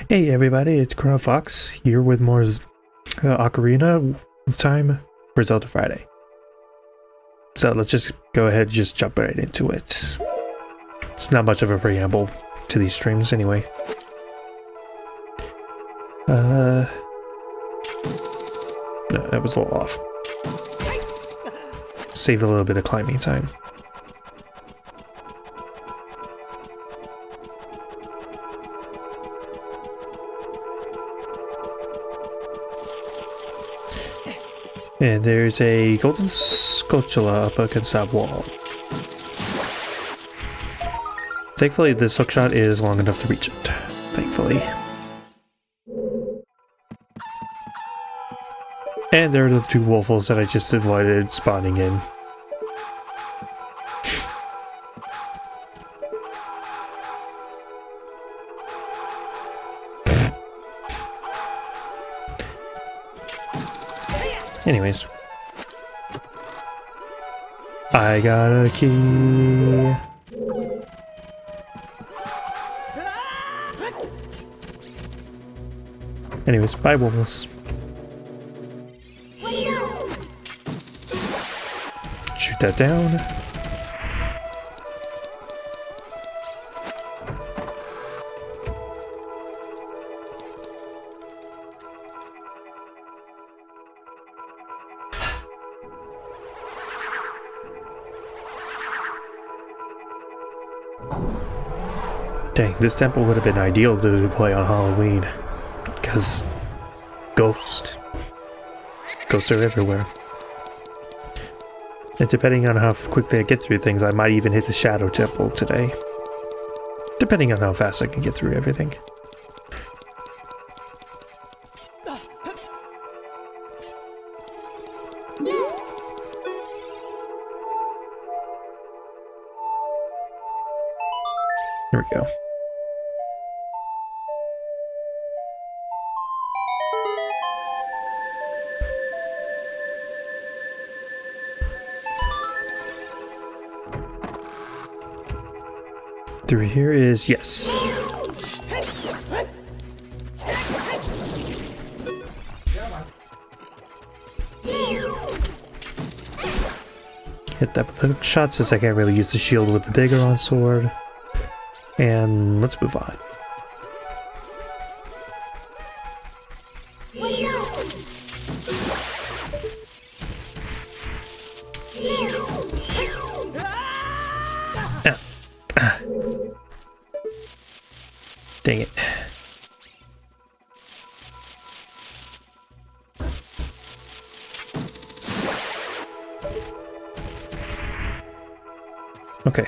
Hey everybody, it's Chronofahx here with more Ocarina of Time for Zelda Friday. So let's just go ahead and just jump right into it. It's not much of a preamble to these streams anyway. No, that was a little off. Save a little bit of climbing time. And there's a golden scutula up against that wall. Thankfully, this hookshot is long enough to reach it. Thankfully. And there are the two waffles that I just avoided spawning in. Anyways. I got a key. Anyways, bye waffles. Shoot that down. Dang, this temple would have been ideal to play on Halloween. Because... ghost. goes through everywhere. And depending on how quickly I get through things, I might even hit the Shadow Temple today. Depending on how fast I can get through everything. Here we go. Through here is yes. Hit that with the hook shot since I can't really use the shield with the bigger on sword. And let's move on. Dang it. Okay.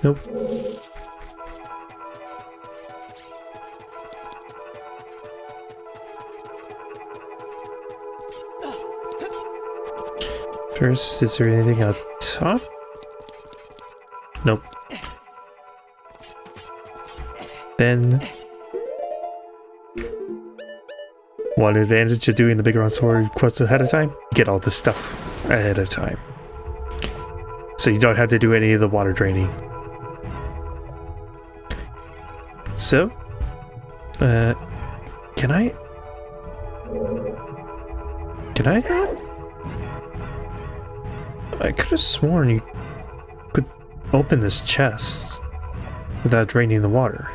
Nope. First, is there anything up top? Nope. Then, one advantage of doing the bigger on sword quests ahead of time, get all this stuff ahead of time. So you don't have to do any of the water draining. So, can I not? I could have sworn you could open this chest without draining the water.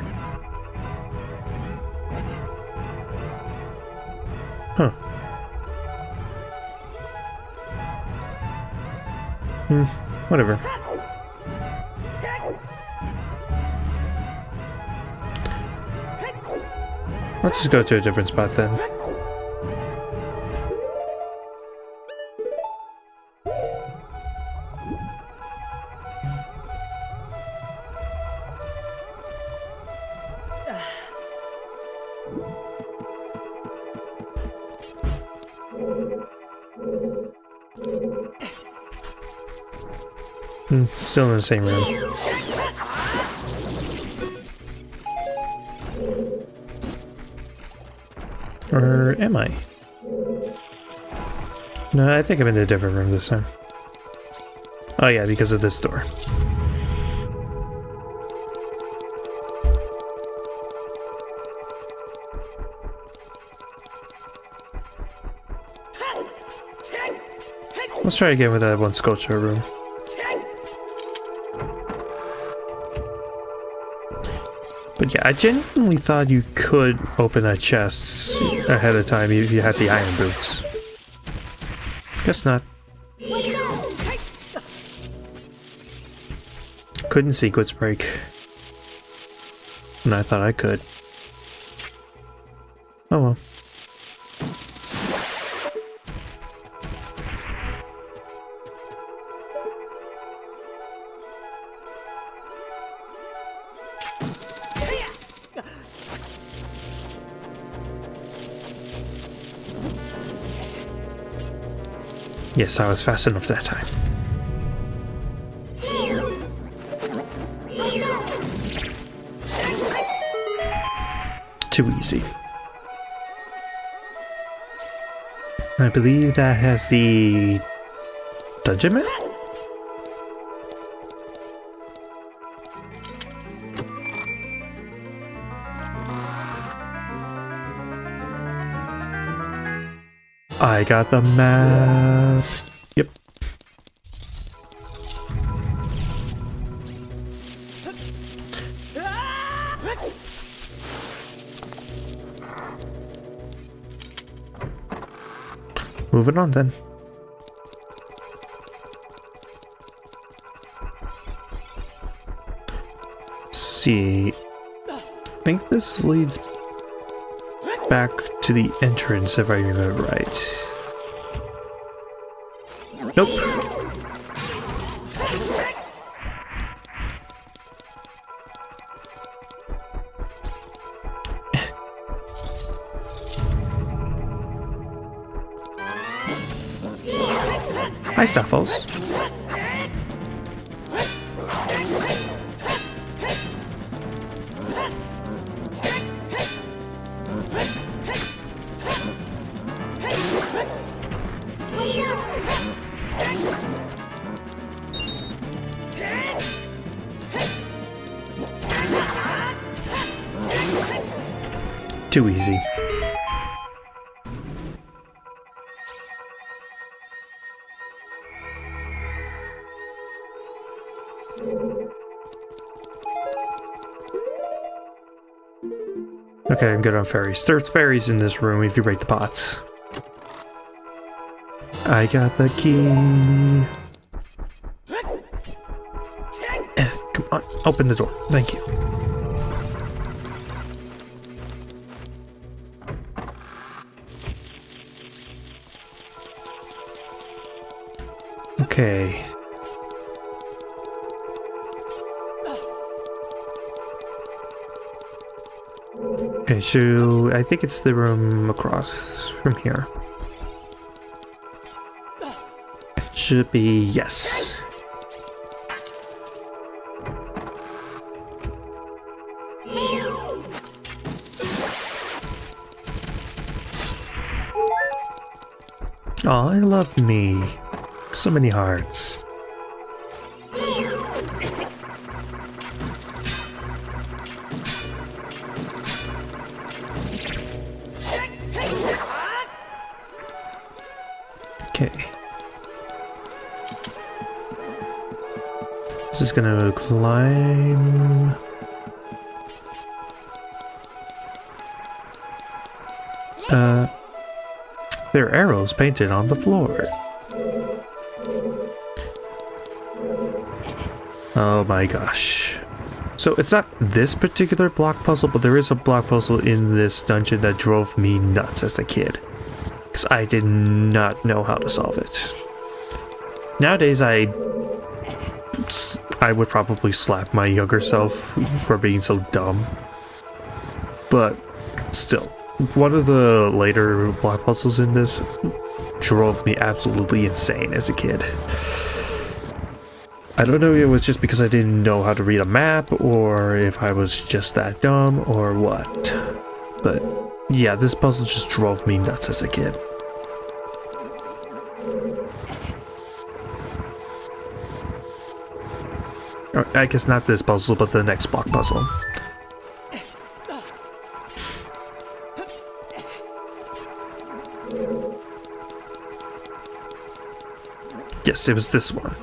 Huh. Whatever. Let's just go to a different spot then. Still in the same room. Or am I? No, I think I'm in a different room this time. Oh yeah, because of this door. Let's try again with that one sculpture room. But yeah, I genuinely thought you could open that chest ahead of time if you had the iron boots. Guess not. Couldn't sequence break. And I thought I could. Oh well. Yes, I was fast enough that time. Too easy. I believe that has the dungeon map? I got the map. Yep. Moving on then. see. I think this leads back to the entrance, if I remember right. Nope. Hi, Staffos. Too easy. Okay, I'm good on fairies. There's fairies in this room if you break the pots. I got the key. Come on, open the door. Thank you. Okay. Okay, so I think it's the room across from here. It should be, yes. Oh, I love me. So many hearts. Okay. This is gonna climb. There are arrows painted on the floor. Oh my gosh. So it's not this particular block puzzle, but there is a block puzzle in this dungeon that drove me nuts as a kid. Because I did not know how to solve it. Nowadays I would probably slap my younger self for being so dumb. But still, one of the later block puzzles in this drove me absolutely insane as a kid. I don't know if it was just because I didn't know how to read a map, or if I was just that dumb, or what. But yeah, this puzzle just drove me nuts as a kid. Or, I guess not this puzzle, but the next block puzzle. Yes, it was this one.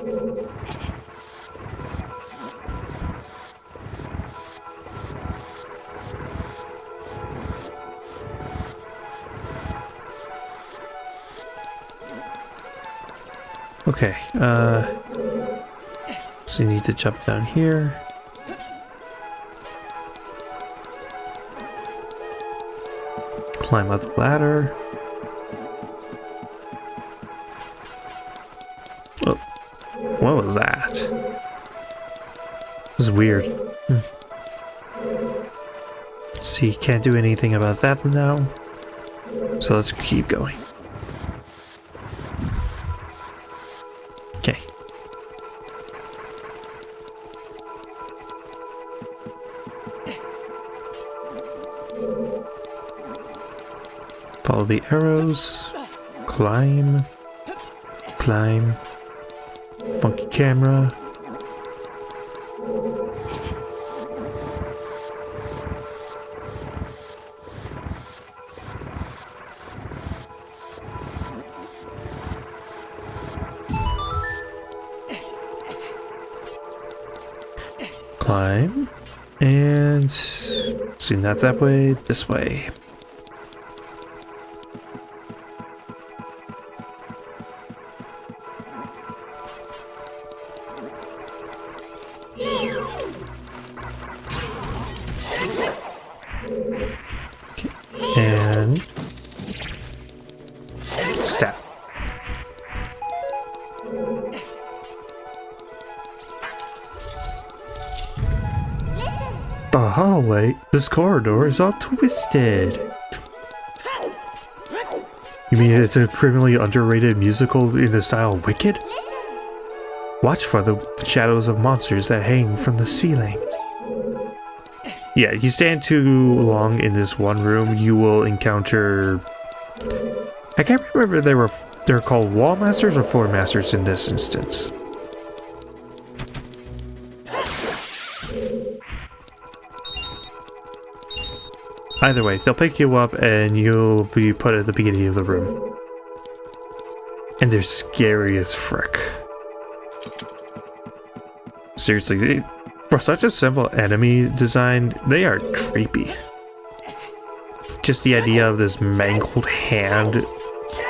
Okay, so you need to jump down here. Climb up the ladder. Oh, what was that? This is weird. See, can't do anything about that now. So let's keep going. Okay. Follow the arrows. Climb. Climb. Funky camera. Climb. And see, not that way, this way. Stab. The hallway, this corridor is all twisted. You mean it's a criminally underrated musical in the style of Wicked? Watch for the shadows of monsters that hang from the ceiling. Yeah, you stand too long in this one room, you will encounter... I can't remember if they're called wall masters or floor masters in this instance. Either way, they'll pick you up and you'll be put at the beginning of the room. And they're scary as frick. Seriously, for such a simple enemy design, they are creepy. Just the idea of this mangled hand,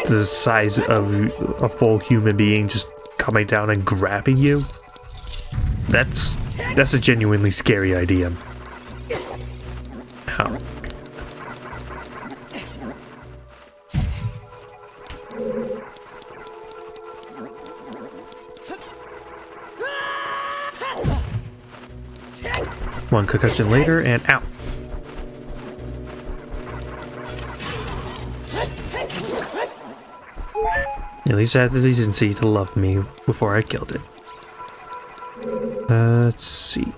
the size of a full human being just coming down and grabbing you. That's a genuinely scary idea. Ow. One concussion later, and out. At least I had the decency to love me before I killed it. Let's see.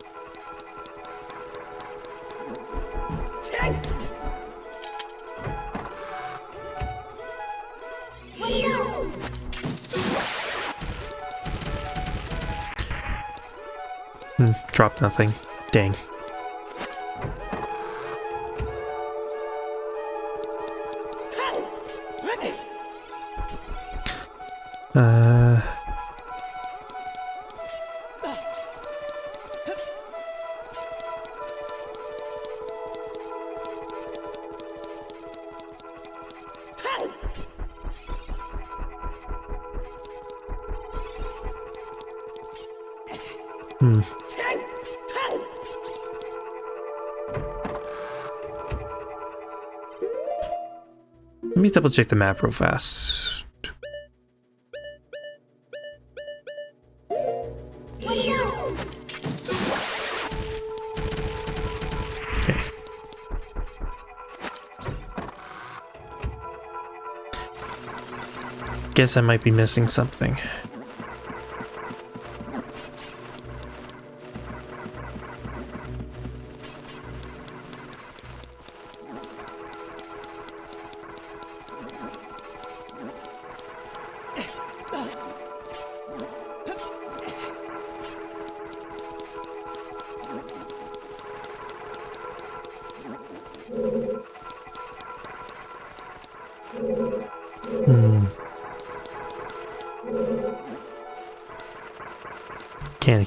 Dropped nothing. Dang. Let me double check the map real fast. Okay. Guess I might be missing something.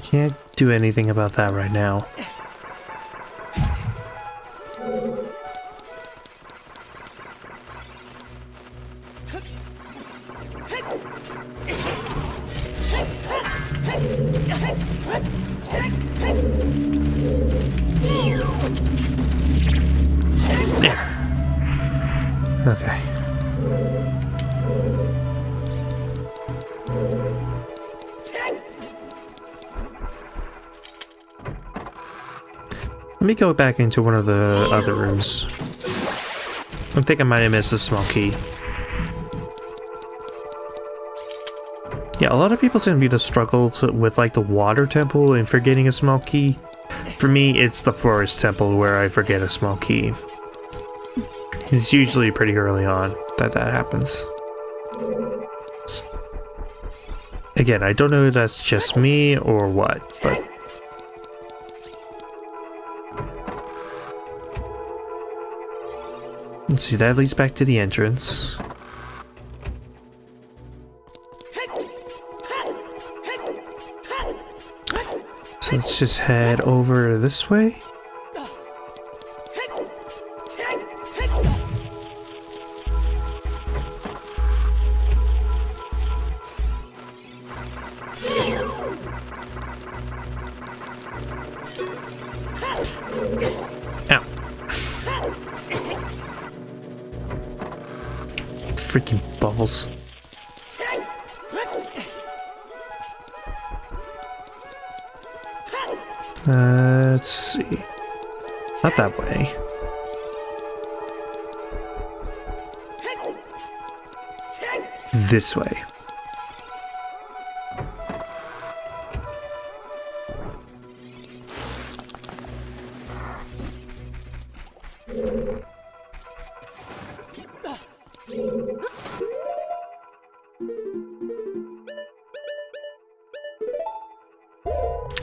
Can't do anything about that right now. There. Okay. Let me go back into one of the other rooms. I think I might have missed a small key. Yeah, a lot of people seem to be the struggle with like the water temple and forgetting a small key. For me, it's the forest temple where I forget a small key. It's usually pretty early on that happens. Again, I don't know if that's just me or what, but... Let's see, that leads back to the entrance. So let's just head over this way. Ow. Freaking bubbles. Let's see. Not that way. This way.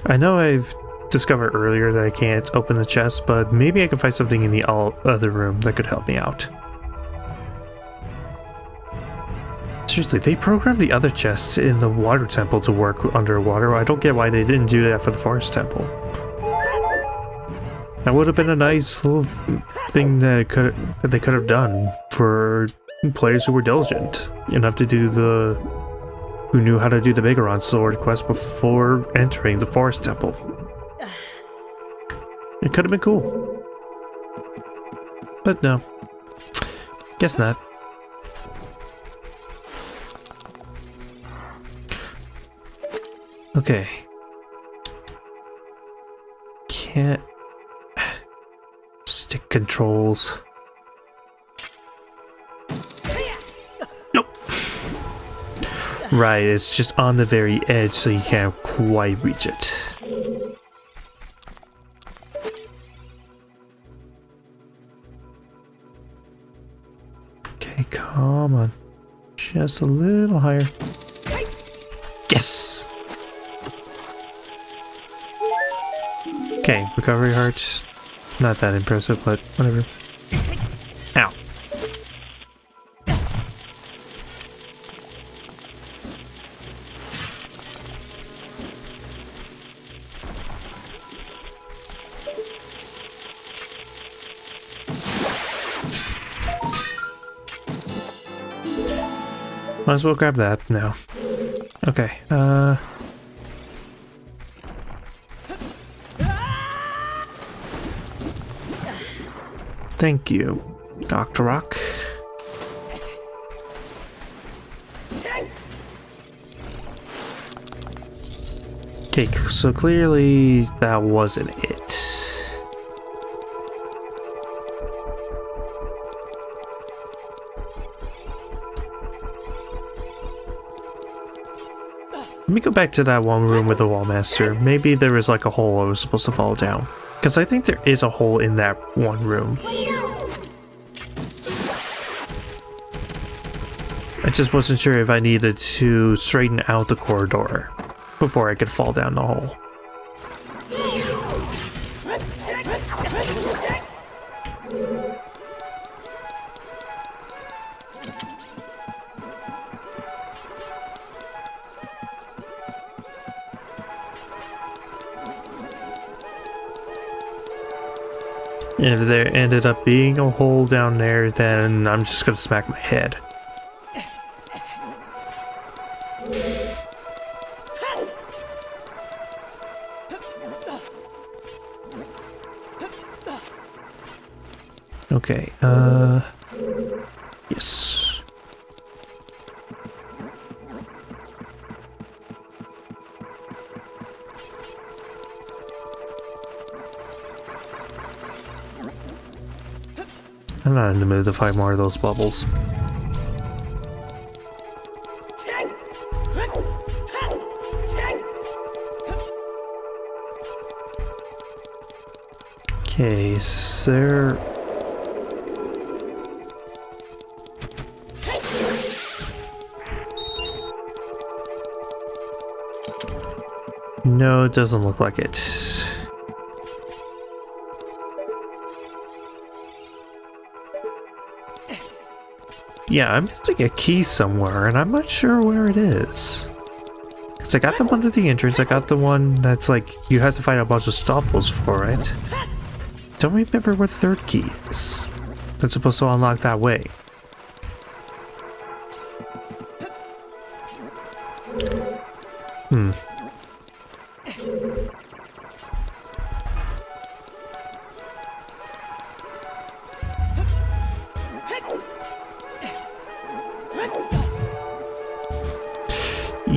I know I've discovered earlier that I can't open the chest, but maybe I can find something in the other room that could help me out. Seriously, they programmed the other chests in the water temple to work underwater. I don't get why they didn't do that for the forest temple. That would have been a nice little thing that they could have done for players who were diligent enough to do who knew how to do the Bigoron sword quest before entering the forest temple. It could have been cool. But no. Guess not. Okay. Can't... Stick controls. Nope. Right, it's just on the very edge, so you can't quite reach it. Okay, come on. Just a little higher. Yes! Okay, recovery hearts. Not that impressive, but whatever. Ow. Might as well grab that now. Okay, thank you, Dr. Rock. Okay, so clearly that wasn't it. Let me go back to that one room with the Wallmaster. Maybe there was like a hole I was supposed to fall down. Because I think there is a hole in that one room. I just wasn't sure if I needed to straighten out the corridor before I could fall down the hole. And if there ended up being a hole down there, then I'm just gonna smack my head. Okay, yes. I'm not in the mood to fight more of those bubbles. Okay, is there... No, it doesn't look like it. Yeah, I'm missing a key somewhere, and I'm not sure where it is. Because I got the one at the entrance, I got the one that's like, you have to find a bunch of stoffels for it. Don't remember where the third key is. That's supposed to unlock that way.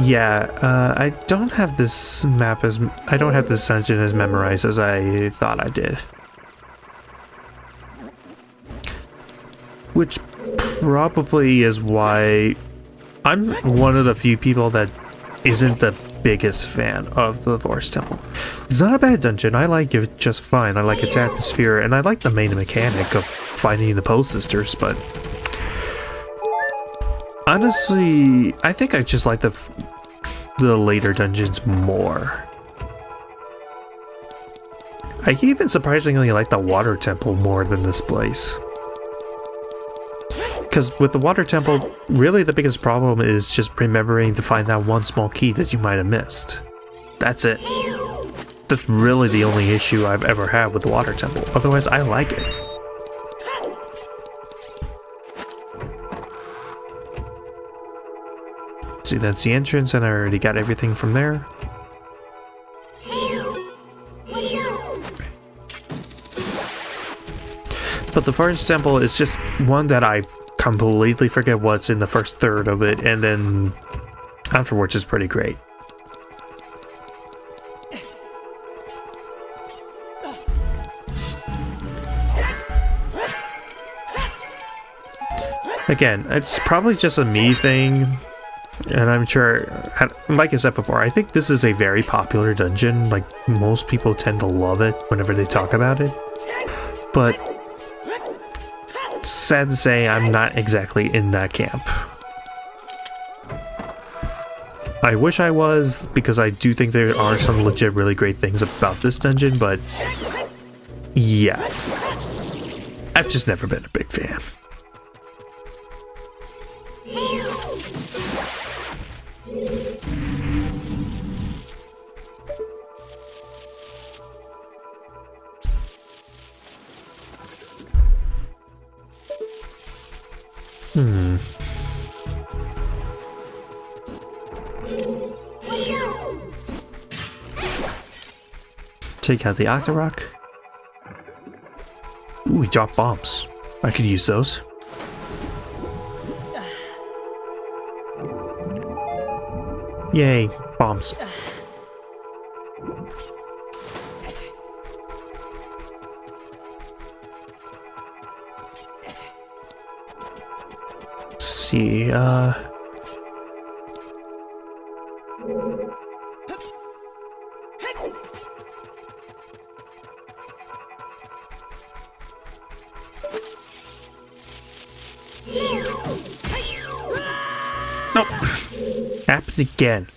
Yeah, I don't have this map as... I don't have this dungeon as memorized as I thought I did. Which probably is why I'm one of the few people that isn't the biggest fan of the Forest Temple. It's not a bad dungeon, I like it just fine. I like its atmosphere, and I like the main mechanic of finding the Poe Sisters, but... honestly, I think I just like the later dungeons more. I even surprisingly like the Water Temple more than this place. Because with the Water Temple, really the biggest problem is just remembering to find that one small key that you might have missed. That's it. That's really the only issue I've ever had with the Water Temple. Otherwise, I like it. See, that's the entrance, and I already got everything from there. But the Forest Temple is just one that I completely forget what's in the first third of it, and then afterwards is pretty great. Again, it's probably just a me thing, and I'm sure, like I said before, I think this is a very popular dungeon. Like, most people tend to love it whenever they talk about it. But sad to say, I'm not exactly in that camp. I wish I was, because I do think there are some legit really great things about this dungeon, but yeah, I've just never been a big fan. Take out the Octorok. Ooh, he dropped bombs. I could use those. Yay, bombs. Let's see, nope. Happened again.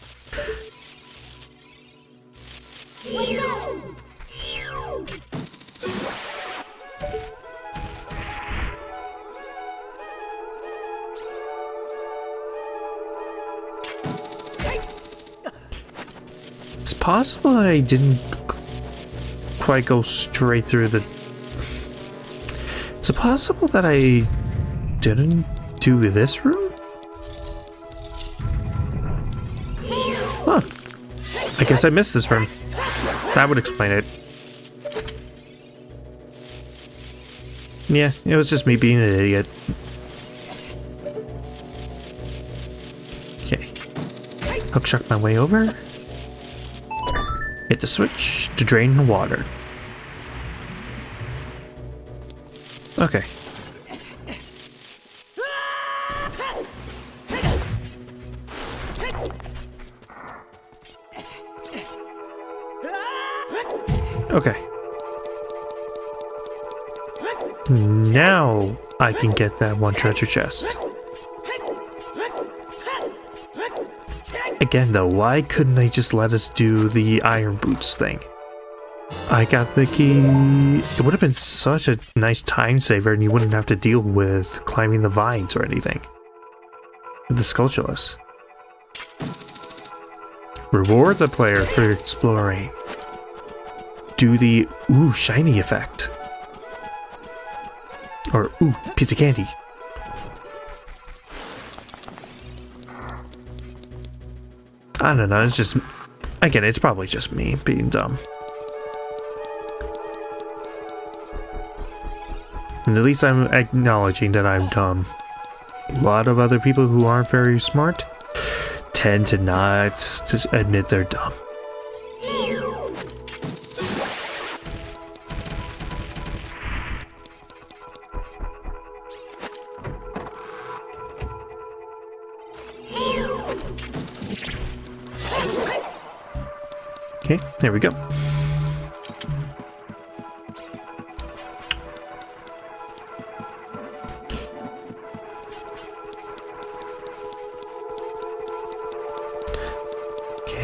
It's possible I didn't quite go straight through the... Is it possible that I didn't do this room? Huh. I guess I missed this room. That would explain it. Yeah, it was just me being an idiot. Okay. Hook chuck my way over. Hit the switch to drain the water. Okay. Okay. Now I can get that one treasure chest. Again though, why couldn't they just let us do the iron boots thing? I got the key. It would have been such a nice time saver and you wouldn't have to deal with climbing the vines or anything. The Sculptureless. Reward the player for exploring. Do the ooh shiny effect. Or ooh pizza candy. I don't know, it's just, again, it's probably just me being dumb. And at least I'm acknowledging that I'm dumb. A lot of other people who aren't very smart tend to not just admit they're dumb. Okay, there we go.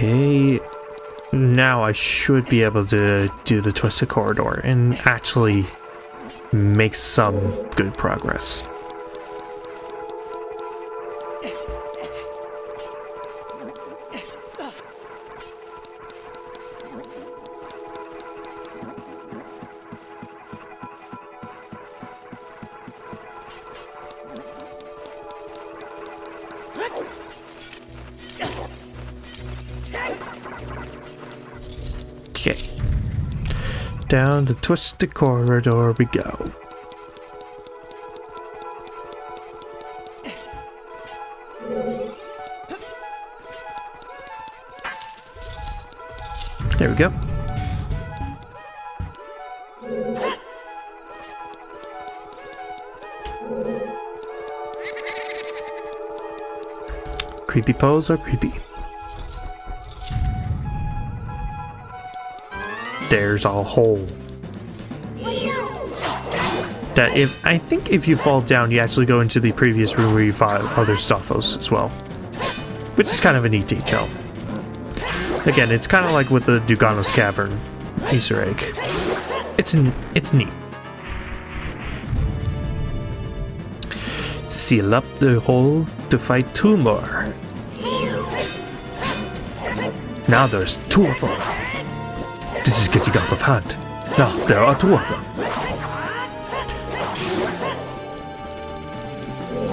Okay, now I should be able to do the twisted corridor and actually make some good progress. Okay. Down the twisted corridor we go. There we go. Creepy pose or creepy? There's a hole. That I think if you fall down, you actually go into the previous room where you fought other Stoffos as well. Which is kind of a neat detail. Again, it's kind of like with the Dugano's Cavern Easter egg. It's neat. Seal up the hole to fight two more. Now there's two of them. This is getting out of hand. Now there are two of them.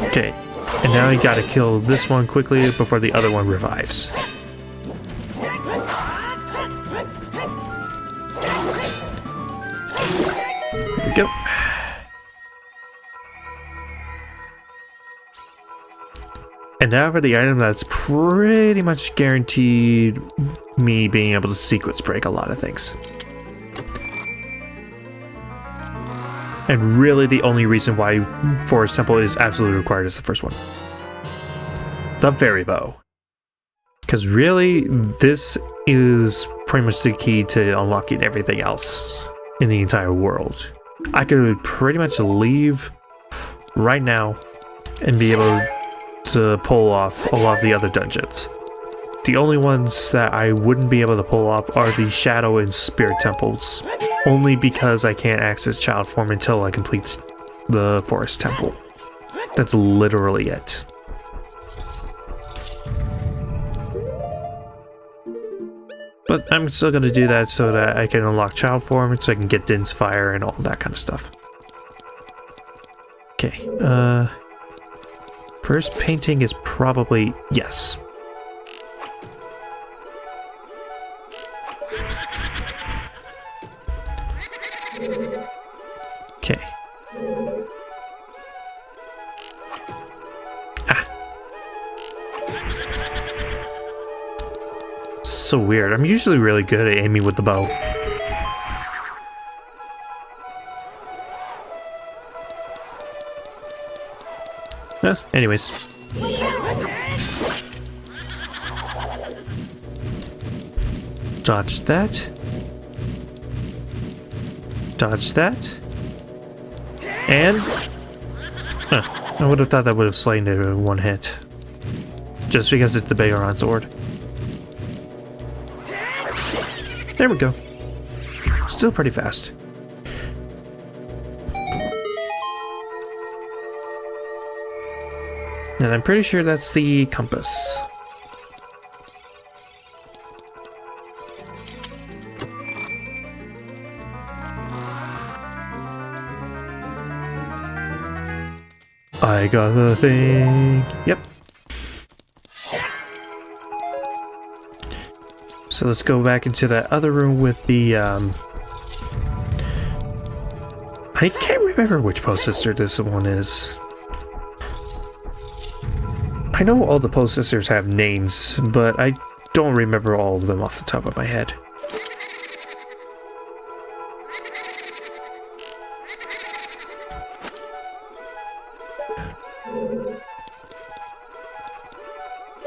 Okay, and now you gotta kill this one quickly before the other one revives. There we go. And now for the item that's pretty much guaranteed me being able to sequence break a lot of things. And really the only reason why Forest Temple is absolutely required is the first one. The Fairy Bow. Because really, this is pretty much the key to unlocking everything else in the entire world. I could pretty much leave right now and be able to pull off a lot of the other dungeons. The only ones that I wouldn't be able to pull off are the Shadow and Spirit Temples, only because I can't access Child Form until I complete the Forest Temple. That's literally it. But I'm still going to do that so that I can unlock Child Form, so I can get Din's Fire and all that kind of stuff. Okay, first painting is probably yes. Okay. Ah. So weird. I'm usually really good at aiming with the bow. Anyways. Dodge that. Dodge that. And... Huh, I would have thought that would have slain it in one hit. Just because it's the Bayoran sword. There we go. Still pretty fast. And I'm pretty sure that's the compass. I got the thing. Yep. So let's go back into that other room with the, I can't remember which post sister this one is. I know all the pole sisters have names, but I don't remember all of them off the top of my head.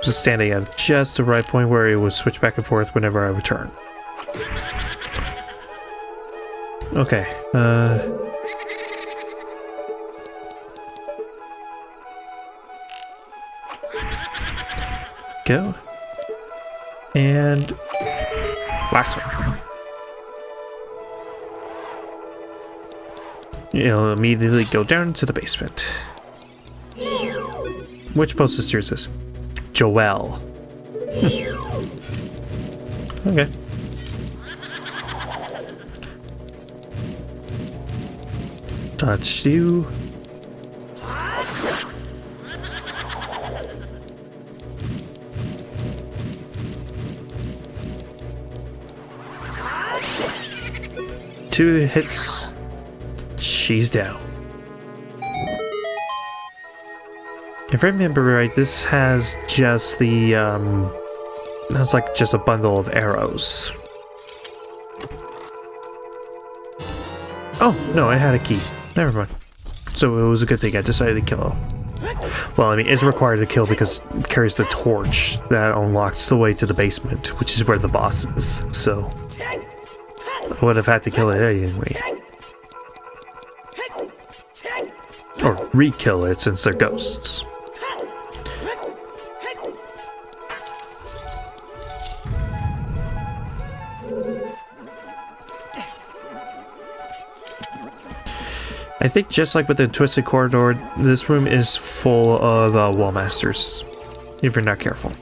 Just standing at just the right point where it would switch back and forth whenever I return. Okay, go. And last one. You'll immediately go down to the basement. Which pole sister is this? Joelle. Okay. Touch you. Two hits. She's down. If I remember right, this has just the, it's like just a bundle of arrows. Oh, no, I had a key. Never mind. So it was a good thing I decided to kill her. Well, I mean, it's required to kill because it carries the torch that unlocks the way to the basement, which is where the boss is, so I would have had to kill it anyway. Or re-kill it since they're ghosts. I think just like with the Twisted Corridor, this room is full of wall masters, if you're not careful.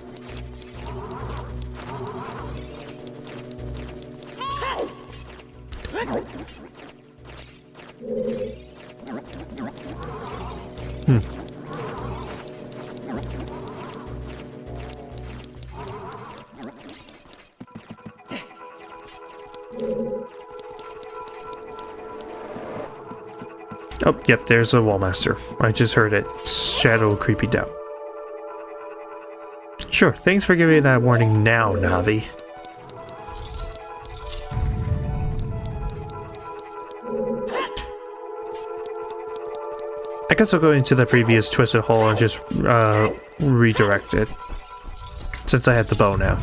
Oh, yep, there's a wallmaster. I just heard it. Shadow creepy down. Sure, thanks for giving that warning now, Navi. I guess I'll go into the previous twisted hole and just redirect it, since I have the bow now.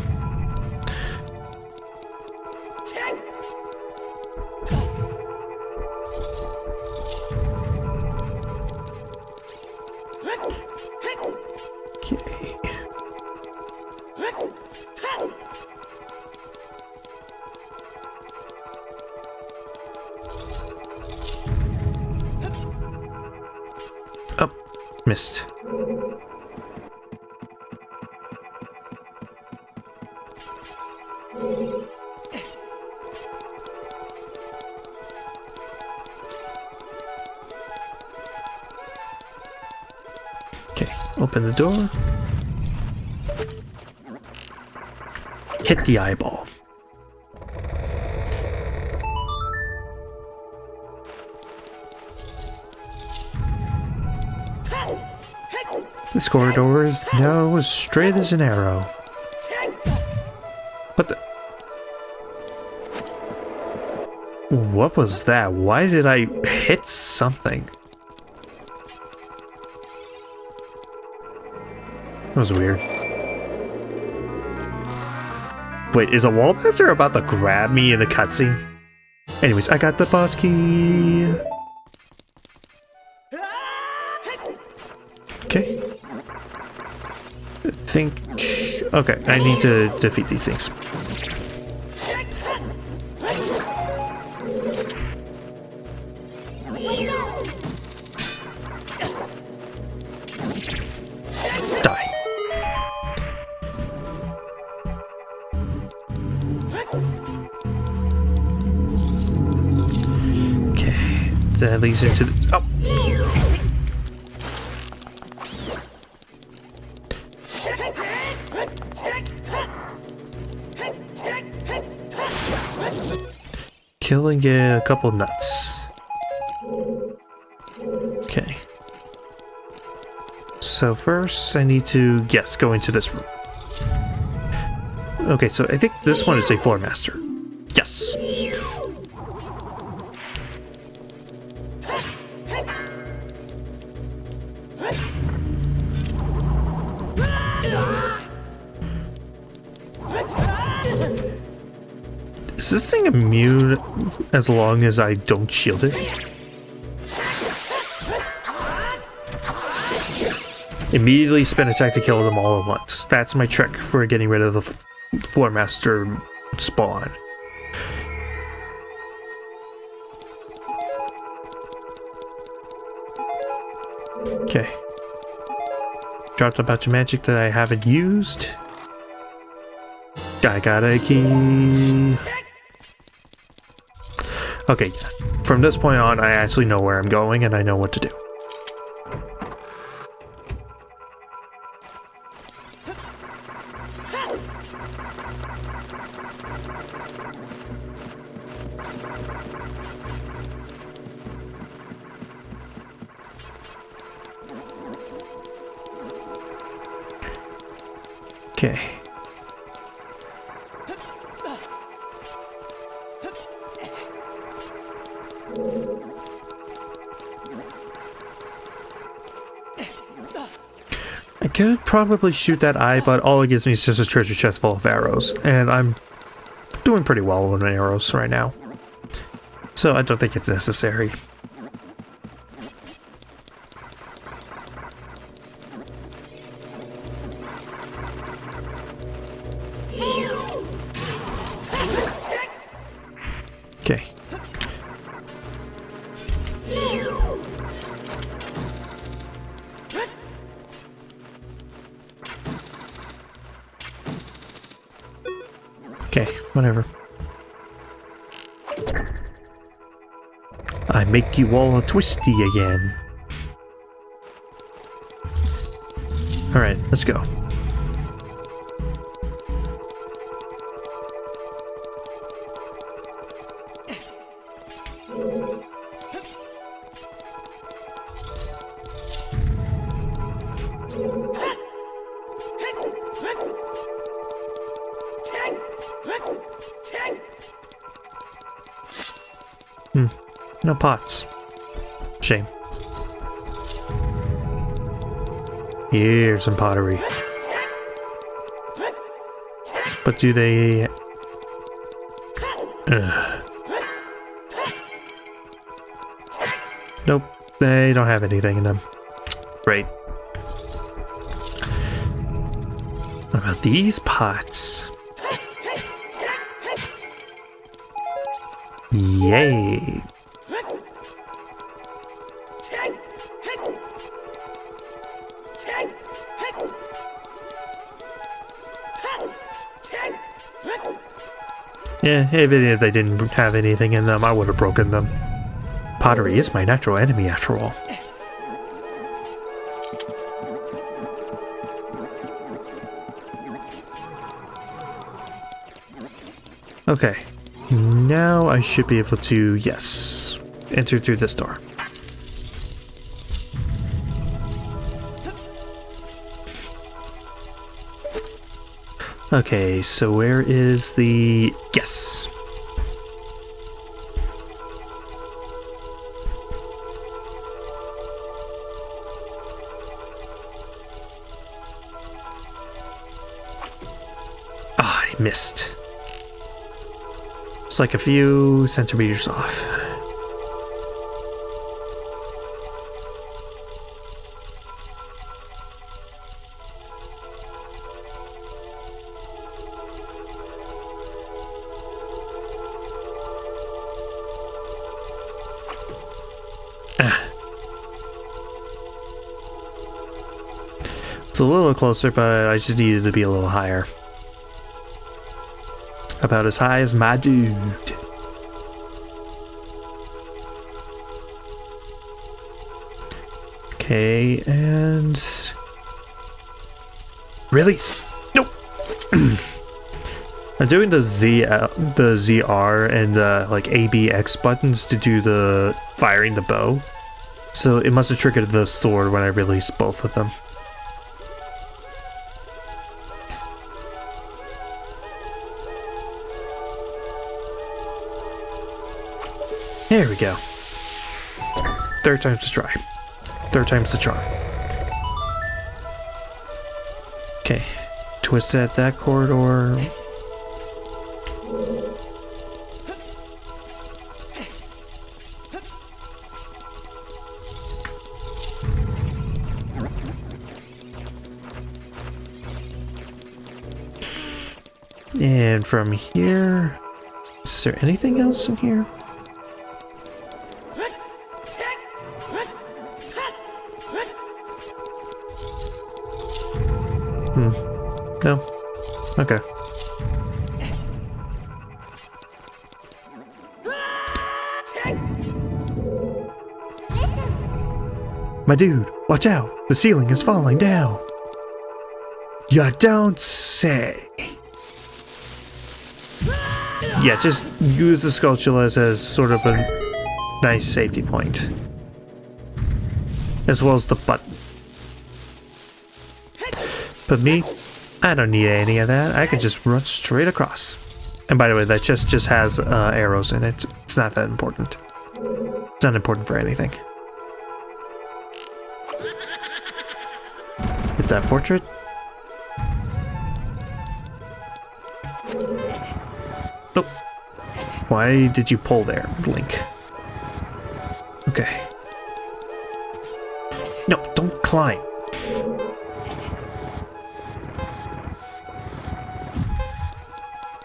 Oh, missed. Okay, open the door. Hit the eyeball. This corridor is now as straight as an arrow. What the? What was that? Why did I hit something? That was weird. Wait, is a wallmaster about to grab me in the cutscene? Anyways, I got the boss key. Okay. Okay, I need to defeat these things. Die. Okay, that leads into the... Oh! Killing a couple nuts. Okay. so first I need to, yes, go into this room. Okay, so I think this one is a floor master. Yes. Is this thing immune as long as I don't shield it? Immediately spin attack to kill them all at once. That's my trick for getting rid of the floor master spawn. Okay. Dropped a bunch of magic that I haven't used. I got a key. Okay, from this point on, I actually know where I'm going and I know what to do. Okay. I could probably shoot that eye, but all it gives me is just a treasure chest full of arrows, and I'm doing pretty well with my arrows right now. So I don't think it's necessary. Okay. Okay, whatever. I make you all twisty again. Alright, let's go. No pots. Shame. Here's some pottery. But do they... Nope, they don't have anything in them. Great. What about these pots? Yay! Yeah, even if they didn't have anything in them, I would have broken them. Pottery is my natural enemy after all. Okay, now I should be able to, yes, enter through this door. Okay, so where is the... Yes! Ah, I missed. It's like a few centimeters off. It's a little closer, but I just needed to be a little higher. About as high as my dude. Okay, and... Release! Nope! I'm doing the ZR and the like ABX buttons to do the firing the bow. So it must have triggered the sword when I released both of them. There we go. Third time's the try. Third time's the charm. Okay. Twist at that corridor. And from here, is there anything else in here? No? Okay. My dude, watch out! The ceiling is falling down! You don't say! Yeah, just use the sculptulas as sort of a nice safety point. As well as the button. But me, I don't need any of that. I can just run straight across. And by the way, that just has arrows in it. It's not that important. It's not important for anything. Hit that portrait. Nope. Why did you pull there, Link? Okay. No, don't climb.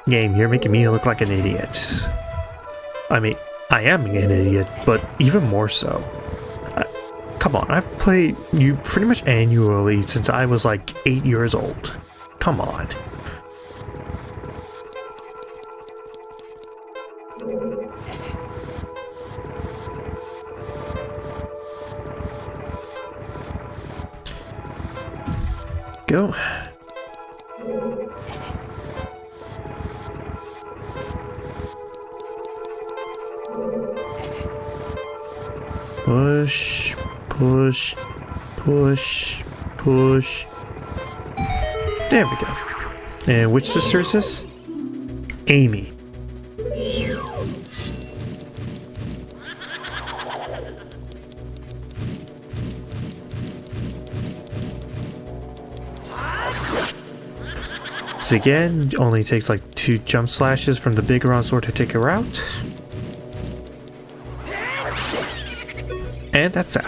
Game, you're making me look like an idiot. I mean, I am an idiot, but even more so. Come on, I've played you pretty much annually since I was like 8 years old. Come on. Go. Push, push, push, push. There we go. And which sister is this? Amy. So again, only takes like 2 jump slashes from the big round sword to take her out. And that's that.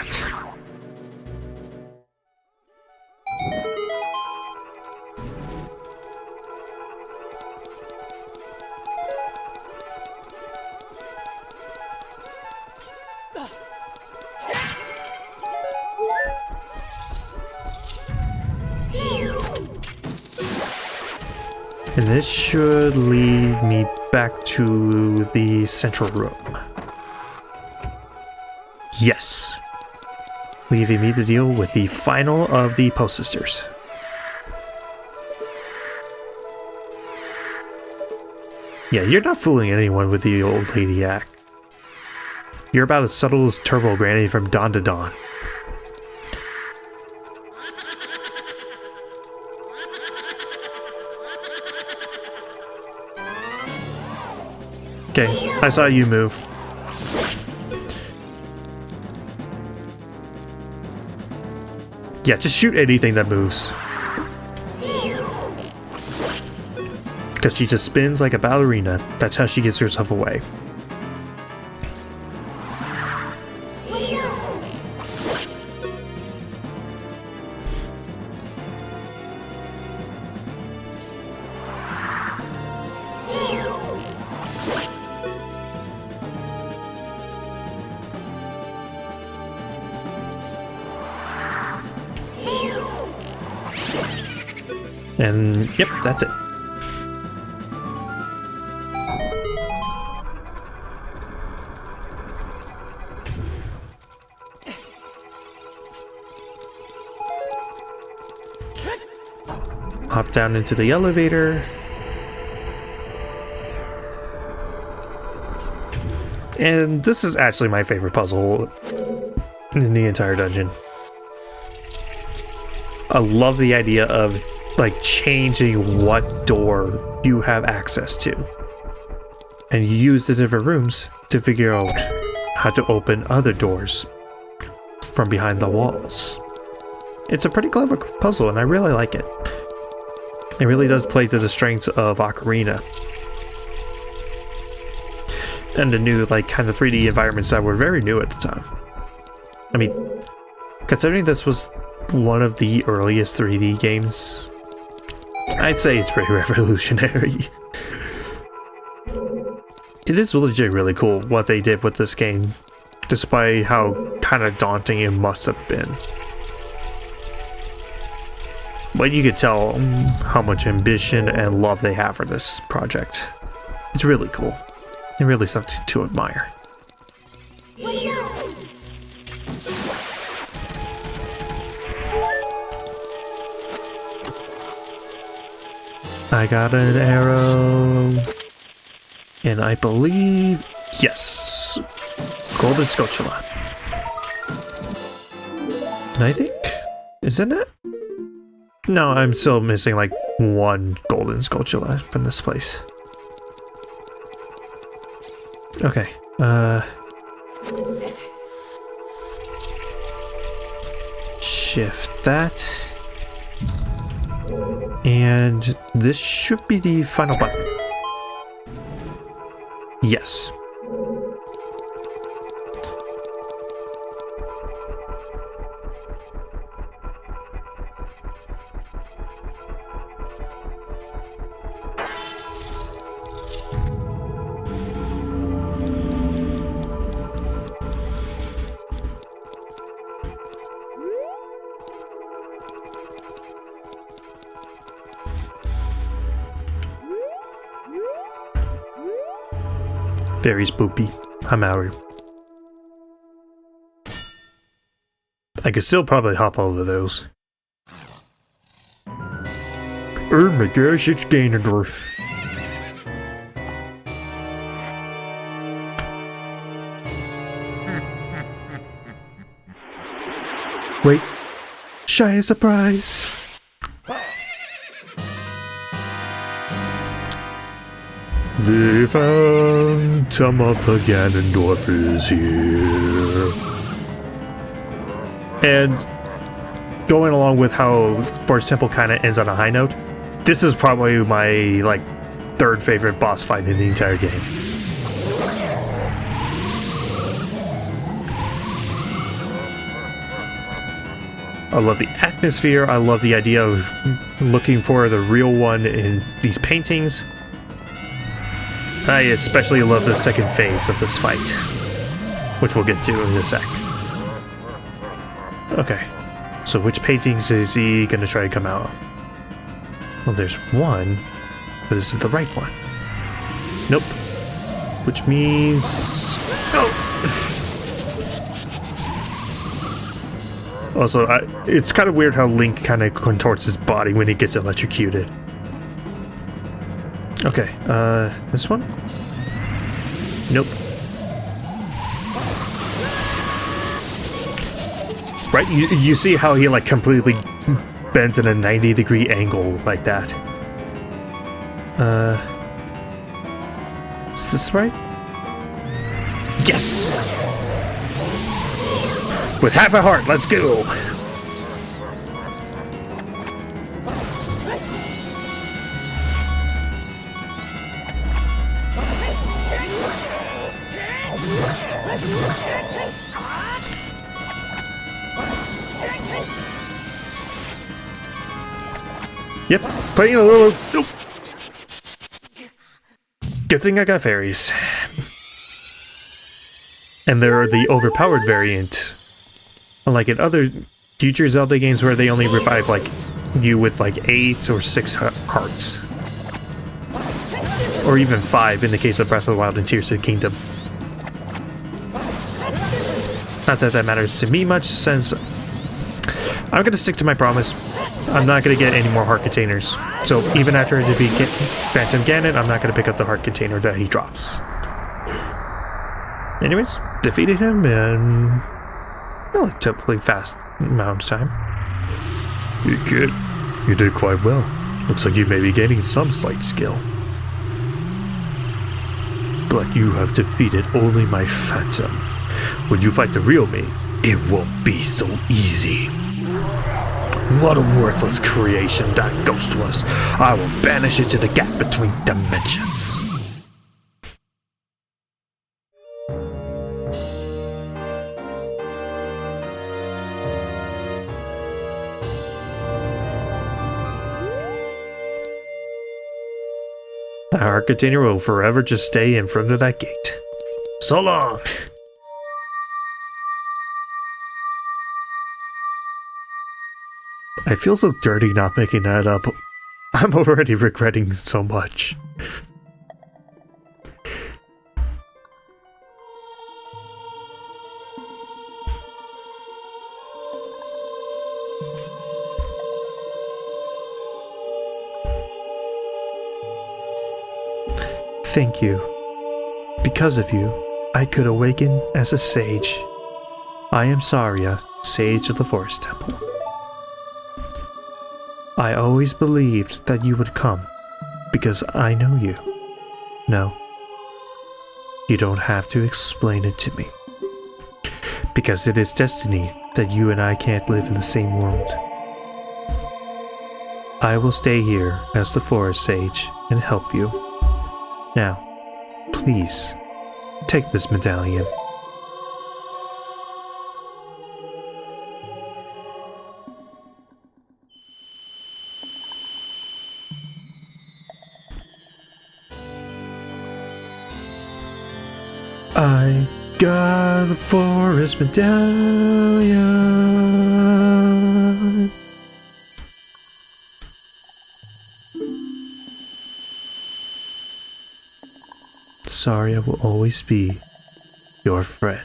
And this should lead me back to the central room. Yes. Leaving me to deal with the final of the Post Sisters. Yeah, you're not fooling anyone with the old lady act. You're about as subtle as Turbo Granny from Dawn to Dawn. Okay, I saw you move. Yeah, just shoot anything that moves. Because she just spins like a ballerina. That's how she gets herself away. And yep, that's it. Hop down into the elevator. And this is actually my favorite puzzle in the entire dungeon. I love the idea of like changing what door you have access to, and you use the different rooms to figure out how to open other doors from behind the walls. It's a pretty clever puzzle, and I really like it. It really does play to the strengths of Ocarina. And the new, like, kind of 3D environments that were very new at the time. I mean, considering this was one of the earliest 3D games, I'd say it's pretty revolutionary. It is legit really cool what they did with this game, despite how kind of daunting it must have been. But you could tell how much ambition and love they have for this project. It's really cool. And really something to admire. I got an arrow. And I believe... yes! Golden Scotula. And I think... isn't it? No, I'm still missing like one Golden Scotula from this place. Okay, shift that. And this should be the final button. Yes. Very spoopy. I'm out. I could still probably hop over those. Oh my gosh, it's Ganondorf. Wait. Shy a surprise. The Phantom of the Ganondorf is here. And going along with how Forest Temple kind of ends on a high note, this is probably my, like, third favorite boss fight in the entire game. I love the atmosphere, I love the idea of looking for the real one in these paintings. I especially love the second phase of this fight, which we'll get to in a sec. Okay, so which paintings is he gonna try to come out of? Well, there's one, but this is the right one. Nope. Which means... oh! Also, it's kind of weird how Link kind of contorts his body when he gets electrocuted. Okay, this one? Nope. Right, you see how he like completely bends in a 90-degree angle like that. Is this right? Yes! With half a heart, let's go! Yep, playing a little... nope. Good thing I got fairies. And they're the overpowered variant. Unlike in other future Zelda games where they only revive like you with like 8 or 6 hearts. Or even 5 in the case of Breath of the Wild and Tears of the Kingdom. Not that that matters to me much, since I'm gonna stick to my promise. I'm not gonna get any more heart containers. So even after I defeat Phantom Ganon, I'm not gonna pick up the heart container that he drops. Anyways, defeated him in relatively fast amount of time. You kid, you did quite well. Looks like you may be gaining some slight skill. But you have defeated only my Phantom. When you fight the real me, it won't be so easy. What a worthless creation that ghost was. I will banish it to the gap between dimensions. Our container will forever just stay in front of that gate. So long! I feel so dirty not picking that up. I'm already regretting so much. Thank you. Because of you, I could awaken as a sage. I am Saria, sage of the Forest Temple. I always believed that you would come, because I know you. No, you don't have to explain it to me. Because it is destiny that you and I can't live in the same world. I will stay here as the Forest Sage and help you. Now, please, take this medallion. I got the forest medallion. Sorry, I will always be your friend.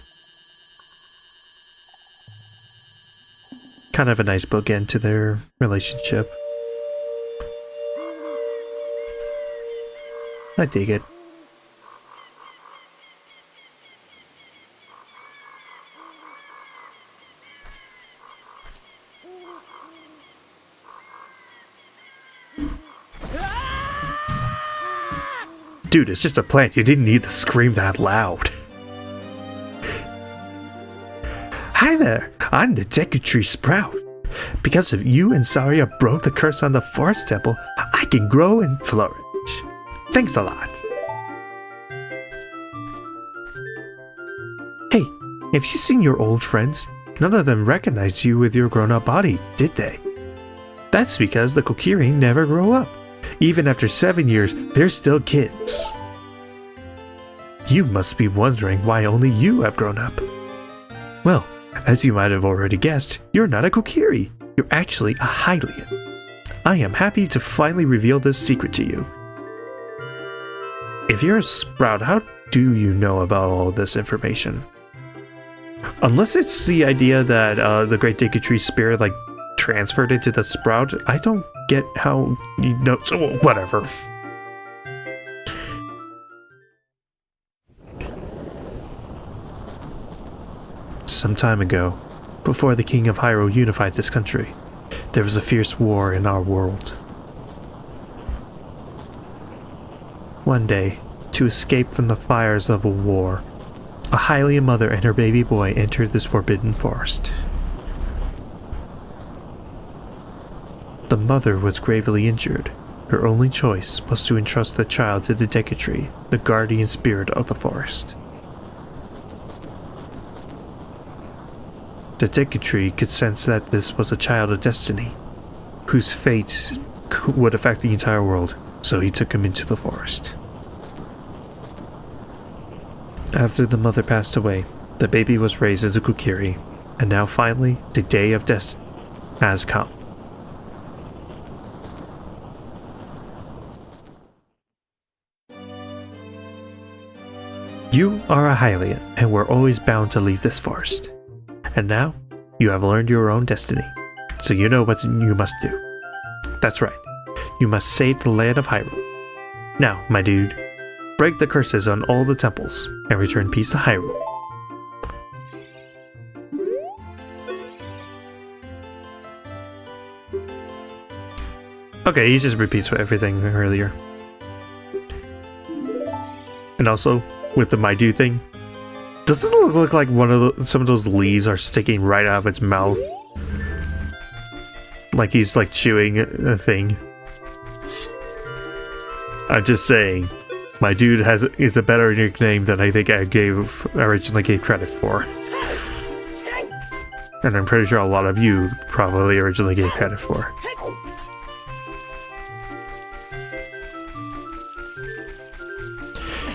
Kind of a nice bookend to their relationship. I dig it. Dude, it's just a plant. You didn't need to scream that loud. Hi there, I'm the Deku Sprout. Because of you and Saria broke the curse on the Forest Temple, I can grow and flourish. Thanks a lot. Hey, have you seen your old friends? None of them recognized you with your grown-up body, did they? That's because the Kokiri never grow up. Even after 7 years, they're still kids. You must be wondering why only you have grown up. Well, as you might have already guessed, you're not a Kokiri. You're actually a Hylian. I am happy to finally reveal this secret to you. If you're a Sprout, how do you know about all this information? Unless it's the idea that the Great Deku Spirit, like, transferred into the Sprout, I don't get how you know. So whatever. Some time ago, before the King of Hyrule unified this country, there was a fierce war in our world. One day, to escape from the fires of a war, a Hylian mother and her baby boy entered this forbidden forest. The mother was gravely injured. Her only choice was to entrust the child to the Deku, the guardian spirit of the forest. The Deku could sense that this was a child of destiny, whose fate would affect the entire world, so he took him into the forest. After the mother passed away, the baby was raised as a Kokiri, and now finally, the day of destiny has come. You are a Hylian, and were always bound to leave this forest. And now, you have learned your own destiny, so you know what you must do. That's right, you must save the land of Hyrule. Now, my dude, break the curses on all the temples, and return peace to Hyrule. Okay, he just repeats everything earlier. And also, with the my dude thing, Doesn't it look like some of those leaves are sticking right out of its mouth? Like he's like chewing a thing. I'm just saying, my dude is a better nickname than I think I originally gave credit for. And I'm pretty sure a lot of you probably originally gave credit for.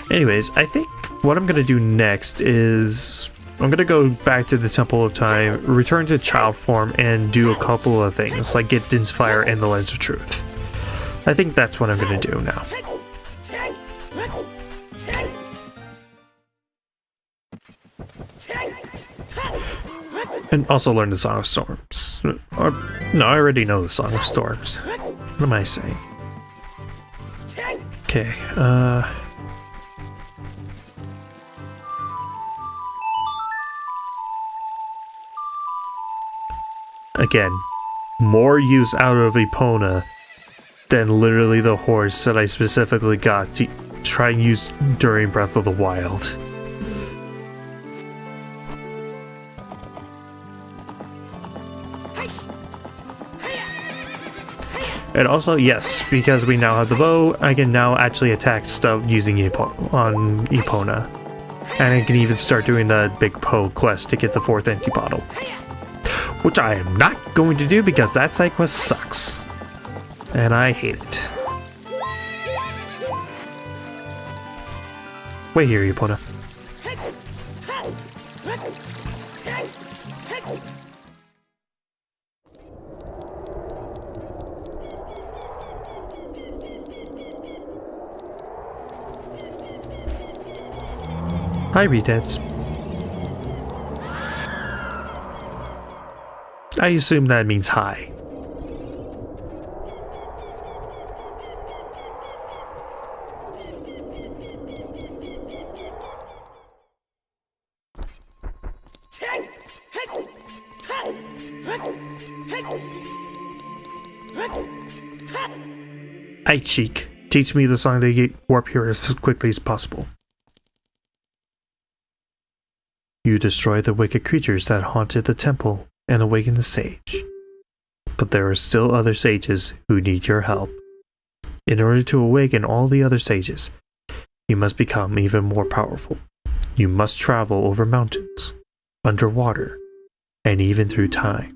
Anyways, I think what I'm gonna do next is I'm gonna go back to the Temple of Time, return to child form, and do a couple of things, like get Din's Fire and the Lens of Truth. I think that's what I'm gonna do now. And also learn the Song of Storms. No, I already know the Song of Storms. What am I saying? Okay, again, more use out of Epona than literally the horse that I specifically got to try and use during Breath of the Wild. And also, yes, because we now have the bow, I can now actually attack stuff using on Epona. And I can even start doing the Big Poe quest to get the 4th empty bottle. Which I am not going to do because that side quest sucks. And I hate it. Wait here, Epona. Hi, redeads. I assume that means hi. Hi, Cheek. Teach me the song to get warp here as quickly as possible. You destroy the wicked creatures that haunted the temple and awaken the sage. But there are still other sages who need your help. In order to awaken all the other sages, you must become even more powerful. You must travel over mountains, underwater, and even through time.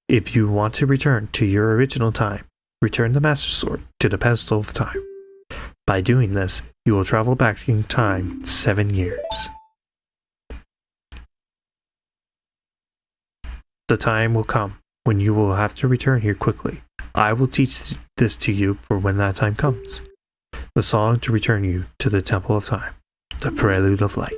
If you want to return to your original time, return the Master Sword to the pedestal of time. By doing this, you will travel back in time 7 years. The time will come when you will have to return here quickly. I will teach this to you for when that time comes. The song to return you to the Temple of Time. The Prelude of Light.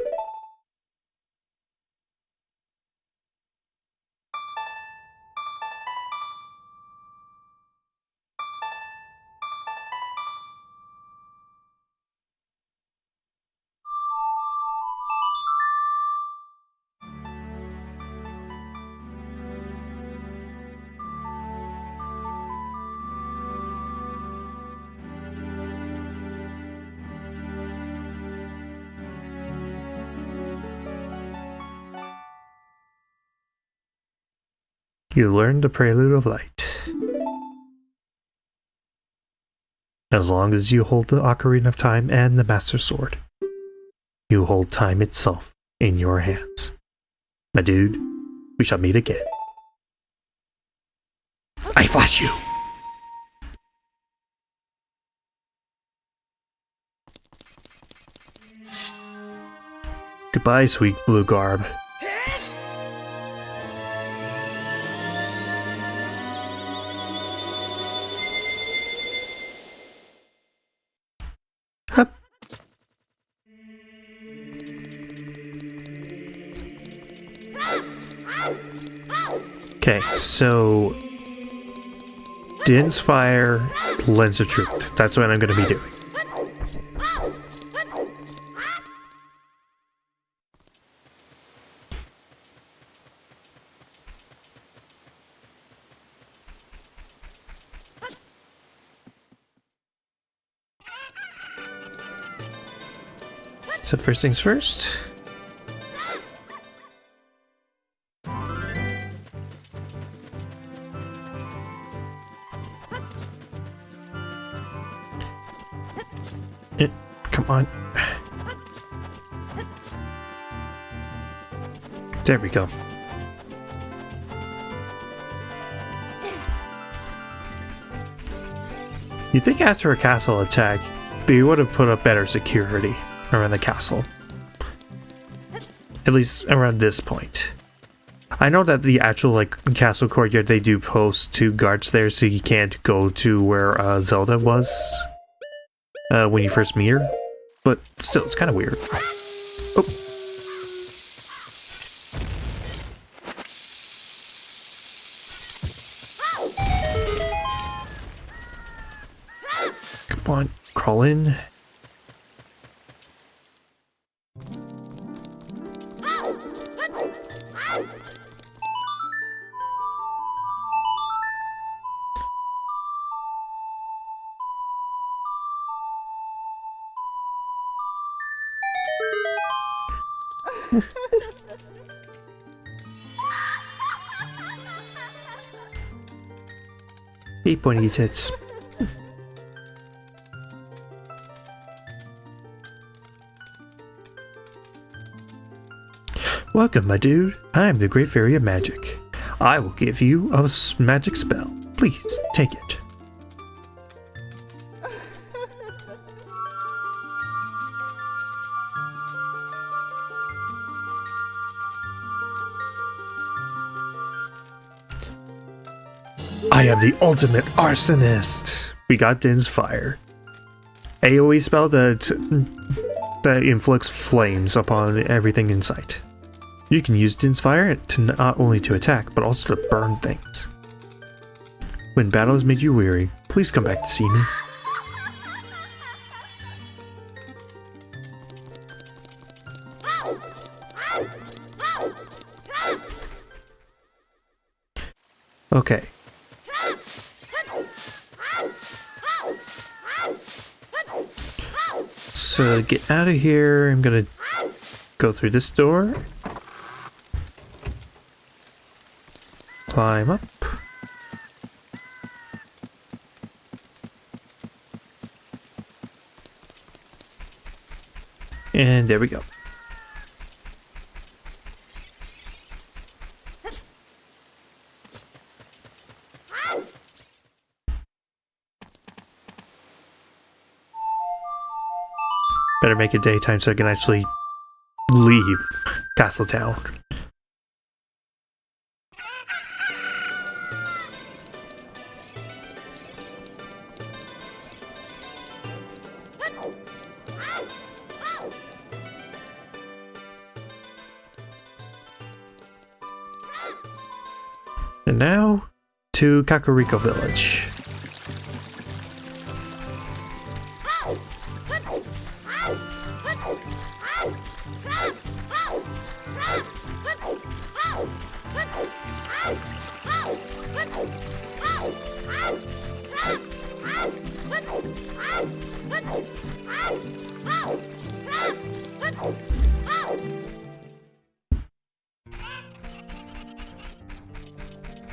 You learn the Prelude of Light. As long as you hold the Ocarina of Time and the Master Sword, you hold time itself in your hands. My dude, we shall meet again. I flash you! Goodbye, sweet blue garb. Hup. Okay, so Din's Fire, Lens of Truth. That's what I'm going to be doing. So first things first. Come on. There we go. You'd think after a castle attack, they would have put up better security around the castle. At least around this point. I know that the actual like castle courtyard, they do post 2 guards there so you can't go to where Zelda was when you first meet her. But still, it's kind of weird. Oh. Come on, crawl in. Hey, pointy tits. Welcome, my dude. I am the Great Fairy of Magic. I will give you a magic spell. Please, take it. I am the ultimate arsonist. We got Din's Fire. AoE spell that inflicts flames upon everything in sight. You can use Din's Fire to not only to attack, but also to burn things. When battle has made you weary, please come back to see me. Okay. So to get out of here, I'm gonna go through this door. Climb up. And there we go. Better make it daytime so I can actually leave Castletown. And now to Kakariko Village.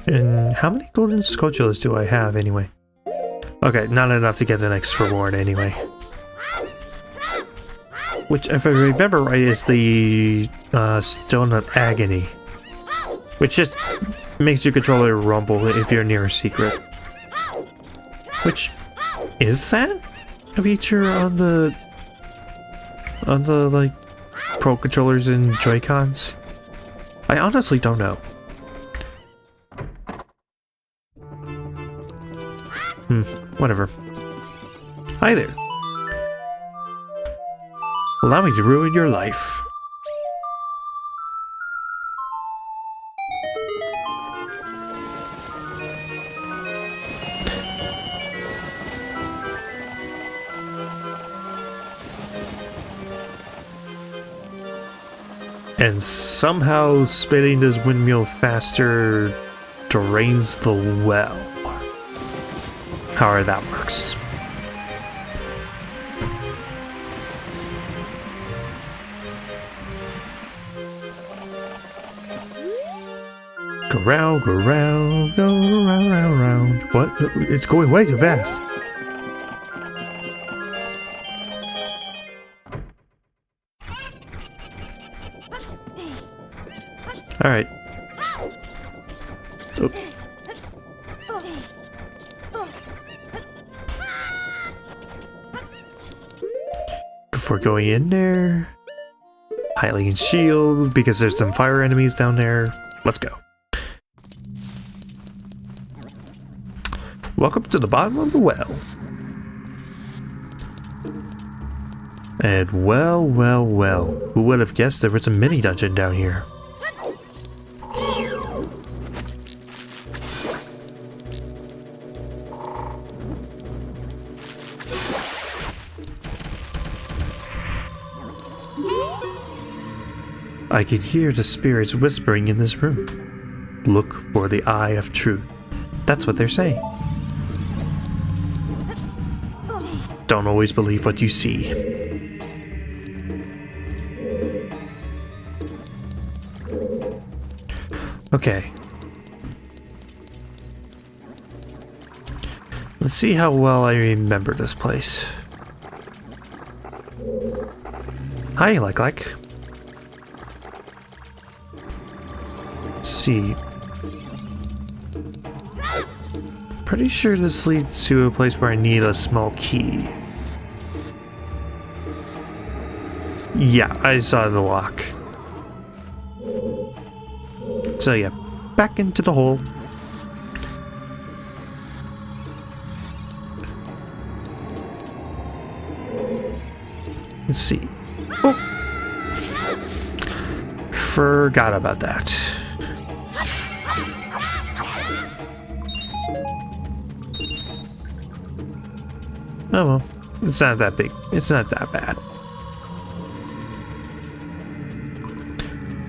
And how many golden Skulltulas do I have anyway? Okay, not enough to get the next reward anyway. Which, if I remember right, is the Stone of Agony. Which just makes your controller rumble if you're near a secret. Which, is that a feature on the like Pro controllers and Joy-Cons? I honestly don't know. Whatever. Hi there. Allow me to ruin your life. And somehow spinning this windmill faster drains the well. However that works. Go round, go round, go round, round, round. What? It's going way too fast. Alright. Oh. Before going in there, Hylian shield, because there's some fire enemies down there. Let's go. Welcome to the bottom of the well. And well, well, well, who would have guessed there was a mini dungeon down here? I could hear the spirits whispering in this room. Look for the eye of truth. That's what they're saying. Don't always believe what you see. Okay. Let's see how well I remember this place. Hi, like. Let's see. Pretty sure this leads to a place where I need a small key. Yeah, I saw the lock. So yeah, back into the hole. Let's see. Oh! Forgot about that. Oh well, it's not that big. It's not that bad.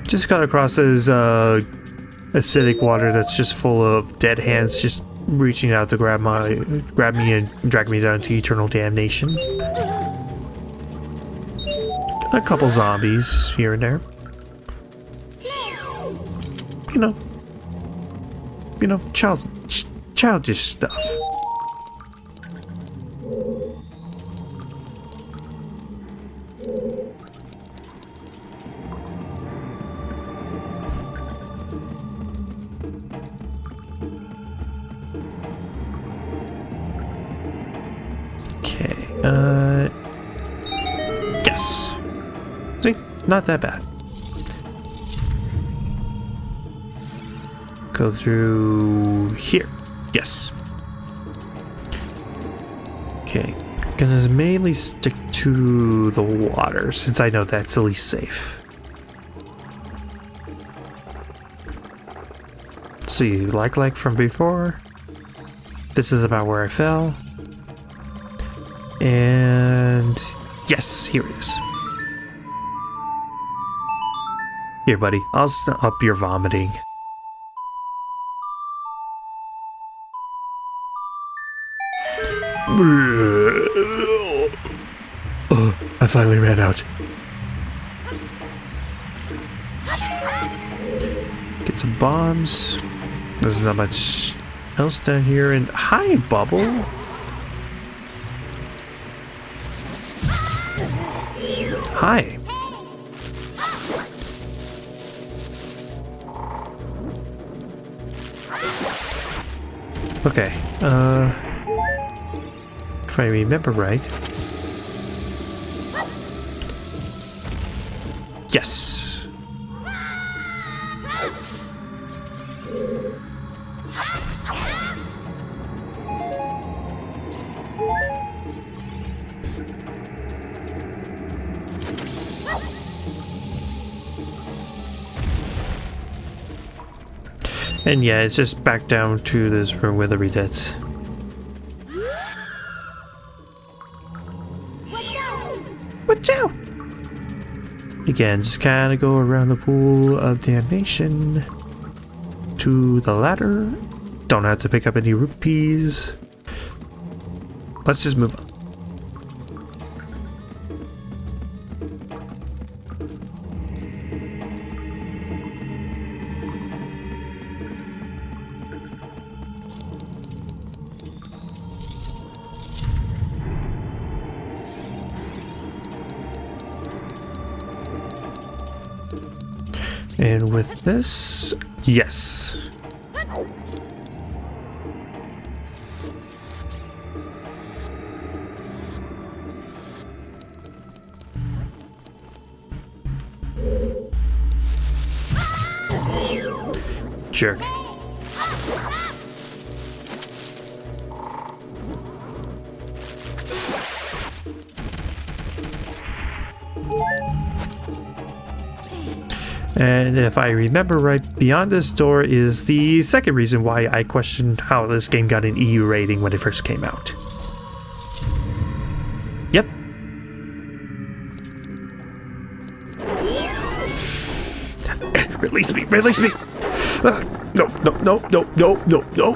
Just got across this acidic water that's just full of dead hands just reaching out to grab me and drag me down to eternal damnation. A couple zombies here and there. You know, childish stuff. Yes. See? Not that bad. Go through here. Yes. Okay. Gonna mainly stick to the water since I know that's at least safe. Let's see, like from before. This is about where I fell. And yes, here it is. Here, buddy, I'll stop your vomiting. Oh, I finally ran out. Get some bombs. There's not much else down here. And hi, Bubble. Hi. Okay, if I remember right. Yes. And yeah, it's just back down to this room with the redeads. Watch out! Again, just kind of go around the pool of damnation to the ladder. Don't have to pick up any rupees. Let's just move on. And with this, yes. Jerk. And if I remember right, beyond this door is the second reason why I questioned how this game got an EU rating when it first came out. Yep. Release me! Release me! No, no, no, no, no, no, no!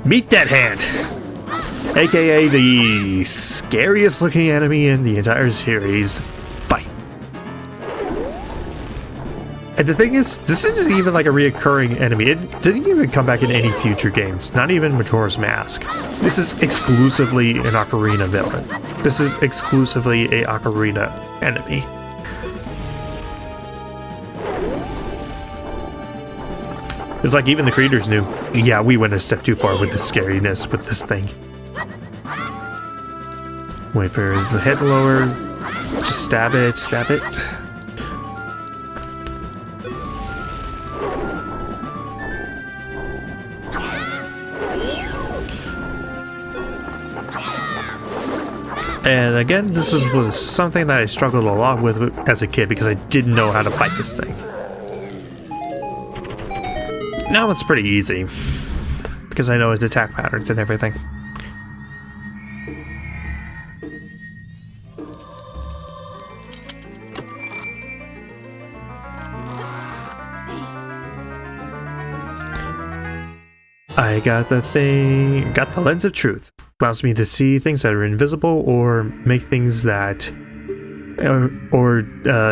Meet that hand! AKA the scariest looking enemy in the entire series. Fight. And the thing is, this isn't even like a reoccurring enemy. It didn't even come back in any future games. Not even Majora's Mask. This is exclusively an Ocarina villain. This is exclusively a Ocarina enemy. It's like even the creators knew, yeah, we went a step too far with the scariness with this thing. Wait for the head lower. Just stab it, stab it. And again, this was something that I struggled a lot with as a kid because I didn't know how to fight this thing. Now it's pretty easy because I know its attack patterns and everything. I got the thing, got the lens of truth. Allows me to see things that are invisible or make things that, or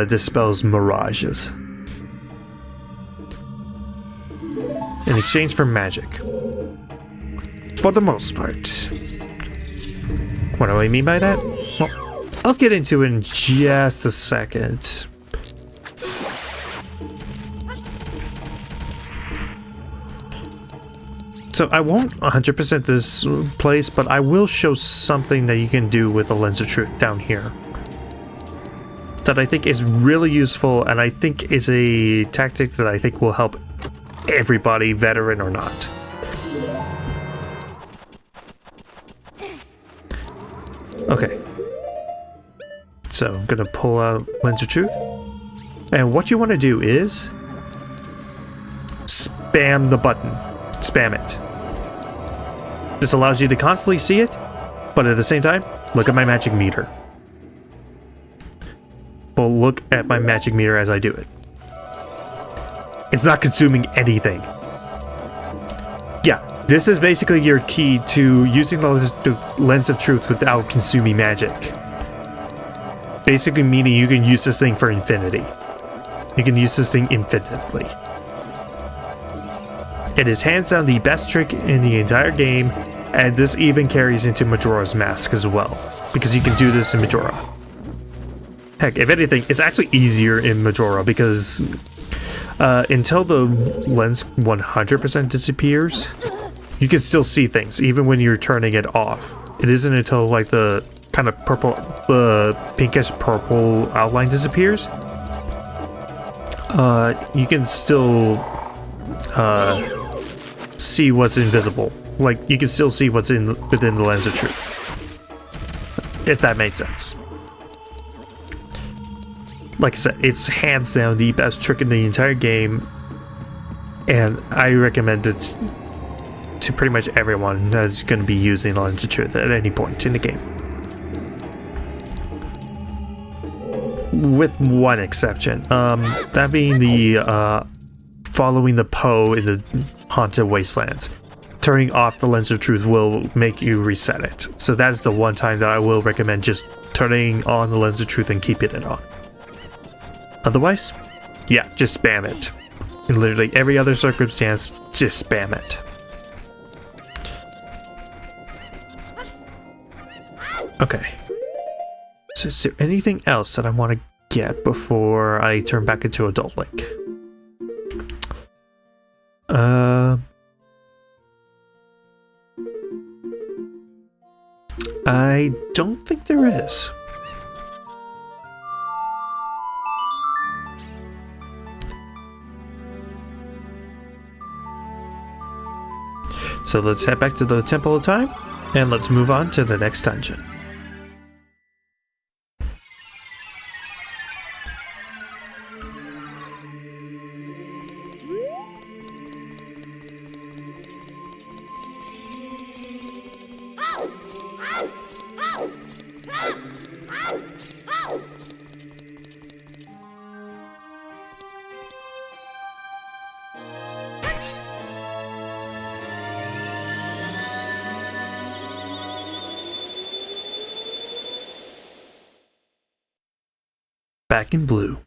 dispels mirages. In exchange for magic. For the most part. What do I mean by that? Well, I'll get into it in just a second. So I won't 100% this place, but I will show something that you can do with the Lens of Truth down here. That I think is really useful, and I think is a tactic that I think will help everybody, veteran or not. Okay. So I'm gonna pull out Lens of Truth. And what you want to do is spam the button. Spam it. This allows you to constantly see it, but at the same time, look at my magic meter. Well, look at my magic meter as I do it. It's not consuming anything. Yeah, this is basically your key to using the Lens of Truth without consuming magic. Basically meaning you can use this thing for infinity. You can use this thing infinitely. It is hands down the best trick in the entire game, and this even carries into Majora's Mask as well, because you can do this in Majora. Heck, if anything, it's actually easier in Majora because until the lens 100% disappears, you can still see things, even when you're turning it off. It isn't until like the kind of purple, pinkish purple outline disappears, you can still see what's invisible. Like, you can still see what's within the Lens of Truth. If that made sense. Like I said, it's hands down the best trick in the entire game, and I recommend it to pretty much everyone that's going to be using the Lens of Truth at any point in the game. With one exception, that being the following the Poe in the Haunted Wastelands. Turning off the Lens of Truth will make you reset it. So that is the one time that I will recommend just turning on the Lens of Truth and keeping it on. Otherwise, yeah, just spam it. In literally every other circumstance, just spam it. Okay. Is there anything else that I want to get before I turn back into Adult Link? I don't think there is. So let's head back to the Temple of Time, and let's move on to the next dungeon. Back in blue.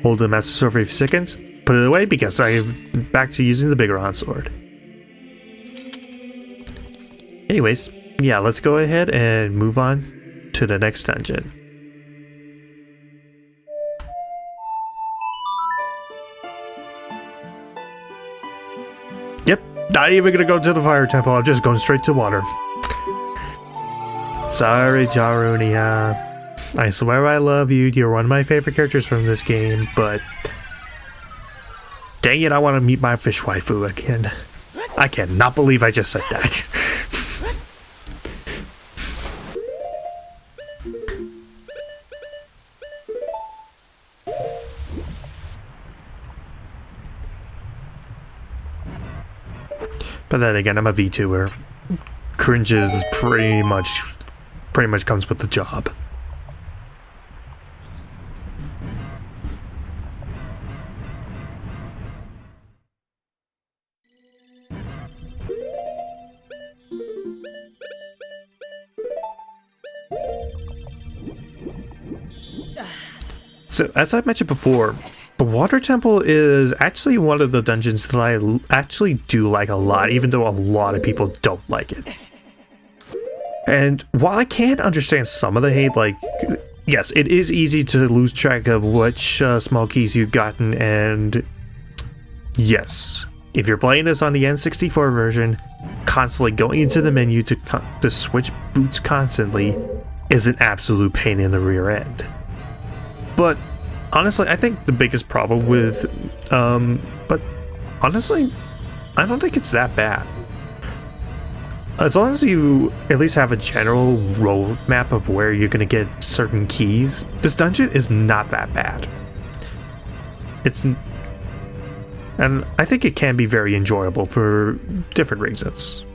Hold the Master Sword for a few seconds, put it away because I'm back to using the Bigoron sword. Anyways, yeah, let's go ahead and move on to the next dungeon. Yep, not even gonna go to the fire temple, I'm just going straight to water. Sorry, Jarunia. I swear I love you, you're one of my favorite characters from this game, but dang it, I want to meet my fish waifu again. I cannot believe I just said that. But then again, I'm a VTuber. Cringes pretty much comes with the job. So, as I mentioned before, the Water Temple is actually one of the dungeons that I actually do like a lot, even though a lot of people don't like it. And while I can understand some of the hate, like, yes, it is easy to lose track of which small keys you've gotten, and yes, if you're playing this on the N64 version, constantly going into the menu to switch boots constantly is an absolute pain in the rear end. But honestly, I think the biggest problem with, but honestly, I don't think it's that bad. As long as you at least have a general roadmap of where you're going to get certain keys, this dungeon is not that bad. And I think it can be very enjoyable for different reasons.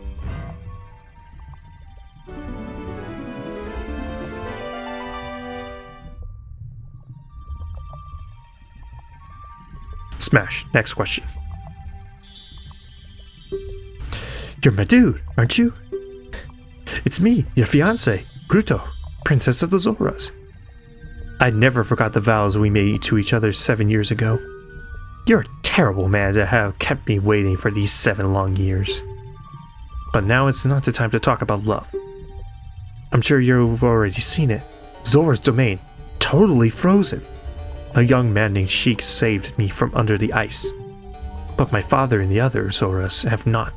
Smash. Next question. You're my dude, aren't you? It's me, your fiancé, Gruto, Princess of the Zoras. I never forgot the vows we made to each other 7 years ago. You're a terrible man to have kept me waiting for these 7 long years. But now it's not the time to talk about love. I'm sure you've already seen it. Zora's domain, totally frozen. A young man named Sheik saved me from under the ice. But my father and the other Zoras have not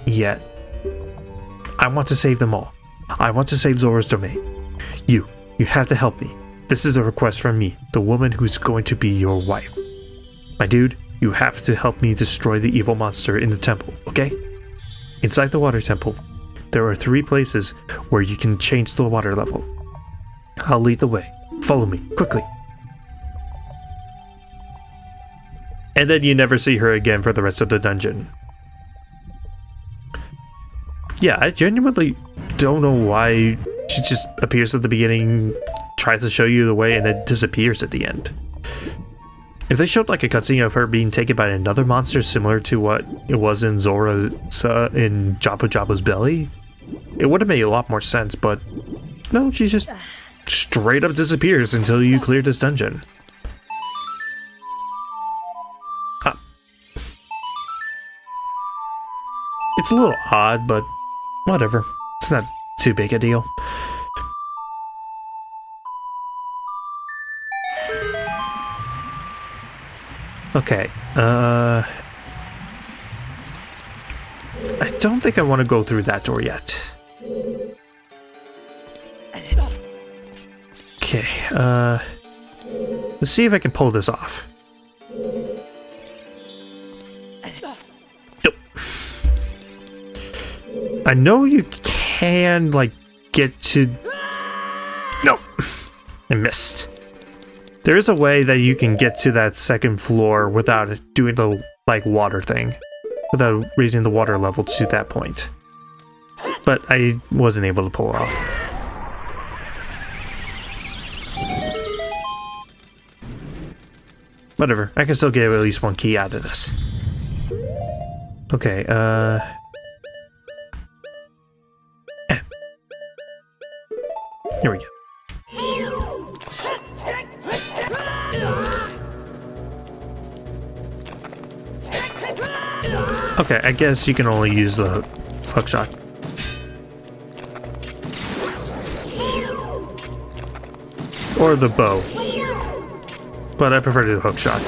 yet. I want to save them all. I want to save Zora's domain. You have to help me. This is a request from me, the woman who's going to be your wife. My dude, you have to help me destroy the evil monster in the temple, okay? Inside the water temple, there are 3 places where you can change the water level. I'll lead the way. Follow me, quickly. And then you never see her again for the rest of the dungeon. Yeah, I genuinely don't know why she just appears at the beginning, tries to show you the way, and then disappears at the end. If they showed like a cutscene of her being taken by another monster similar to what it was in Zora's in Jabu Jabu's belly, it would have made a lot more sense, but no, she just straight up disappears until you clear this dungeon. It's a little odd, but whatever. It's not too big a deal. Okay, I don't think I want to go through that door yet. Okay, let's see if I can pull this off. Nope. I know you can, like, get to... Nope. I missed. There is a way that you can get to that second floor without doing the, like, water thing. Without raising the water level to that point. But I wasn't able to pull it off. Whatever, I can still get at least one key out of this. Okay, here we go. Okay, I guess you can only use the hook shot. Or the bow. But I prefer to do the hook shot.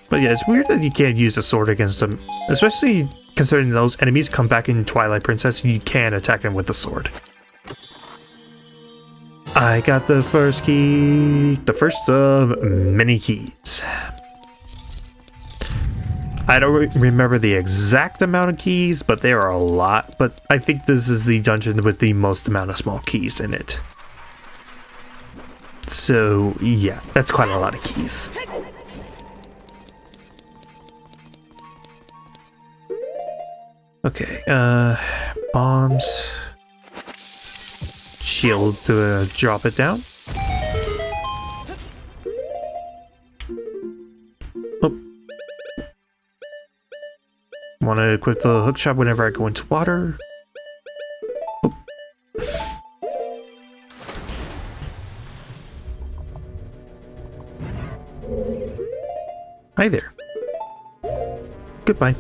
But yeah, it's weird that you can't use the sword against them. Especially considering those enemies come back in Twilight Princess and you can attack them with the sword. I got the first key, the first of many keys. I don't remember the exact amount of keys, but there are a lot. But I think this is the dungeon with the most amount of small keys in it. So yeah, that's quite a lot of keys. Okay, bombs. Shield to drop it down. Oh. Want to equip the hook shot whenever I go into water. Oh. Hi there. Goodbye.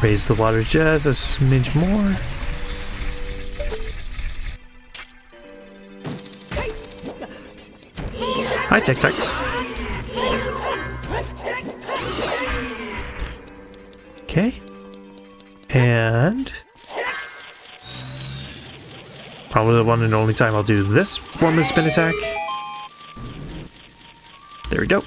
Raise the water just a smidge more. Hi, Tic Tacs. Okay. And... probably the one and only time I'll do this form of spin attack. There we go.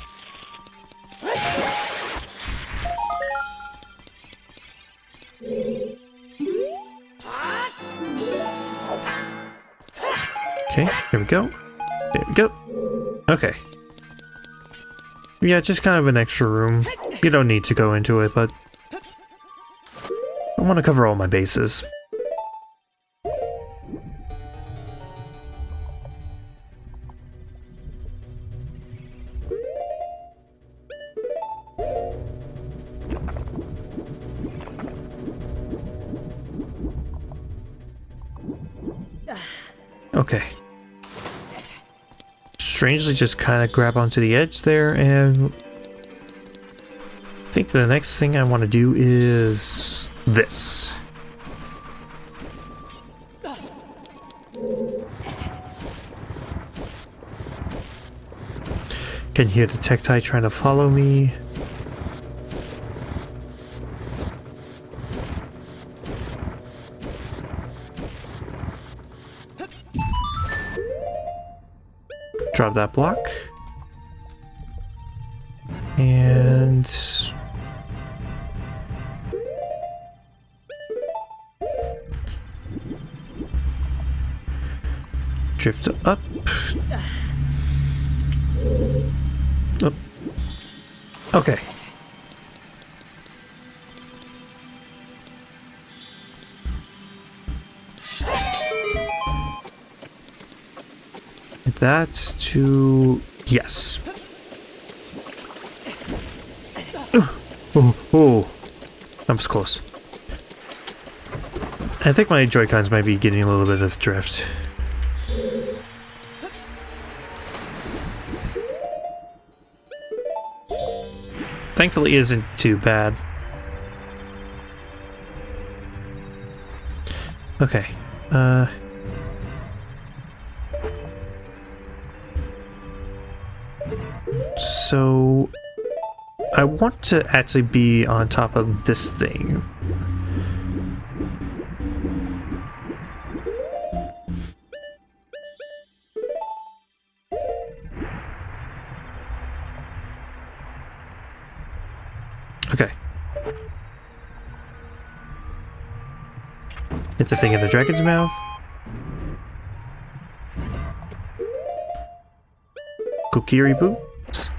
Okay, there we go. There we go. Okay. Yeah, just kind of an extra room. You don't need to go into it, but I want to cover all my bases. Okay. Strangely just kind of grab onto the edge there, and I think the next thing I want to do is this. Can hear the Tectite trying to follow me. Drop that block. And... drift up. Oh. Okay. That's to... yes. Oh, that was close. I think my Joy-Cons might be getting a little bit of drift. thankfully isn't too bad. Okay. So I want to actually be on top of this thing. Okay. Hit the thing in the dragon's mouth. Kokiri boots.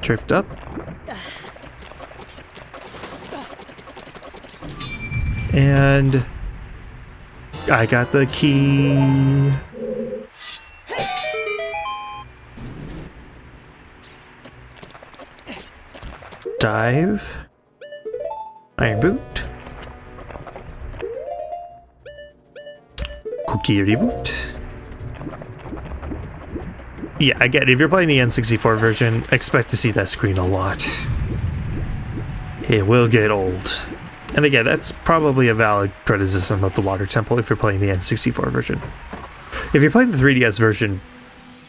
Drift up. And I got the key. Dive. Iron boot. Kokiri boot. Yeah, again, if you're playing the N64 version, expect to see that screen a lot. It will get old. And again, that's probably a valid criticism of the Water Temple if you're playing the N64 version. If you're playing the 3DS version,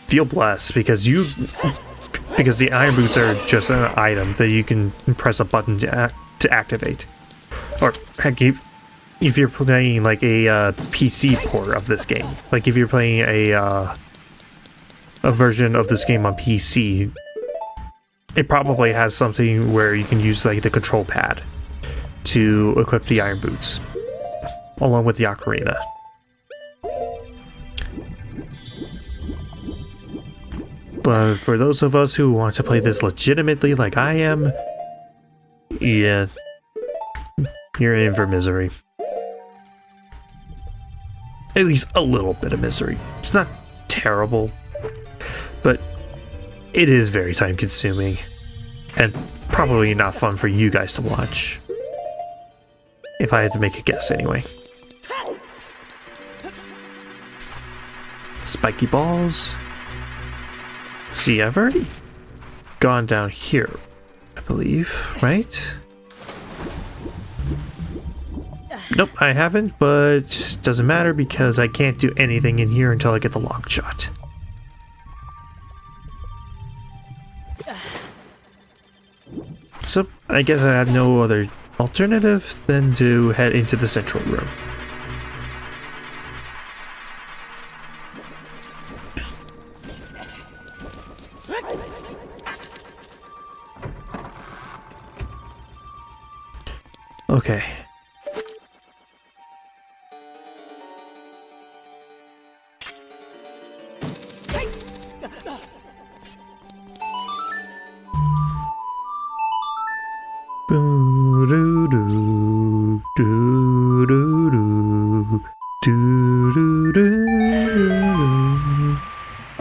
feel blessed because the iron boots are just an item that you can press a button to activate. Or heck, if you're playing like a PC port of this game, like if you're playing a version of this game on PC, it probably has something where you can use like the control pad to equip the iron boots, along with the ocarina. But for those of us who want to play this legitimately like I am, yeah, you're in for misery. At least a little bit of misery. It's not terrible, but it is very time consuming and probably not fun for you guys to watch. If I had to make a guess anyway. Spiky balls. See, I've already gone down here, I believe, right? Nope, I haven't, but doesn't matter because I can't do anything in here until I get the long shot. So, I guess I have no other alternative than to head into the central room. Okay.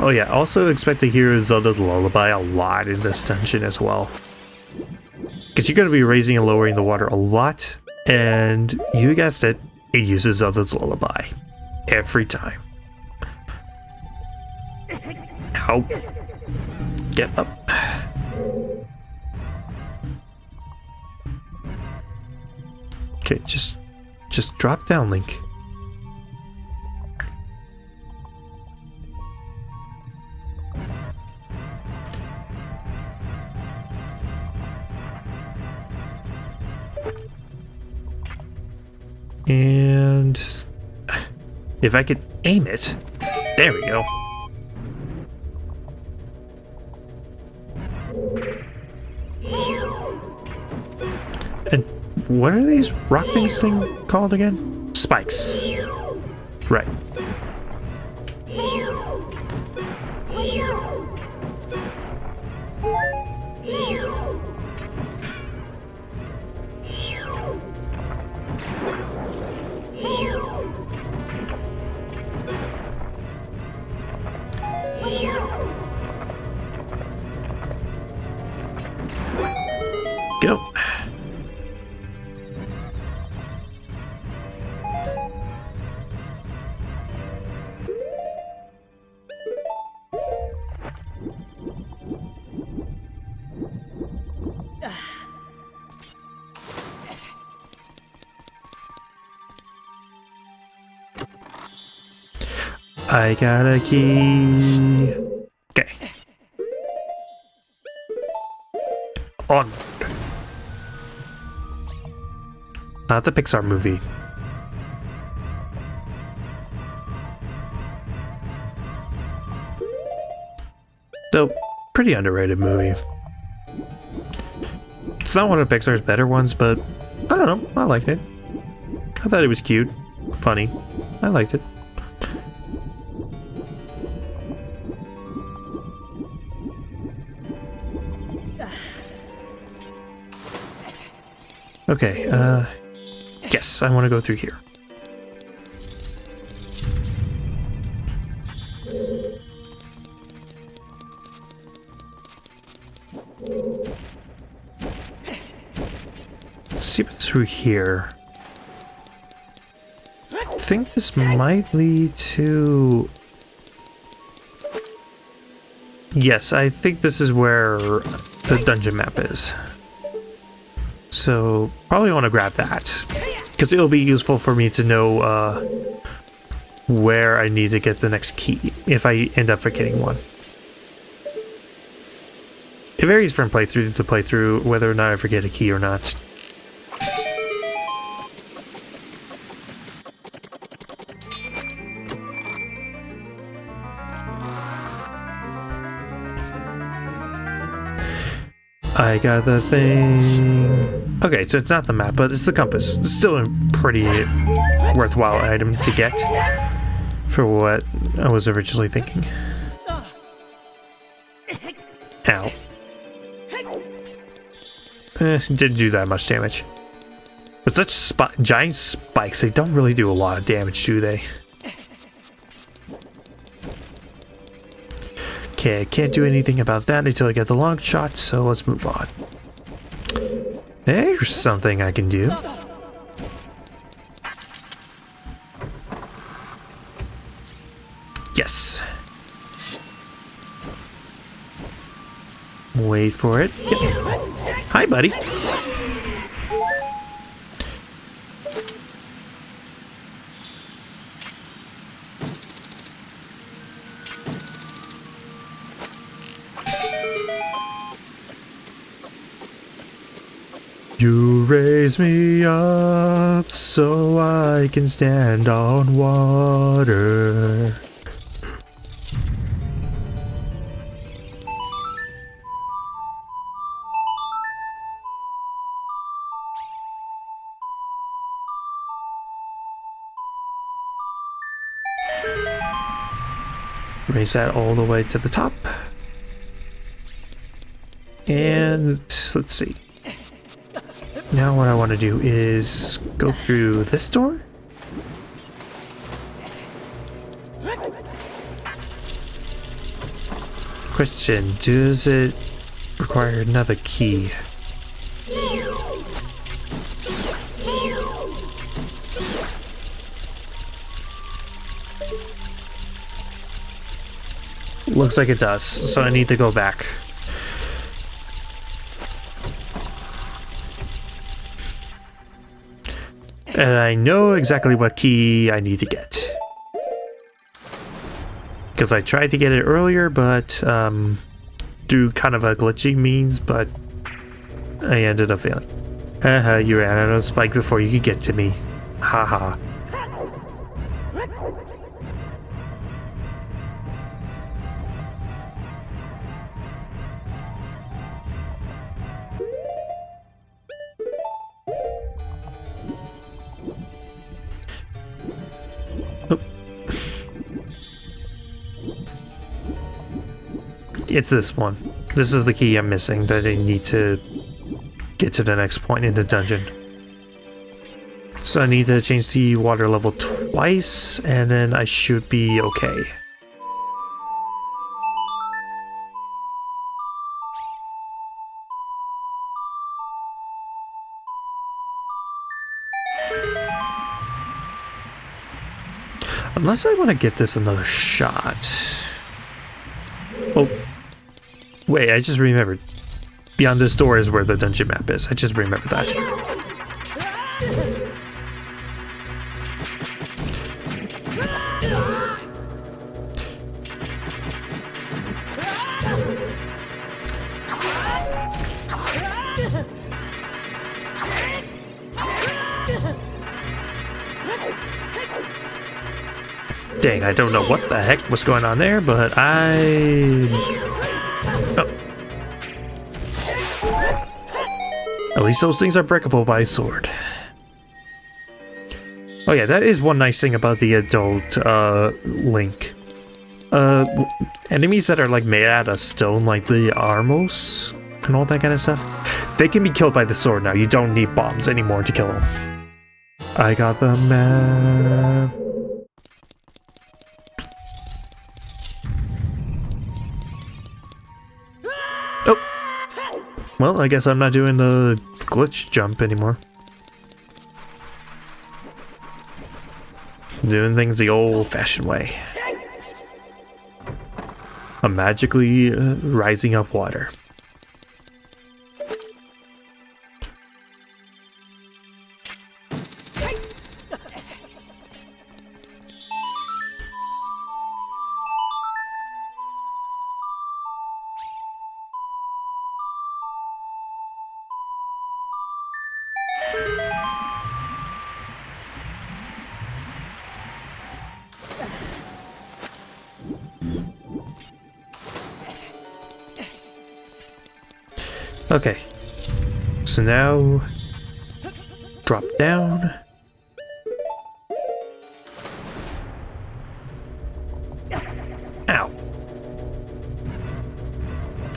Oh yeah, also expect to hear Zelda's lullaby a lot in this dungeon as well. Because you're going to be raising and lowering the water a lot, and you guessed it, it uses Zelda's lullaby. Every time. Ow. Get up. Okay, just drop down, Link. And if I could aim it, there we go. And what are these rock things called again? Spikes. Right. Go. I got a key. Okay. On. Not the Pixar movie. Though, pretty underrated movie. It's not one of Pixar's better ones, but I don't know. I liked it. I thought it was cute, funny. I liked it. Okay, yes, I want to go through here. Let's see what's through here. I think this might lead to... Yes, I think this is where the dungeon map is. So, probably want to grab that, because it'll be useful for me to know where I need to get the next key, if I end up forgetting one. It varies from playthrough to playthrough, whether or not I forget a key or not. I got the thing. Okay, so it's not the map, but it's the compass. It's still a pretty worthwhile item to get for what I was originally thinking. Ow. Didn't do that much damage. With such giant spikes, they don't really do a lot of damage, do they? Okay, I can't do anything about that until I get the long shot, so let's move on. There's something I can do. Yes. Wait for it. Yep. Hi, buddy. You raise me up so I can stand on water. Raise that all the way to the top. And let's see. Now what I want to do is go through this door. Question, does it require another key? Looks like it does, so I need to go back. And I know exactly what key I need to get. Because I tried to get it earlier, but through kind of a glitchy means, but I ended up failing. Haha, you ran out of spike before you could get to me. Haha. It's this one. This is the key I'm missing that I need to get to the next point in the dungeon. So I need to change the water level twice, and then I should be okay. Unless I want to get this another shot. Oh. Wait, I just remembered. Beyond this door is where the dungeon map is. I just remembered that. Dang, I don't know what the heck was going on there, but Oh. At least those things are breakable by sword. Oh yeah, that is one nice thing about the adult Link. Enemies that are like made out of stone, like the Armos and all that kind of stuff, they can be killed by the sword now. You don't need bombs anymore to kill them. I got the map. Oh! Well, I guess I'm not doing the glitch jump anymore. Doing things the old-fashioned way. A magically rising up water. Okay, so now drop down. Ow.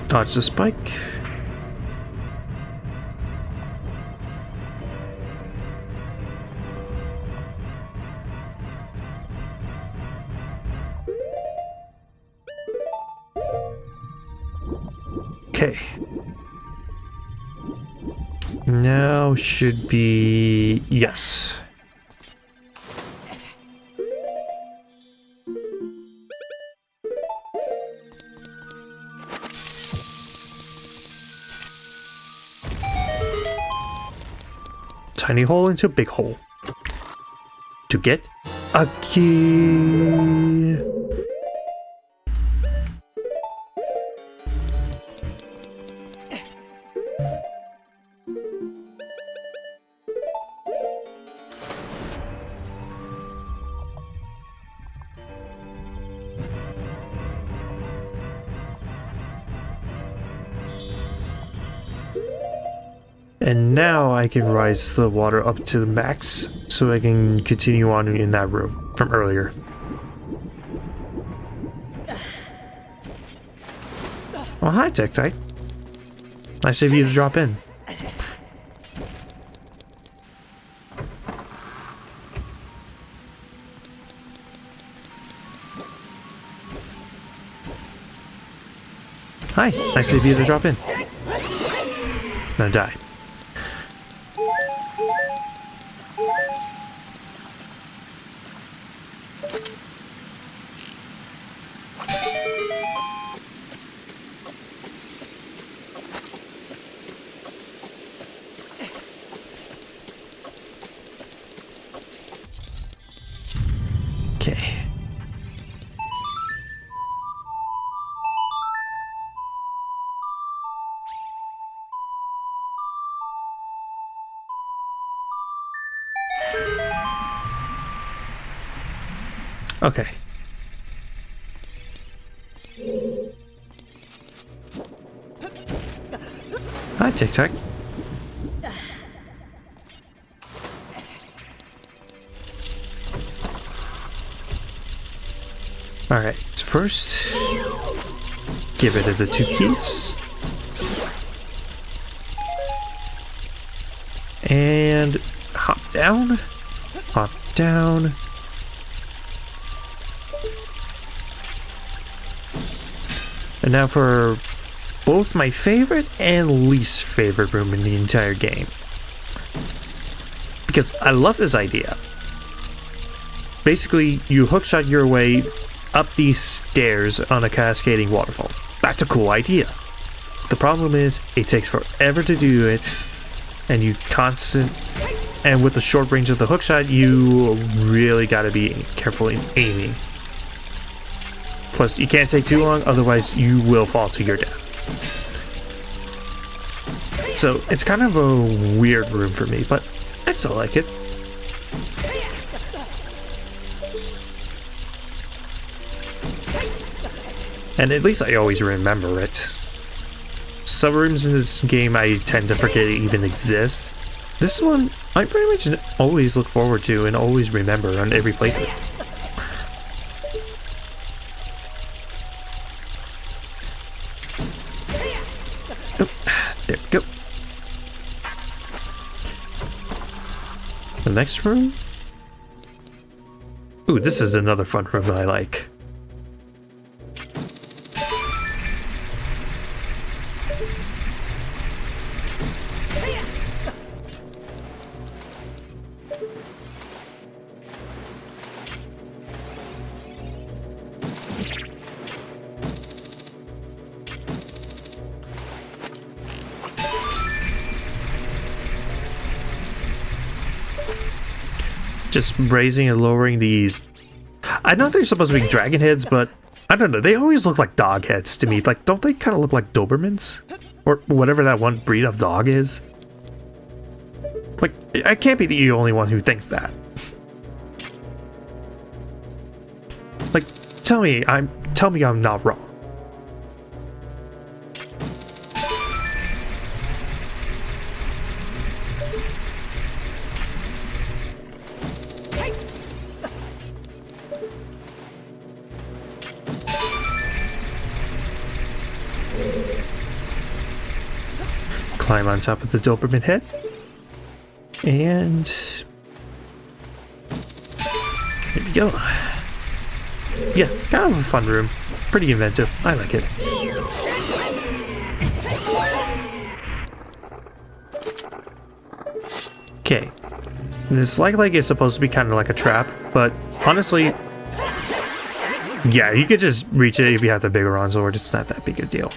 Dodge the spike. Okay. Now should be... yes. Tiny hole into big hole. To get a key. And now I can rise the water up to the max, so I can continue on in that room from earlier. Oh, hi, Tectite. Nice of you to drop in. Hi, nice of you to drop in. Now die. Okay. Okay. Hi, TikTok. Alright, first, get rid of the 2 keys. And hop down. Hop down. And now for both my favorite and least favorite room in the entire game. Because I love this idea. Basically, you hookshot your way up these stairs on a cascading waterfall. That's a cool idea. The problem is, it takes forever to do it, and and with the short range of the hookshot, you really gotta be careful in aiming. Plus, you can't take too long, otherwise you will fall to your death. So, it's kind of a weird room for me, but I still like it. And at least I always remember it. Some rooms in this game I tend to forget even exist. This one, I pretty much always look forward to and always remember on every playthrough. Oh, there we go. The next room? Ooh, this is another fun room that I like. Just raising and lowering these. I know they're supposed to be dragon heads, but I don't know. They always look like dog heads to me. Like, don't they kind of look like Dobermans? Or whatever that one breed of dog is? Like, I can't be the only one who thinks that. Like, tell me I'm not wrong. Climb on top of the Doberman head. And here we go. Yeah, kind of a fun room. Pretty inventive. I like it. Okay. This like it's supposed to be kind of like a trap, but honestly, yeah, you could just reach it if you have the bigger on sword. It's not that big a deal.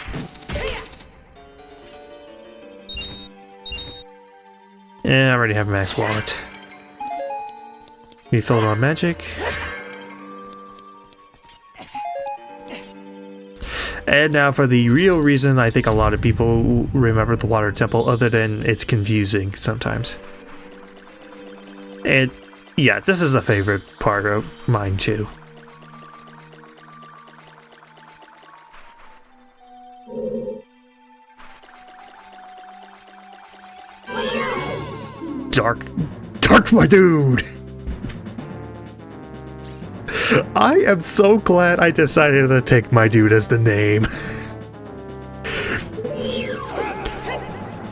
Yeah, I already have a max wallet. Refill on magic. And now for the real reason I think a lot of people remember the water temple, other than it's confusing sometimes. And yeah, this is a favorite part of mine too. Dark, my dude! I am so glad I decided to pick my dude as the name.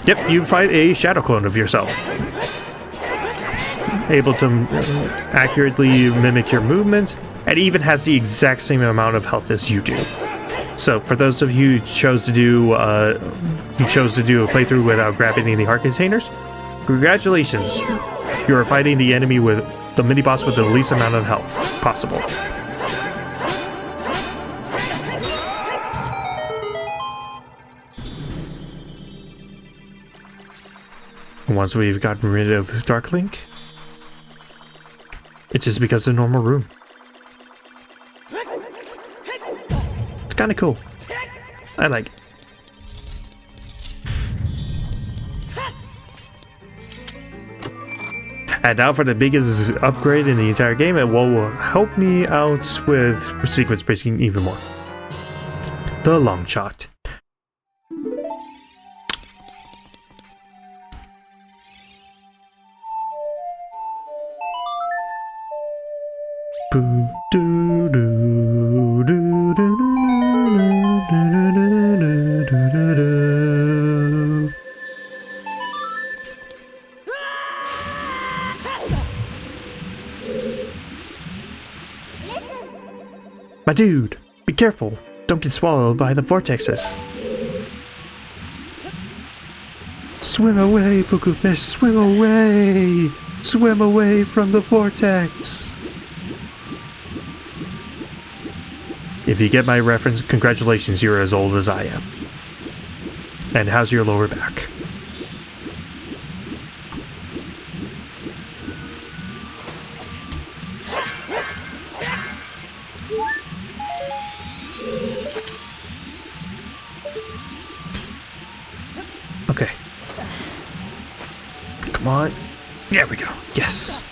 Yep, you fight a shadow clone of yourself. Able to accurately mimic your movements, and even has the exact same amount of health as you do. So, for those of you who chose to do a playthrough without grabbing any heart containers, congratulations! You are fighting the enemy with the mini-boss with the least amount of health possible. Once we've gotten rid of Dark Link, it just becomes a normal room. It's kind of cool. I like it. And now for the biggest upgrade in the entire game, and what will help me out with sequence breaking even more. The long shot. My dude, be careful. Don't get swallowed by the vortexes. Swim away, Fuku Fish, swim away! Swim away from the vortex! If you get my reference, congratulations, you're as old as I am. And how's your lower back? Okay. Come on. There we go. Yes.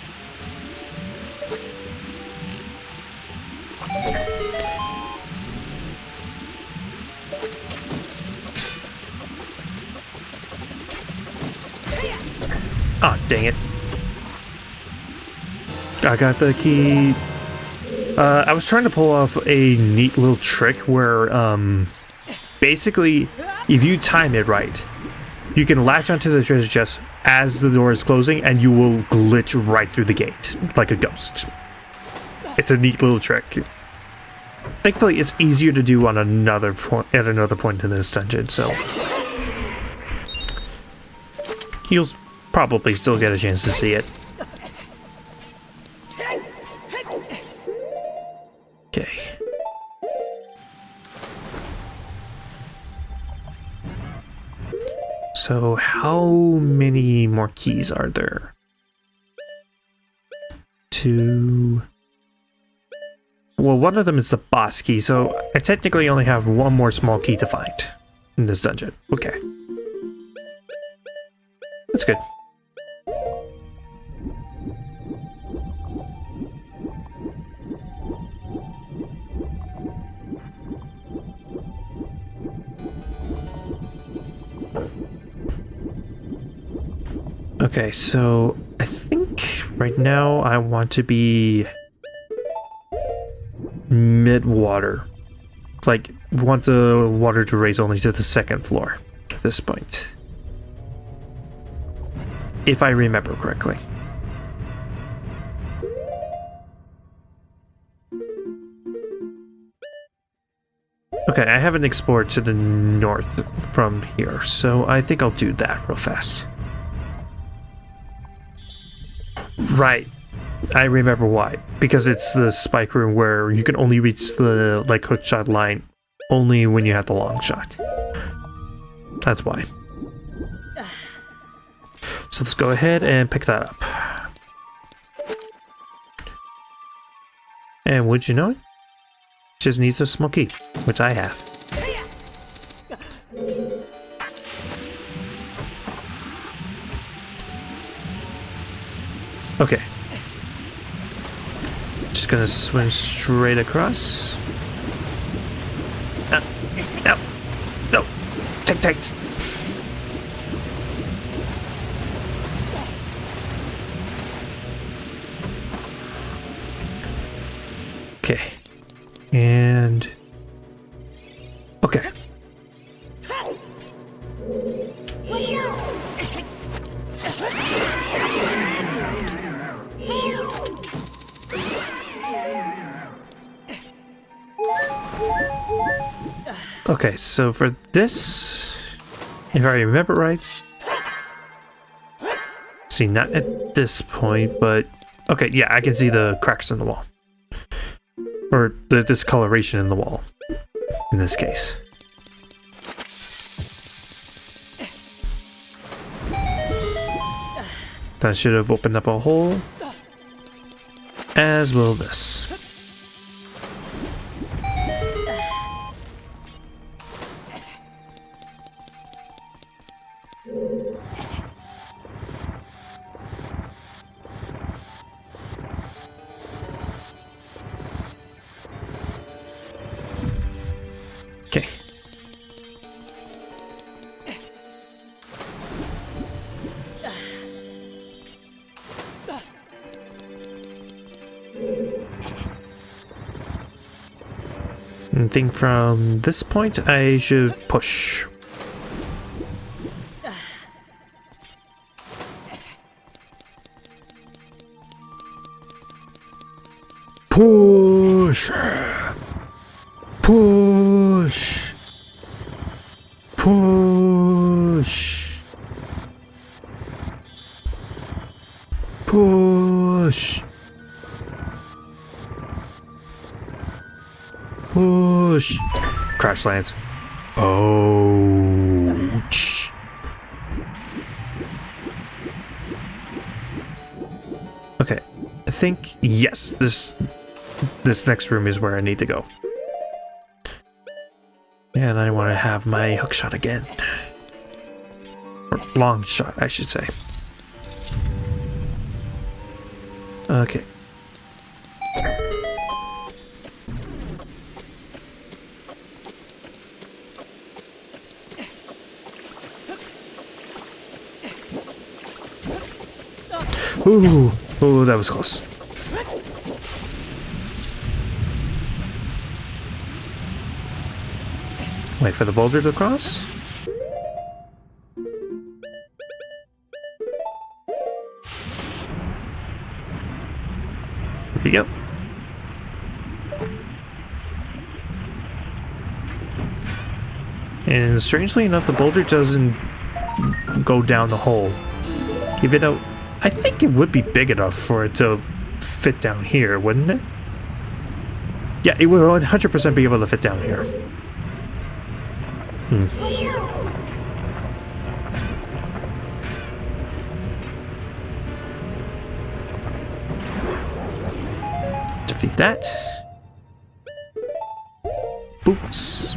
Ah, dang it. I got the key. I was trying to pull off a neat little trick where, basically, if you time it right, you can latch onto the treasure chest as the door is closing, and you will glitch right through the gate, like a ghost. It's a neat little trick. Thankfully, it's easier to do on another point at another point in this dungeon, so you'll probably still get a chance to see it. Okay. So how many more keys are there? 2. Well, one of them is the boss key, so I technically only have one more small key to find in this dungeon. Okay. That's good. Okay, so I think right now I want to be mid-water. Like, want the water to raise only to the 2nd floor at this point. If I remember correctly. Okay, I haven't explored to the north from here, so I think I'll do that real fast. Right. I remember why. Because it's the spike room where you can only reach the like hook shot line only when you have the long shot. That's why. So let's go ahead and pick that up. And would you know it? Just needs a small key, which I have. Okay. Just gonna swim straight across. No. No. Take tights. Okay. And okay. Okay, so for this, if I remember right, see, not at this point, but okay, yeah, I can see the cracks in the wall. Or the discoloration in the wall, in this case. That should have opened up a hole, as will this. Okay. I think from this point I should push. Push! Push! Push! Push! Push! Crash lands. Ouch. Okay, I think, yes, this next room is where I need to go. And I want to have my hook shot again. Or long shot, I should say. Okay. Ooh, ooh, that was close. Wait for the boulder to cross. Here we go. And strangely enough, the boulder doesn't go down the hole. Even though I think it would be big enough for it to fit down here, wouldn't it? Yeah, it would 100% be able to fit down here. Defeat that. Boots.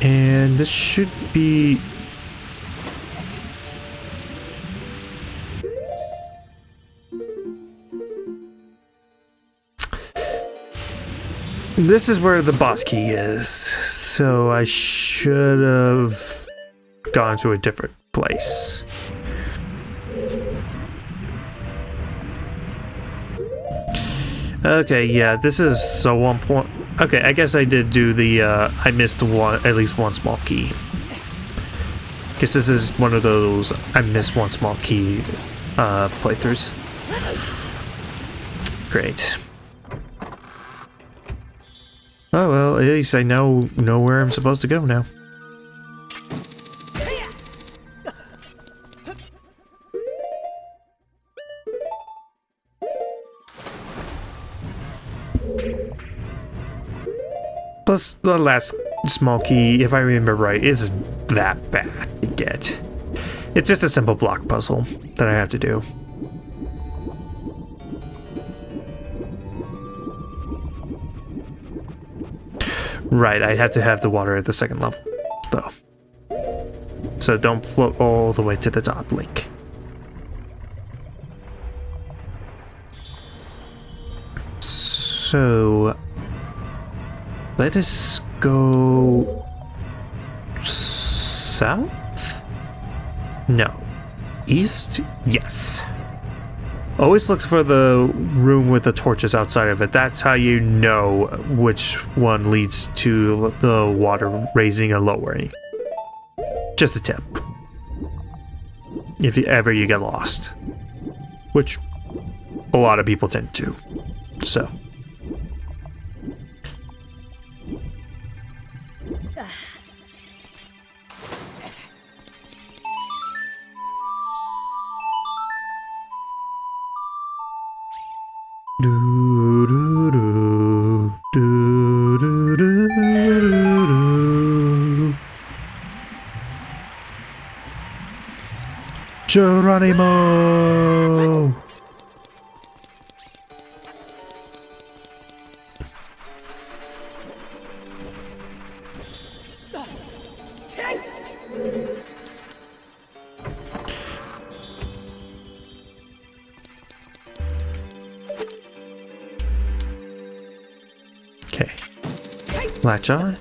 And this should be... This is where the boss key is, so I should have gone to a different place. Okay, yeah, this is so 1 point. Okay, I guess I did do the, I missed at least one small key. Guess this is one of those I missed one small key, playthroughs. Great. Oh well, at least I know where I'm supposed to go now. Plus, the last small key, if I remember right, isn't that bad to get. It's just a simple block puzzle that I have to do. Right, I had to have the water at the second level, though. So don't float all the way to the top, Link. So... let us go... south? No. East? Yes. Always look for the room with the torches outside of it. That's how you know which one leads to the water raising or lowering. Just a tip. If ever you get lost. Which a lot of people tend to. So. Do, do, do, do, do, do, do. Geronimo! Okay. Latch on.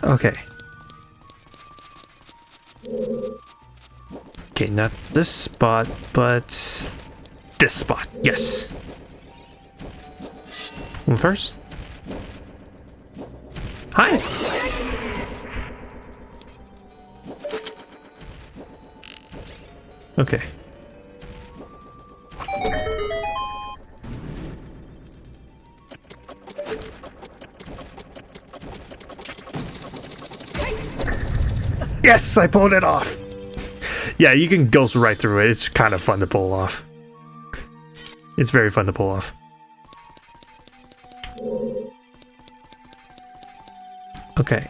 Okay. Okay, not this spot, but this spot. Yes. One first. Hi. Okay. Yes, I pulled it off. Yeah, you can ghost right through it. It's kind of fun to pull off. It's very fun to pull off. Okay,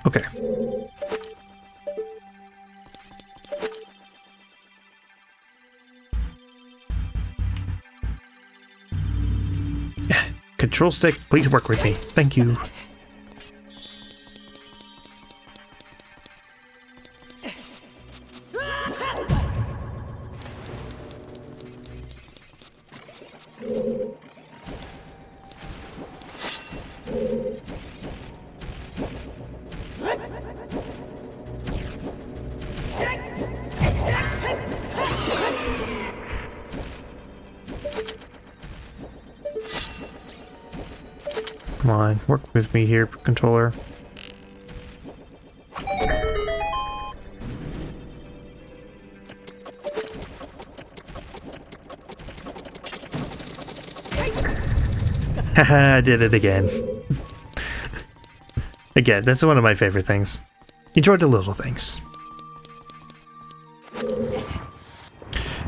Okay. Control stick, please work with me. Thank you. Come on, work with me here, controller. Haha, I did it again. Again, that's one of my favorite things. Enjoy the little things.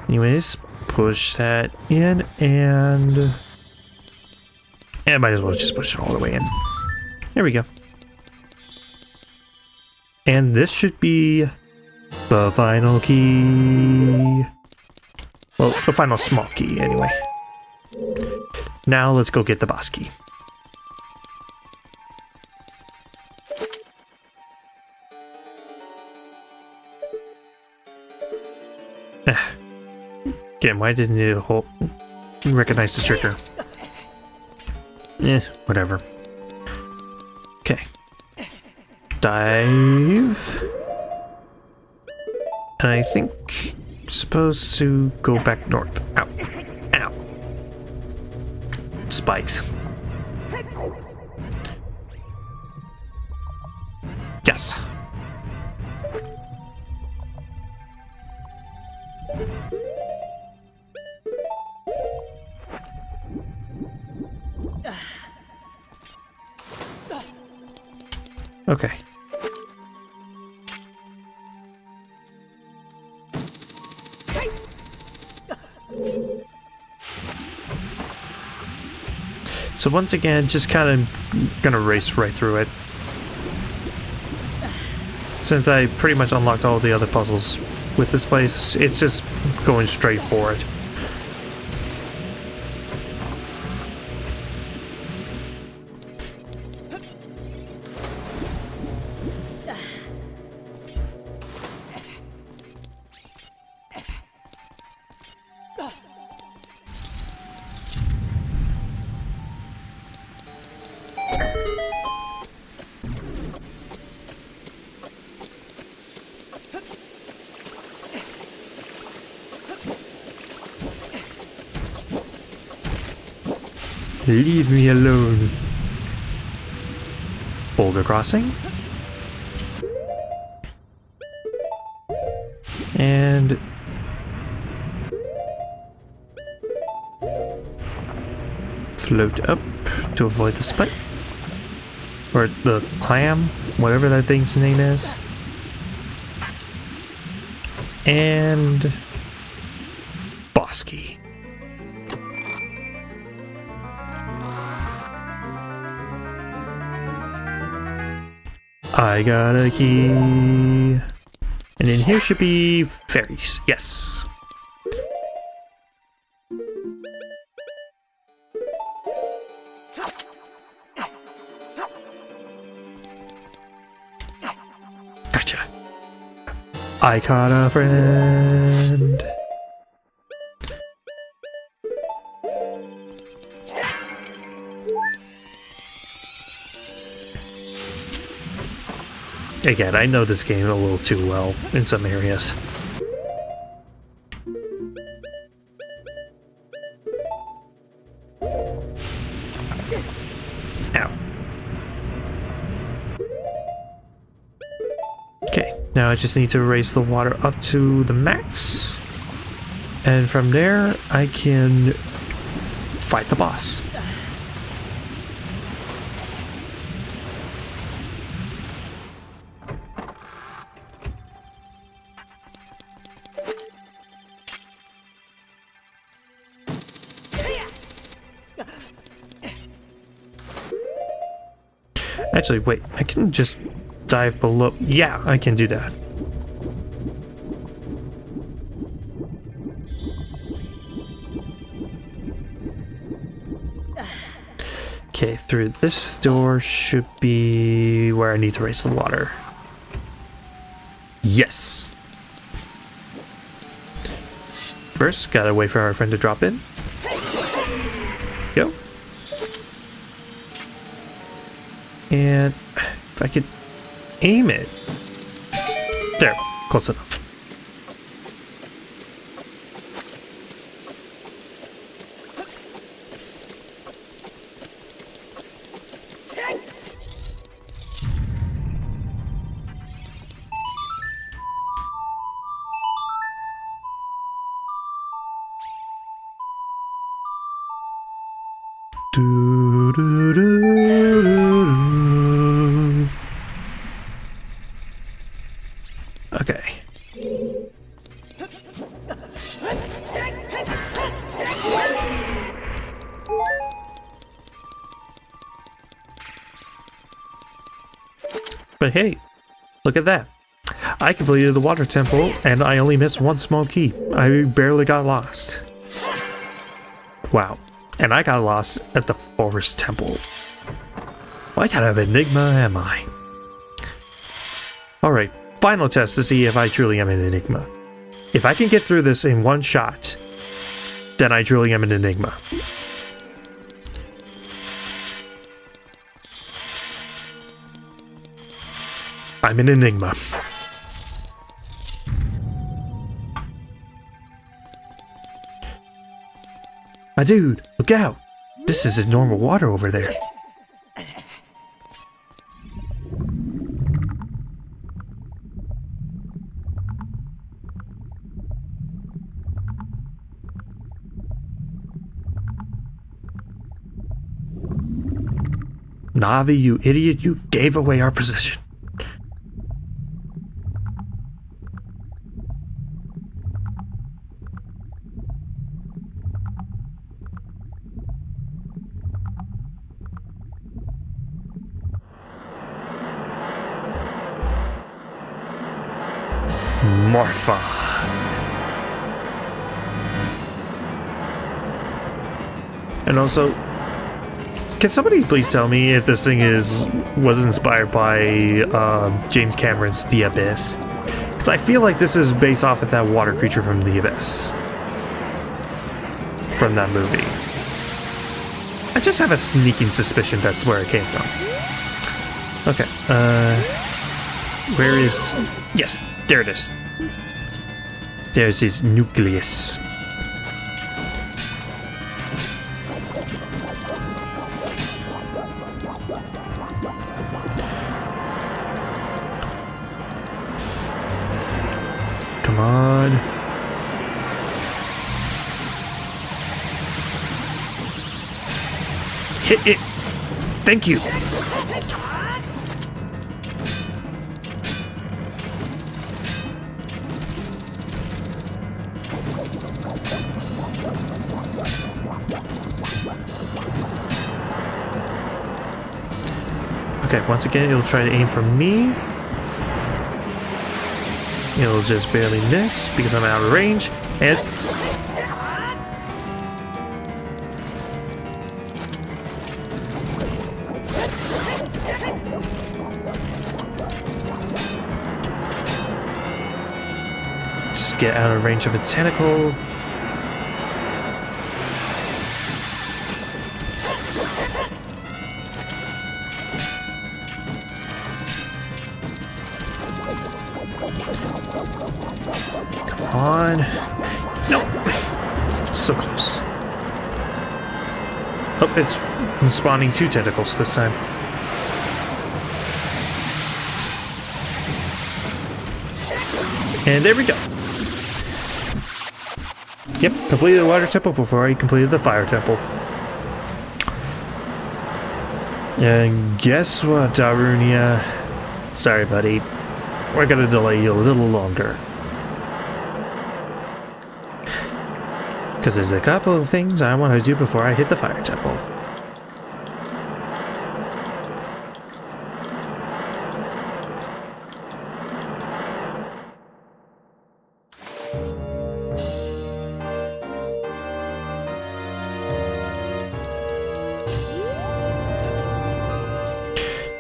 Anyways, push that in and might as well just push it all the way in. There we go. And this should be the final key. Well, the final small key anyway. Now let's go get the boss key. Again, why didn't it recognize the trigger? Whatever. Okay. Dive. And I think I'm supposed to go back north. Ow. Ow. Spikes. Yes. Okay. So once again, just kind of gonna race right through it. Since I pretty much unlocked all the other puzzles with this place, it's just going straight for it. Leave me alone. Boulder crossing. And float up to avoid the spike. Or the clam, whatever that thing's name is. And boss key. I got a key. And in here should be fairies. Yes. Gotcha. I caught a friend. Again, I know this game a little too well in some areas. Ow. Okay, now I just need to raise the water up to the max. And from there, I can fight the boss. Actually, wait, I can just dive below. Yeah, I can do that. Okay, through this door should be where I need to raise the water. Yes. First, gotta wait for our friend to drop in. Go. And if I could aim it. There, close enough. Do, do, do, do, do. Okay. But hey, look at that. I completed the water temple and I only missed one small key. I barely got lost. Wow. And I got lost at the forest temple. What kind of enigma am I? Alright, final test to see if I truly am an enigma. If I can get through this in one shot, then I truly am an enigma. I'm an enigma. My dude, look out! This isn't normal water over there. Navi, you idiot, you gave away our position. Morpha. And also, can somebody please tell me if this thing was inspired by James Cameron's The Abyss? Because I feel like this is based off of that water creature from The Abyss. From that movie. I just have a sneaking suspicion that's where it came from. Okay, where is... Yes, there it is. There's his nucleus. Come on. Hit it. Thank you. Okay, once again, it'll try to aim for me. It'll just barely miss because I'm out of range. And just get out of range of its tentacle. On. No! So close. Oh, it's spawning 2 tentacles this time. And there we go. Yep, completed the water temple before I completed the fire temple. And guess what, Darunia? Sorry, buddy. We're gonna delay you a little longer. Because there's a couple of things I want to do before I hit the fire temple.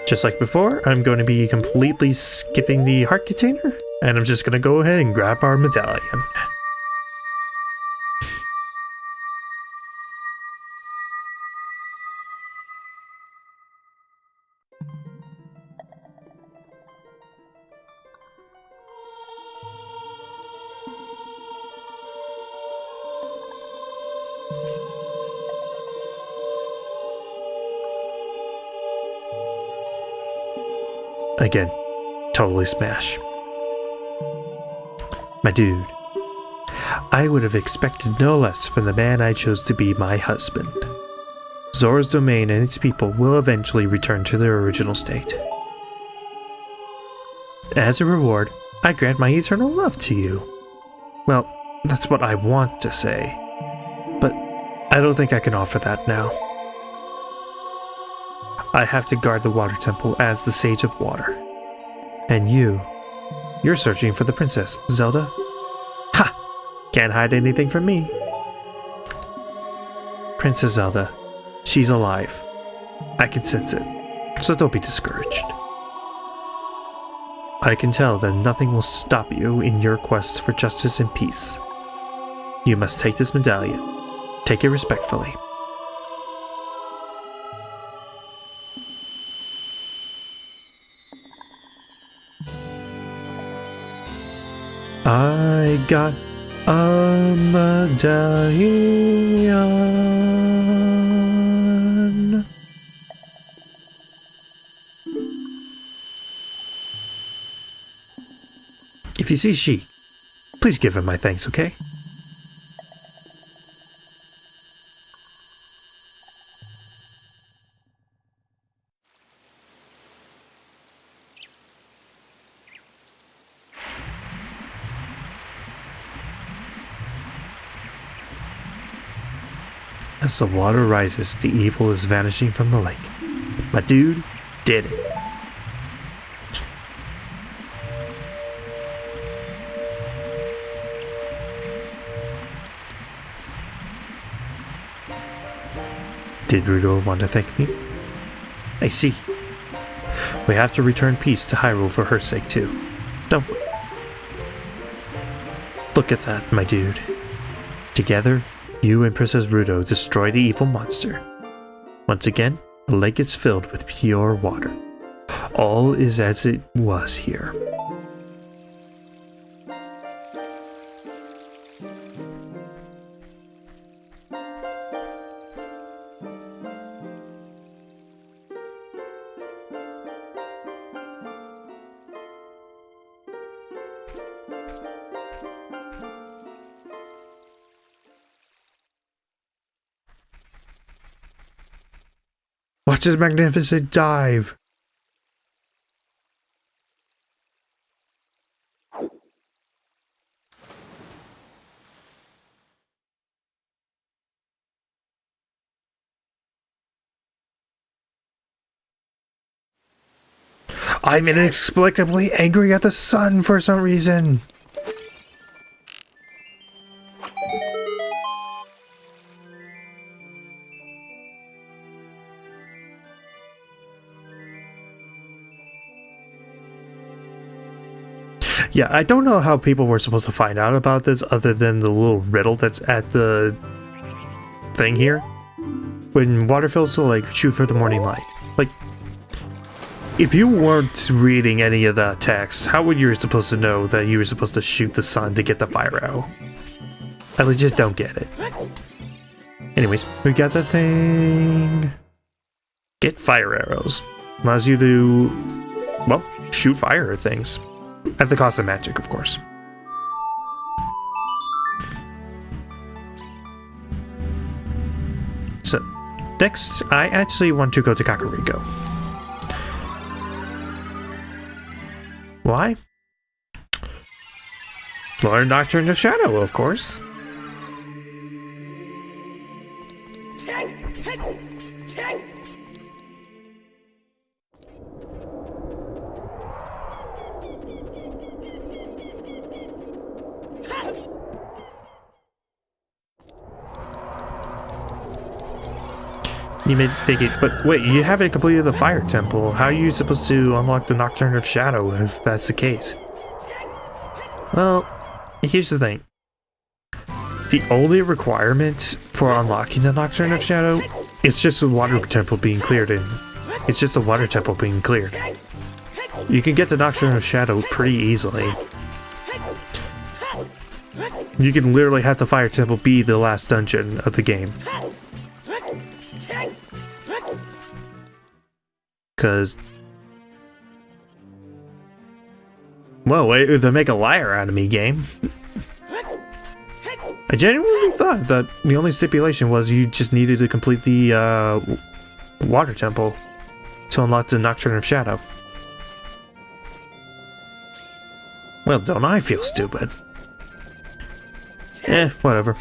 Just like before, I'm going to be completely skipping the heart container, and I'm just going to go ahead and grab our medallion. Again, totally smash. My dude, I would have expected no less from the man I chose to be my husband. Zora's domain and its people will eventually return to their original state. As a reward, I grant my eternal love to you. Well, that's what I want to say, but I don't think I can offer that now. I have to guard the water temple as the Sage of Water. And you're searching for the princess, Zelda? Ha! Can't hide anything from me. Princess Zelda, she's alive. I can sense it, so don't be discouraged. I can tell that nothing will stop you in your quest for justice and peace. You must take this medallion. Take it respectfully. I got a medallion. If you see Sheik, please give him my thanks, okay? As the water rises, the evil is vanishing from the lake. My dude did it. Did Rudo want to thank me? I see. We have to return peace to Hyrule for her sake too, don't we? Look at that, my dude. Together, you and Princess Rudo destroy the evil monster. Once again, the lake is filled with pure water. All is as it was here. Watch this magnificent dive! I'm inexplicably angry at the sun for some reason. Yeah, I don't know how people were supposed to find out about this other than the little riddle that's at the thing here. When water fills the lake, shoot for the morning light. Like, if you weren't reading any of that text, how would you be supposed to know that you were supposed to shoot the sun to get the fire arrow? I legit don't get it. Anyways, we got the thing. Get fire arrows. Allows you to, well, shoot fire at things. At the cost of magic, of course. So, next, I actually want to go to Kakariko. Why? Learn Doctrine of Shadow, of course. You may think it, but wait, you haven't completed the fire temple. How are you supposed to unlock the Nocturne of Shadow if that's the case? Well, here's the thing. The only requirement for unlocking the Nocturne of Shadow is just the water temple being cleared in. It's just the water temple being cleared. You can get the Nocturne of Shadow pretty easily. You can literally have the fire temple be the last dungeon of the game. Cause, well, wait, they make a liar out of me, game. I genuinely thought that the only stipulation was you just needed to complete the water temple to unlock the Nocturne of Shadow. Well, don't I feel stupid? Whatever.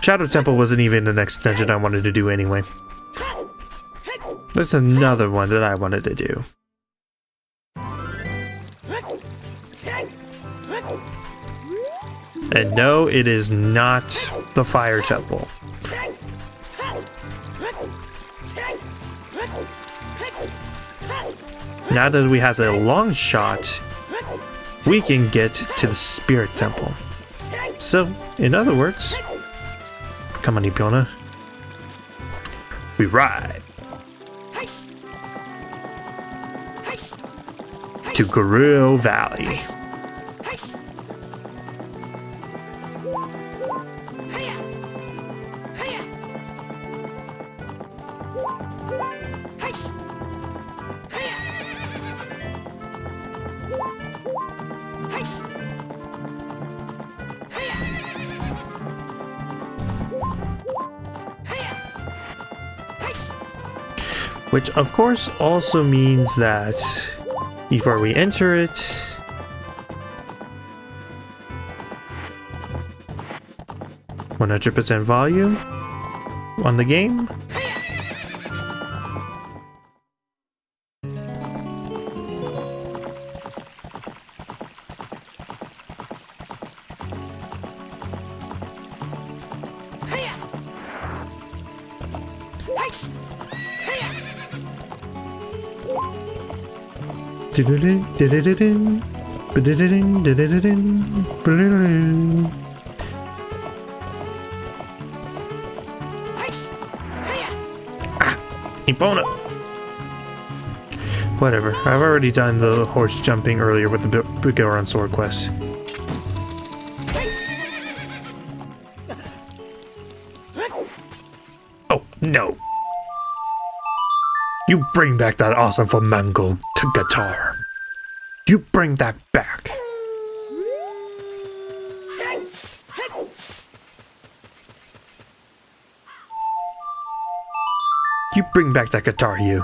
Shadow Temple wasn't even the next dungeon I wanted to do anyway. There's another one that I wanted to do. And no, it is not the Fire Temple. Now that we have the long shot, we can get to the Spirit Temple. So, in other words, come on, Ipiona. We ride to Gerudo Valley. Which, of course, also means that before we enter it, 100% volume on the game. Epona. Whatever. I've already done the horse jumping earlier with the Bigoran sword quest. Oh no! You bring back that awesome flamenco to guitar. You bring that back. You bring back that guitar, you.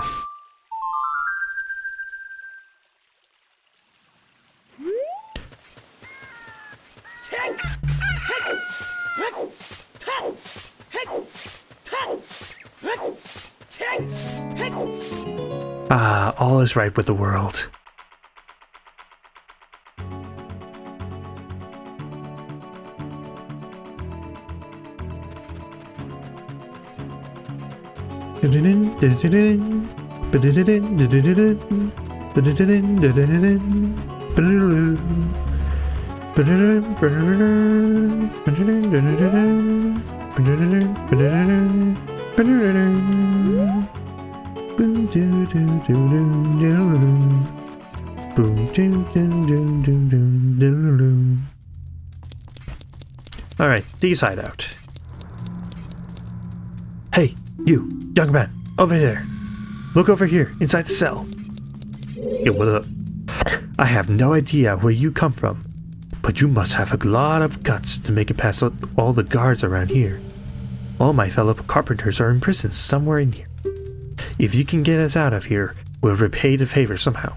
Ah, all is right with the world. Alright, these hideout. Hey, you, young man, over there. Look over here, inside the cell. Yo, what up? I have no idea where you come from, but you must have a lot of guts to make it past all the guards around here. All my fellow carpenters are in prison somewhere in here. If you can get us out of here, we'll repay the favor somehow.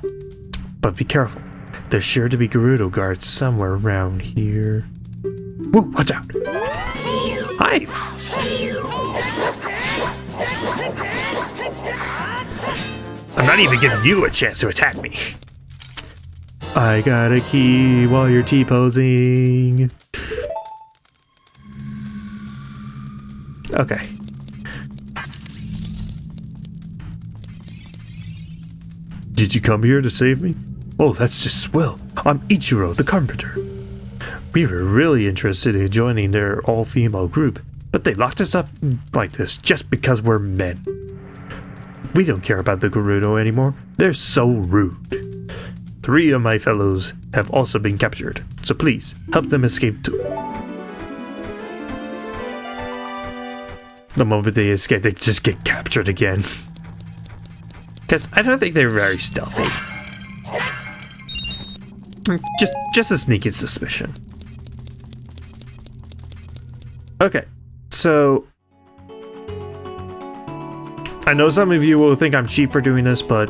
But be careful, there's sure to be Gerudo guards somewhere around here. Whoa, watch out! Hi! I'm not even giving you a chance to attack me. I got a key while you're T-posing. Okay. Did you come here to save me? Oh, that's just swell. I'm Ichiro, the carpenter. We were really interested in joining their all-female group, but they locked us up like this just because we're men. We don't care about the Gerudo anymore. They're so rude. 3 of my fellows have also been captured, so please, help them escape too. The moment they escape, they just get captured again. Because I don't think they're very stealthy. Just a sneaky suspicion. Okay, so I know some of you will think I'm cheap for doing this, but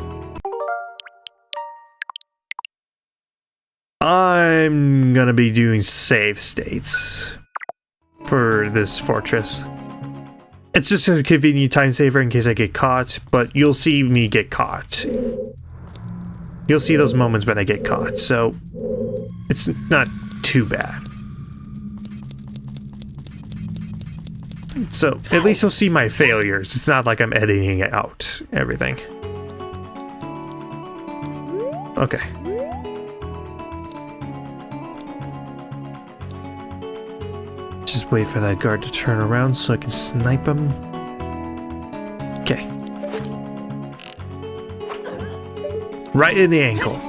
I'm gonna be doing save states for this fortress. It's just a convenient time saver in case I get caught, but you'll see me get caught. You'll see those moments when I get caught, so it's not too bad. So at least you'll see my failures. It's not like I'm editing out everything. Okay. Just wait for that guard to turn around so I can snipe him. Okay. Right in the ankle.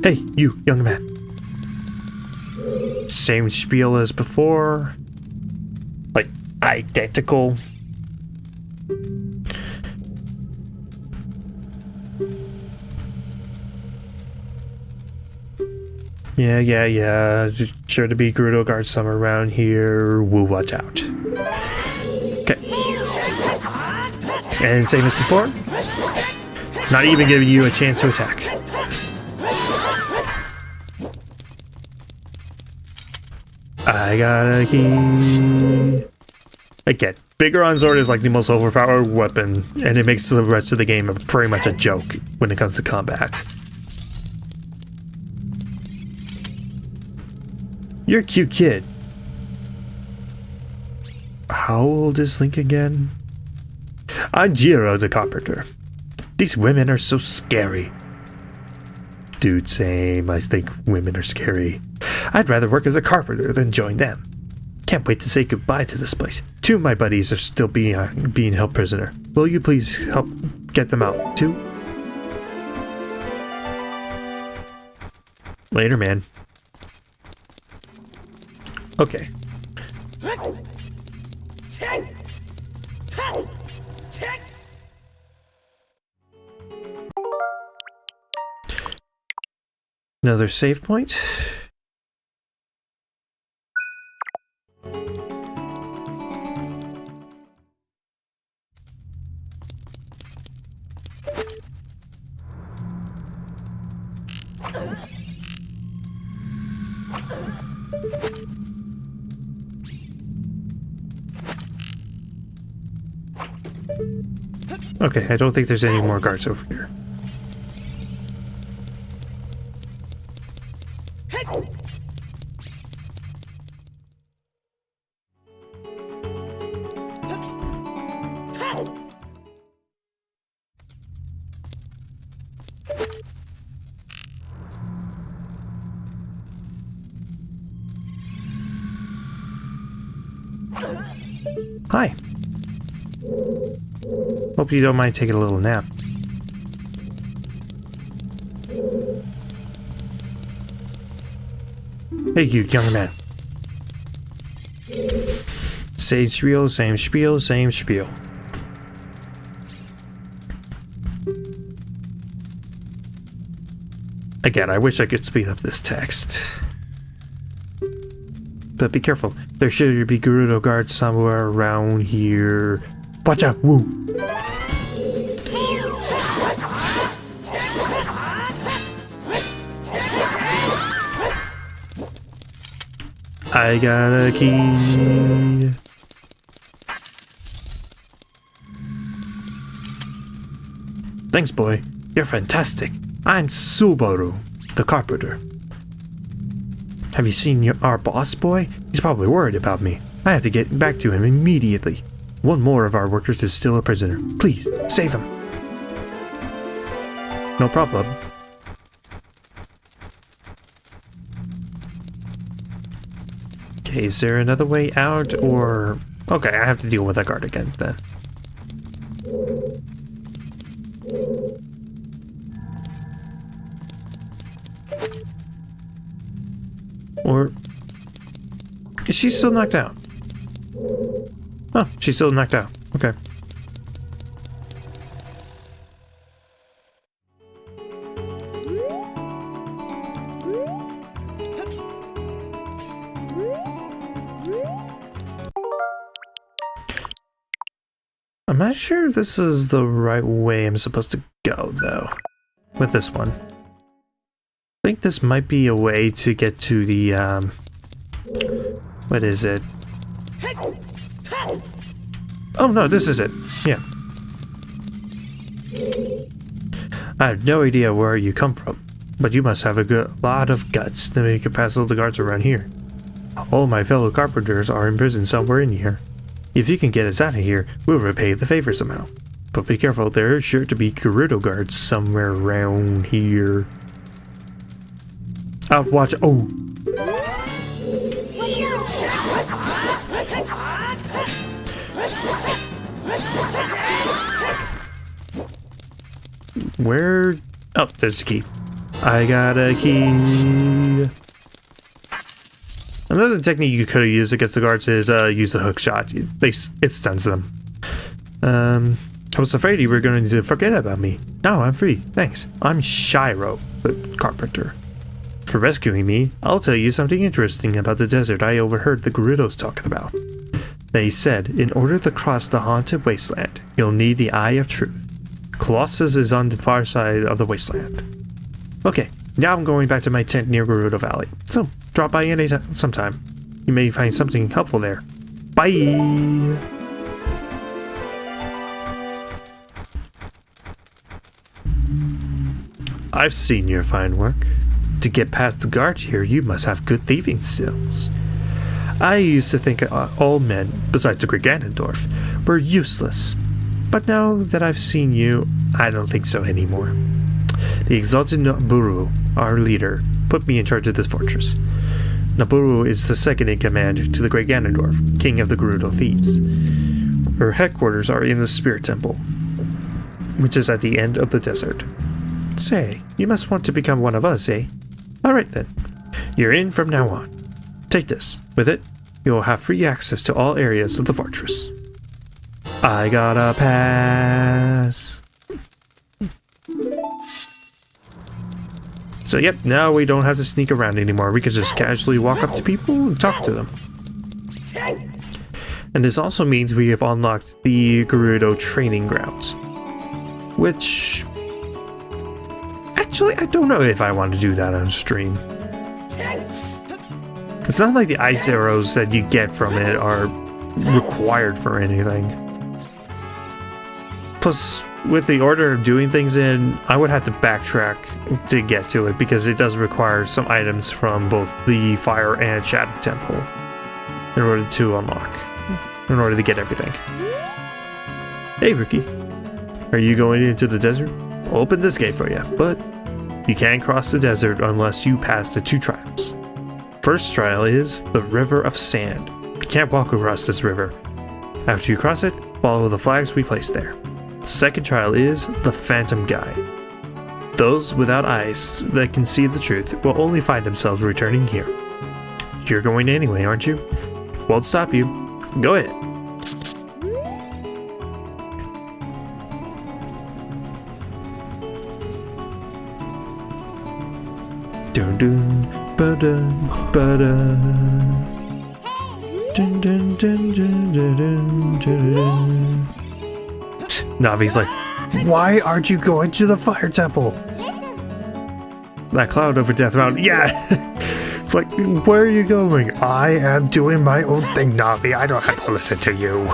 Hey, you, young man. Same spiel as before. Like, identical. Yeah. Sure to be Gerudo guards somewhere around here. We'll watch out. Okay. And same as before. Not even giving you a chance to attack. I got a key. Again, bigger on Zord is like the most overpowered weapon, and it makes the rest of the game pretty much a joke when it comes to combat. You're a cute kid. How old is Link again? I'm Jiro the carpenter. These women are so scary. Dude, same. I think women are scary. I'd rather work as a carpenter than join them. Can't wait to say goodbye to this place. 2 of my buddies are still being held prisoner. Will you please help get them out, too? Later, man. Okay. Another save point. Okay, I don't think there's any more guards over here. Hi. Hope you don't mind taking a little nap. Hey, you young man. Same spiel, same spiel, same spiel. Again, I wish I could speed up this text. But be careful. There should be Gerudo guards somewhere around here. Watch out! Woo! I got a key. Thanks, boy. You're fantastic. I'm Subaru, the carpenter. Have you seen our boss, boy? He's probably worried about me. I have to get back to him immediately. One more of our workers is still a prisoner. Please, save him. No problem. Okay, is there another way out, or... Okay, I have to deal with that guard again, then. Or... Is she still knocked out? Oh, she's still knocked out. Okay. I'm not sure if this is the right way I'm supposed to go, though, with this one. I think this might be a way to get to the, what is it? Oh no, this is it. Yeah. I have no idea where you come from, but you must have a lot of guts to make it past all the guards around here. All my fellow carpenters are in prison somewhere in here. If you can get us out of here, we'll repay the favor somehow. But be careful, there is sure to be Gerudo guards somewhere around here. Watch. Oh! Where? Oh, there's the key. I got a key. Another technique you could have used against the guards is use the hook shot. It stuns them. I was afraid you were going to forget about me. No, I'm free. Thanks. I'm Shiro, the carpenter. For rescuing me, I'll tell you something interesting about the desert I overheard the Gerudos talking about. They said, in order to cross the haunted wasteland, you'll need the Eye of Truth. Colossus is on the far side of the wasteland. Okay, now I'm going back to my tent near Gerudo Valley, so drop by sometime. You may find something helpful there. Bye! I've seen your fine work. To get past the guard here, you must have good thieving skills. I used to think all men, besides the great Ganondorf, were useless. But now that I've seen you, I don't think so anymore. The exalted Naburu, our leader, put me in charge of this fortress. Naburu is the second in command to the great Ganondorf, king of the Gerudo thieves. Her headquarters are in the Spirit Temple, which is at the end of the desert. Say, you must want to become one of us, eh? Alright then. You're in from now on. Take this. With it, you will have free access to all areas of the fortress. I got a pass. So yep, now we don't have to sneak around anymore. We can just casually walk up to people and talk to them. And this also means we have unlocked the Gerudo training grounds. Which... Actually, I don't know if I want to do that on stream. It's not like the ice arrows that you get from it are required for anything. Plus, with the order of doing things in, I would have to backtrack to get to it because it does require some items from both the Fire and Shadow Temple in order to unlock, in order to get everything. Hey, Ricky. Are you going into the desert? I'll open this gate for you, but you can't cross the desert unless you pass the 2 trials. First trial is the River of Sand. You can't walk across this river. After you cross it, follow the flags we placed there. The second trial is the Phantom Guide. Those without eyes that can see the truth will only find themselves returning here. You're going anyway, aren't you? Won't stop you. Go ahead. Dun dun ba-dun ba-dun. Dun dun dun dun dun dun dun. Navi's like, why aren't you going to the Fire Temple? That cloud over Death Mountain. Yeah. It's like, where are you going? I am doing my own thing, Navi. I don't have to listen to you.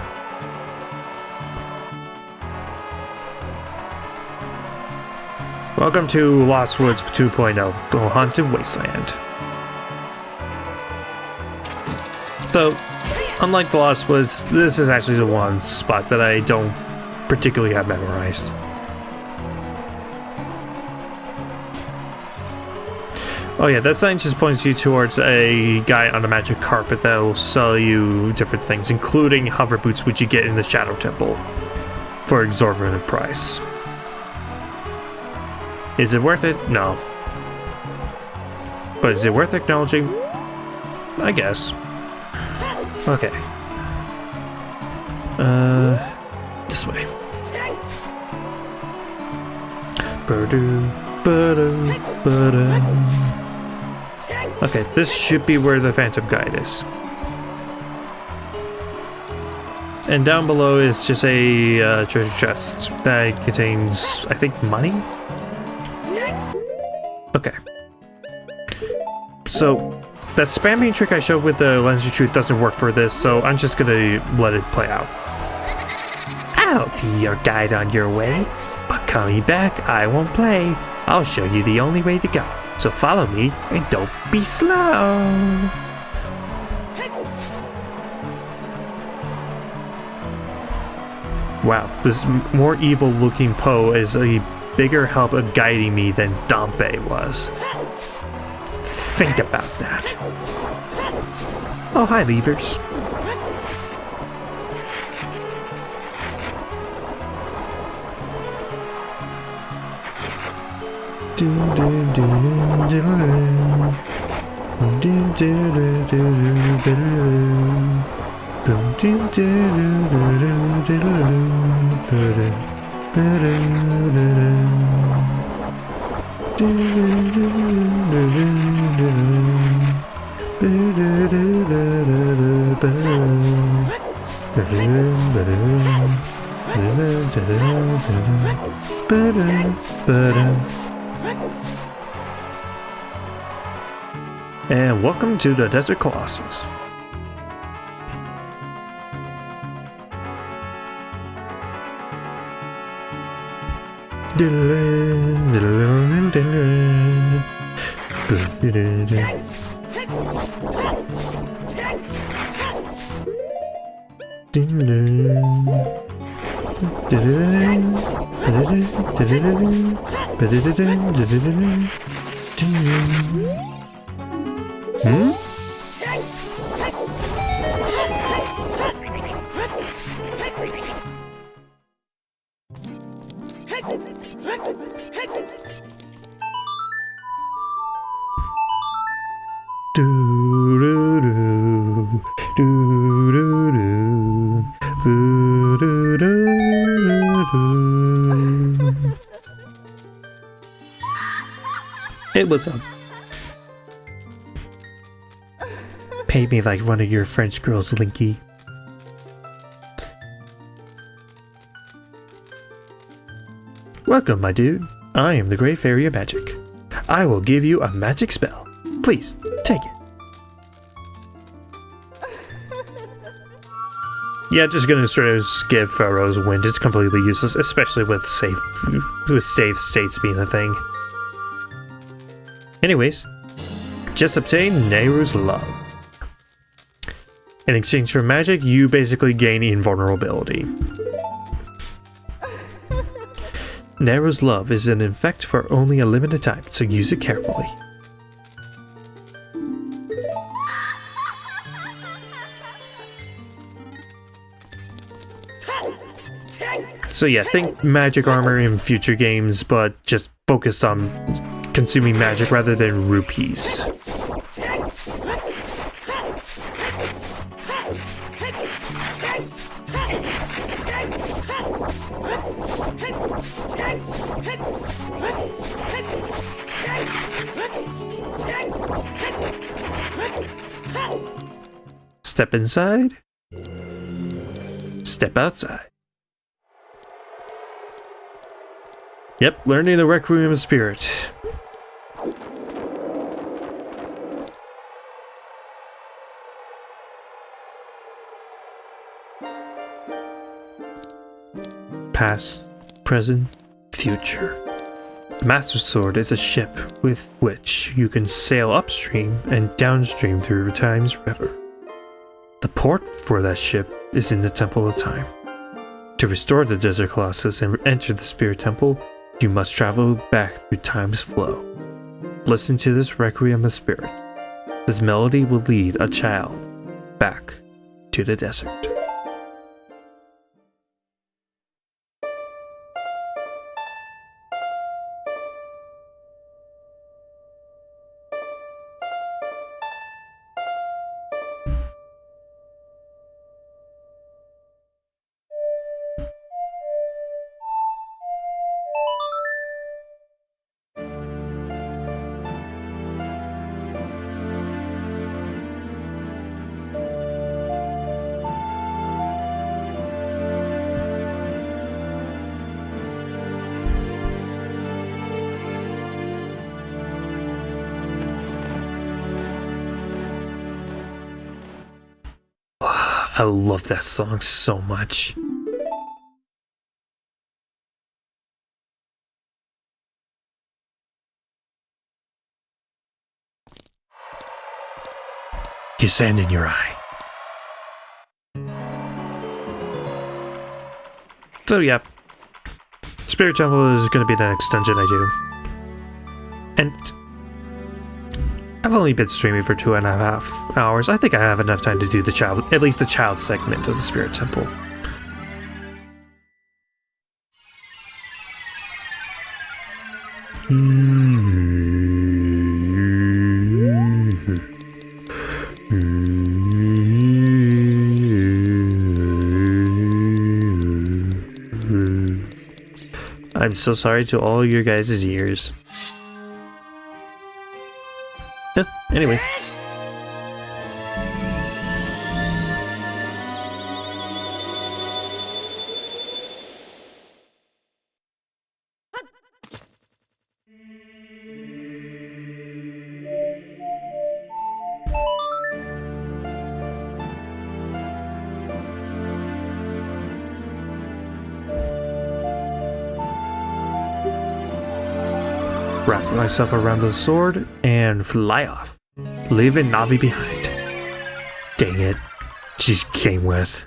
Welcome to Lost Woods 2.0, the Haunted Wasteland. Though, unlike the Lost Woods, this is actually the one spot that I don't particularly have memorized. Oh yeah, that sign just points you towards a guy on a magic carpet that will sell you different things, including hover boots, which you get in the Shadow Temple for an exorbitant price. Is it worth it? No. But is it worth acknowledging? I guess. Okay. This way. Okay, this should be where the Phantom Guide is. And down below is just a treasure chest that contains, I think, money? Okay. So, that spamming trick I showed with the Lens of Truth doesn't work for this, so I'm just gonna let it play out. I'll be your guide on your way, but coming back, I won't play. I'll show you the only way to go. So follow me and don't be slow. Wow, this more evil looking Poe is a bigger help of guiding me than Dompe was. Think about that. Oh, hi, Leavers. And welcome to the Desert Colossus. Hey, what's up? Pay me like one of your French girls, Linky. Welcome, my dude. I am the Great Fairy of Magic. I will give you a magic spell. Please, take it. Yeah, just gonna sort of skip Pharaoh's Wind. It's completely useless, especially with safe states being a thing. Anyways, just obtain Nehru's Love. In exchange for magic, you basically gain invulnerability. Nehru's Love is an effect for only a limited time, so use it carefully. So yeah, think magic armor in future games, but just focus on consuming magic rather than rupees. Step inside. Step outside. Yep, learning the Requiem Spirit. Past, present, future. The Master Sword is a ship with which you can sail upstream and downstream through time's river. port for that ship is in the Temple of Time. To restore the Desert Colossus and enter the Spirit Temple, you must travel back through time's flow. Listen to this Requiem of Spirit. This melody will lead a child back to the desert. I love that song so much. You sand in your eye. So yeah, Spirit Temple is going to be the next dungeon I do. And I've only been streaming for 2.5 hours. I think I have enough time to do the child, at least the child segment of the Spirit Temple. I'm so sorry to all your guys' ears. Yeah, anyways. Wrap myself around the sword and fly off, leaving Navi behind. Dang it, she came with.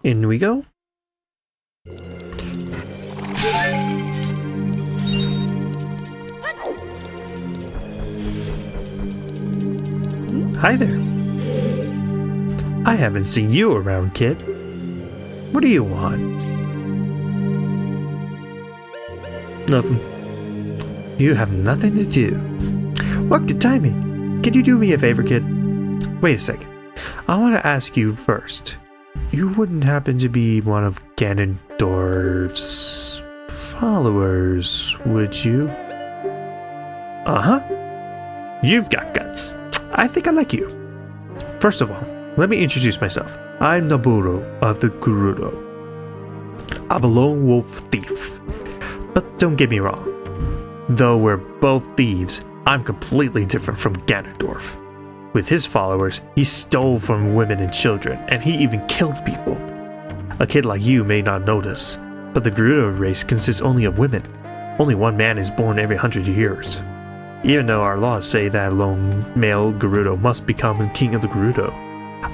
In we go. Hi there. I haven't seen you around, kid. What do you want? Nothing. You have nothing to do. What good timing. Can you do me a favor, kid? Wait a second. I want to ask you first. You wouldn't happen to be one of Ganondorf's followers, would you? Uh-huh. You've got guts. I think I like you. First of all, let me introduce myself. I'm Naburo of the Gerudo. I'm a lone wolf thief. But don't get me wrong. Though we're both thieves, I'm completely different from Ganondorf. With his followers, he stole from women and children, and he even killed people. A kid like you may not notice, but the Gerudo race consists only of women. Only one man is born every 100 years. Even though our laws say that a lone male Gerudo must become king of the Gerudo,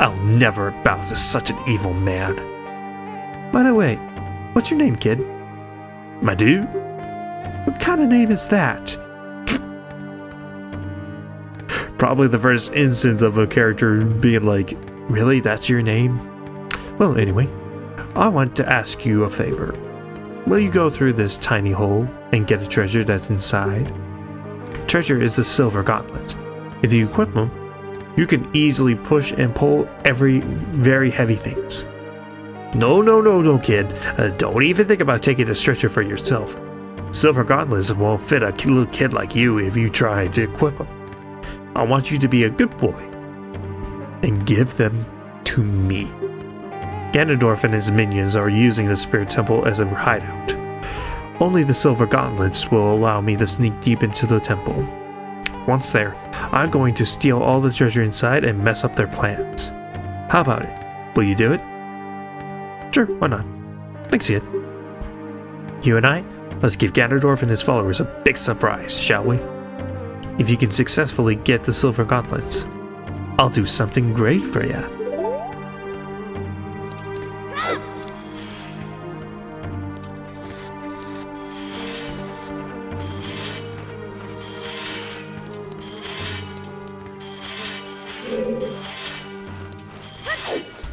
I'll never bow to such an evil man. By the way, what's your name, kid? My dude? What kind of name is that? Probably the first instance of a character being like, really, that's your name? Well, anyway, I want to ask you a favor. Will you go through this tiny hole and get a treasure that's inside? Treasure is the silver gauntlets. If you equip them, you can easily push and pull very heavy things. No, kid. Don't even think about taking this treasure for yourself. Silver gauntlets won't fit a little kid like you if you try to equip them. I want you to be a good boy and give them to me. Ganondorf and his minions are using the Spirit Temple as a hideout. Only the silver gauntlets will allow me to sneak deep into the temple. Once there, I'm going to steal all the treasure inside and mess up their plans. How about it? Will you do it? Sure, why not? I can see it. You and I, let's give Ganondorf and his followers a big surprise, shall we? If you can successfully get the silver gauntlets, I'll do something great for you.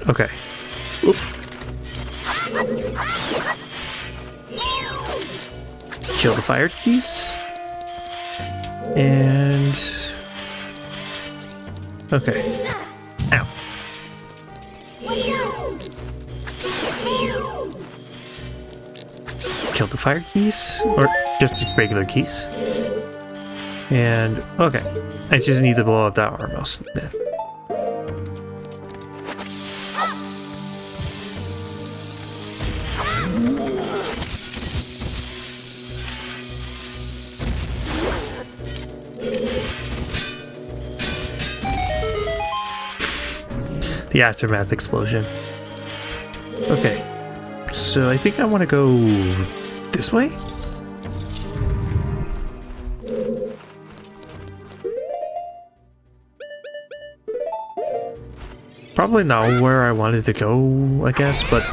Okay. Oop. Kill the fire keys. And... okay. Ow. Kill the fire keys? Or just regular keys? And... okay. I just need to blow up that arm mouse then. The aftermath explosion. Okay, so I think I want to go this way? Probably not where I wanted to go, I guess, but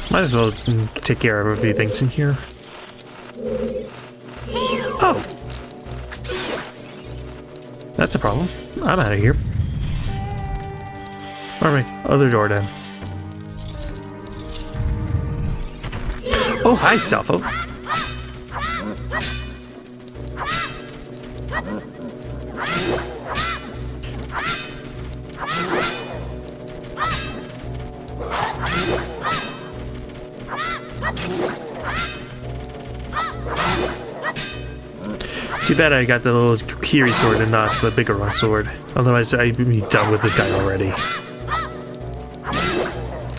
might as well take care of a few things in here. Oh! That's a problem. I'm out of here. Alright, other door then. Oh, hi, Salfo. Too bad I got the little Kiri sword and not the bigger one sword. Otherwise, I'd be done with this guy already.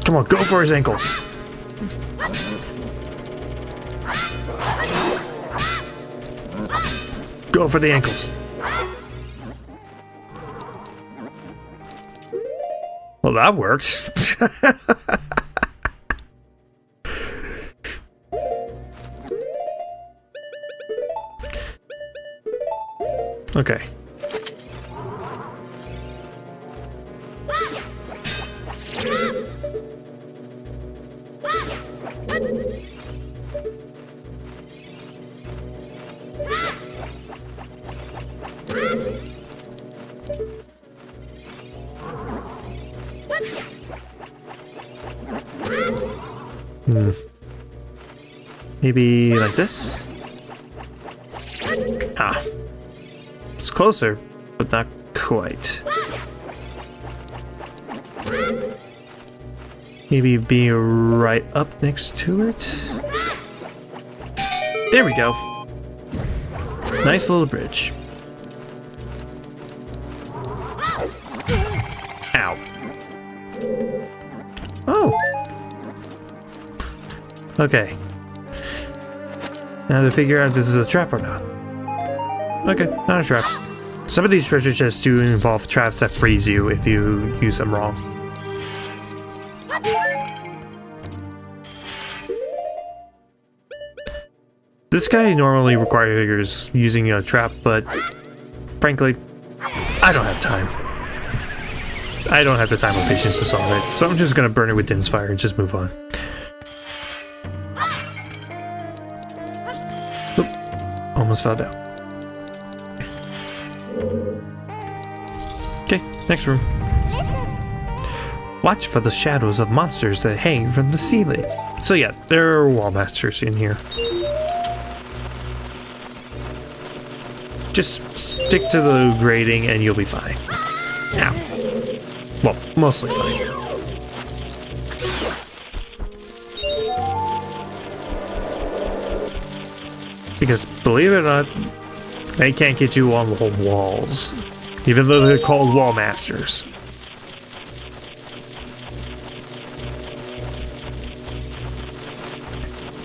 Come on, go for his ankles. Go for the ankles. Well, that worked. Okay. Maybe like this? Ah. It's closer, but not quite. Maybe be right up next to it? There we go. Nice little bridge. Ow. Oh. Okay. Now to figure out if this is a trap or not. Okay, not a trap. Some of these treasure chests do involve traps that freeze you if you use them wrong. This guy normally requires using a trap, but frankly, I don't have time. I don't have the time or patience to solve it, so I'm just gonna burn it with Din's fire and just move on. Oop, almost fell down. Okay, next room. Watch for the shadows of monsters that hang from the ceiling. So yeah, there are wall masters in here. Just stick to the grating and you'll be fine. Ow. Well, mostly fine. Because, believe it or not, they can't get you on the walls. Even though they're called wall masters.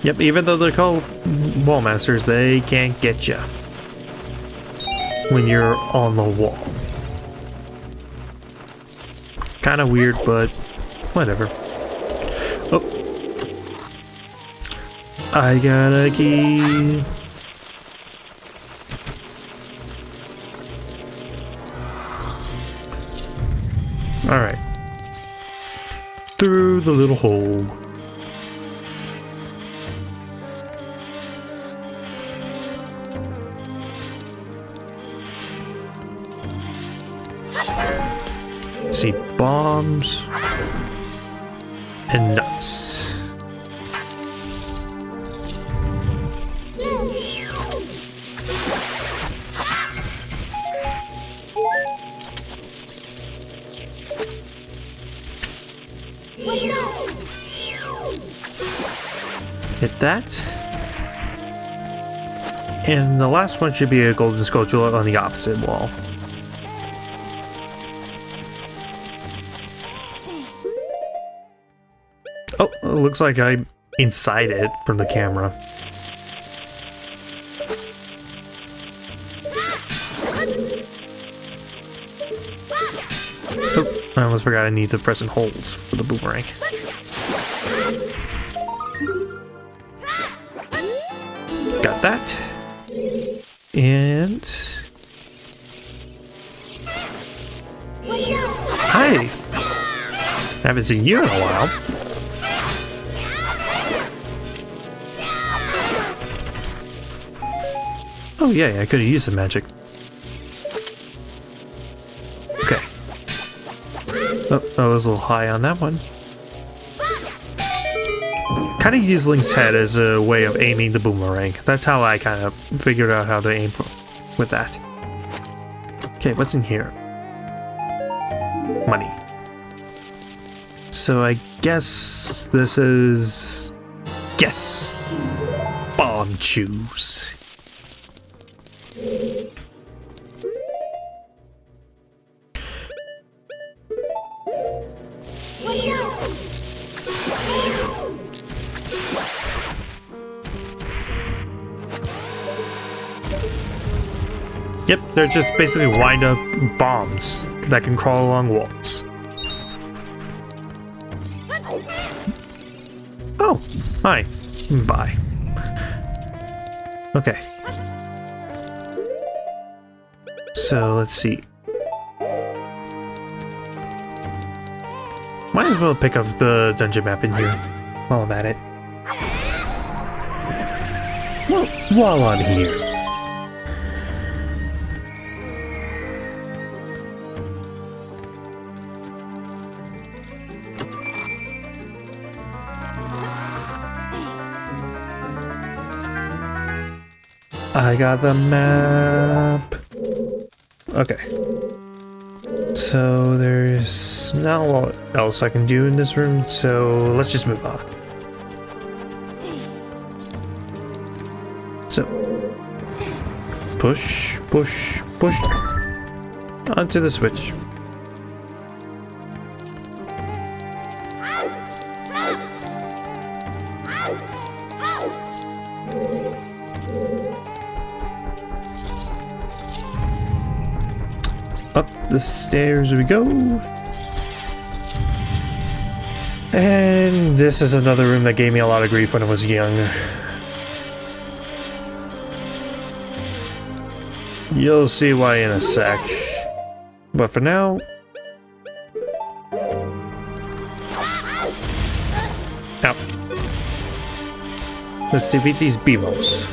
Yep, even though they're called wall masters, they can't get you when you're on the wall. Kind of weird, but whatever. Oh. I got a key. Alright. Through the little hole. See bombs and nuts. Hit that. And the last one should be a golden sculpture on the opposite wall. Oh, it looks like I'm inside it from the camera. Oh, I almost forgot I need to press and hold for the boomerang. Got that. And... Hi! Haven't seen you in a while. Oh yeah, I could have used the magic. Okay. Oh, I was a little high on that one. Kind of use Link's head as a way of aiming the boomerang. That's how I kind of figured out how to aim with that. Okay, what's in here? Money. So I guess this is... Yes! Bomb shoes. Yep, they're just basically wind-up bombs that can crawl along walls. Oh, hi. Bye. Okay. So, let's see. Might as well pick up the dungeon map in here while I'm at it. Well, while I'm here. I got the map. Okay. So there's not a lot else I can do in this room, so let's just move on. So push, push, push onto the switch. Up the stairs we go. And this is another room that gave me a lot of grief when I was young. You'll see why in a sec. But for now... Out. Let's defeat these beamos.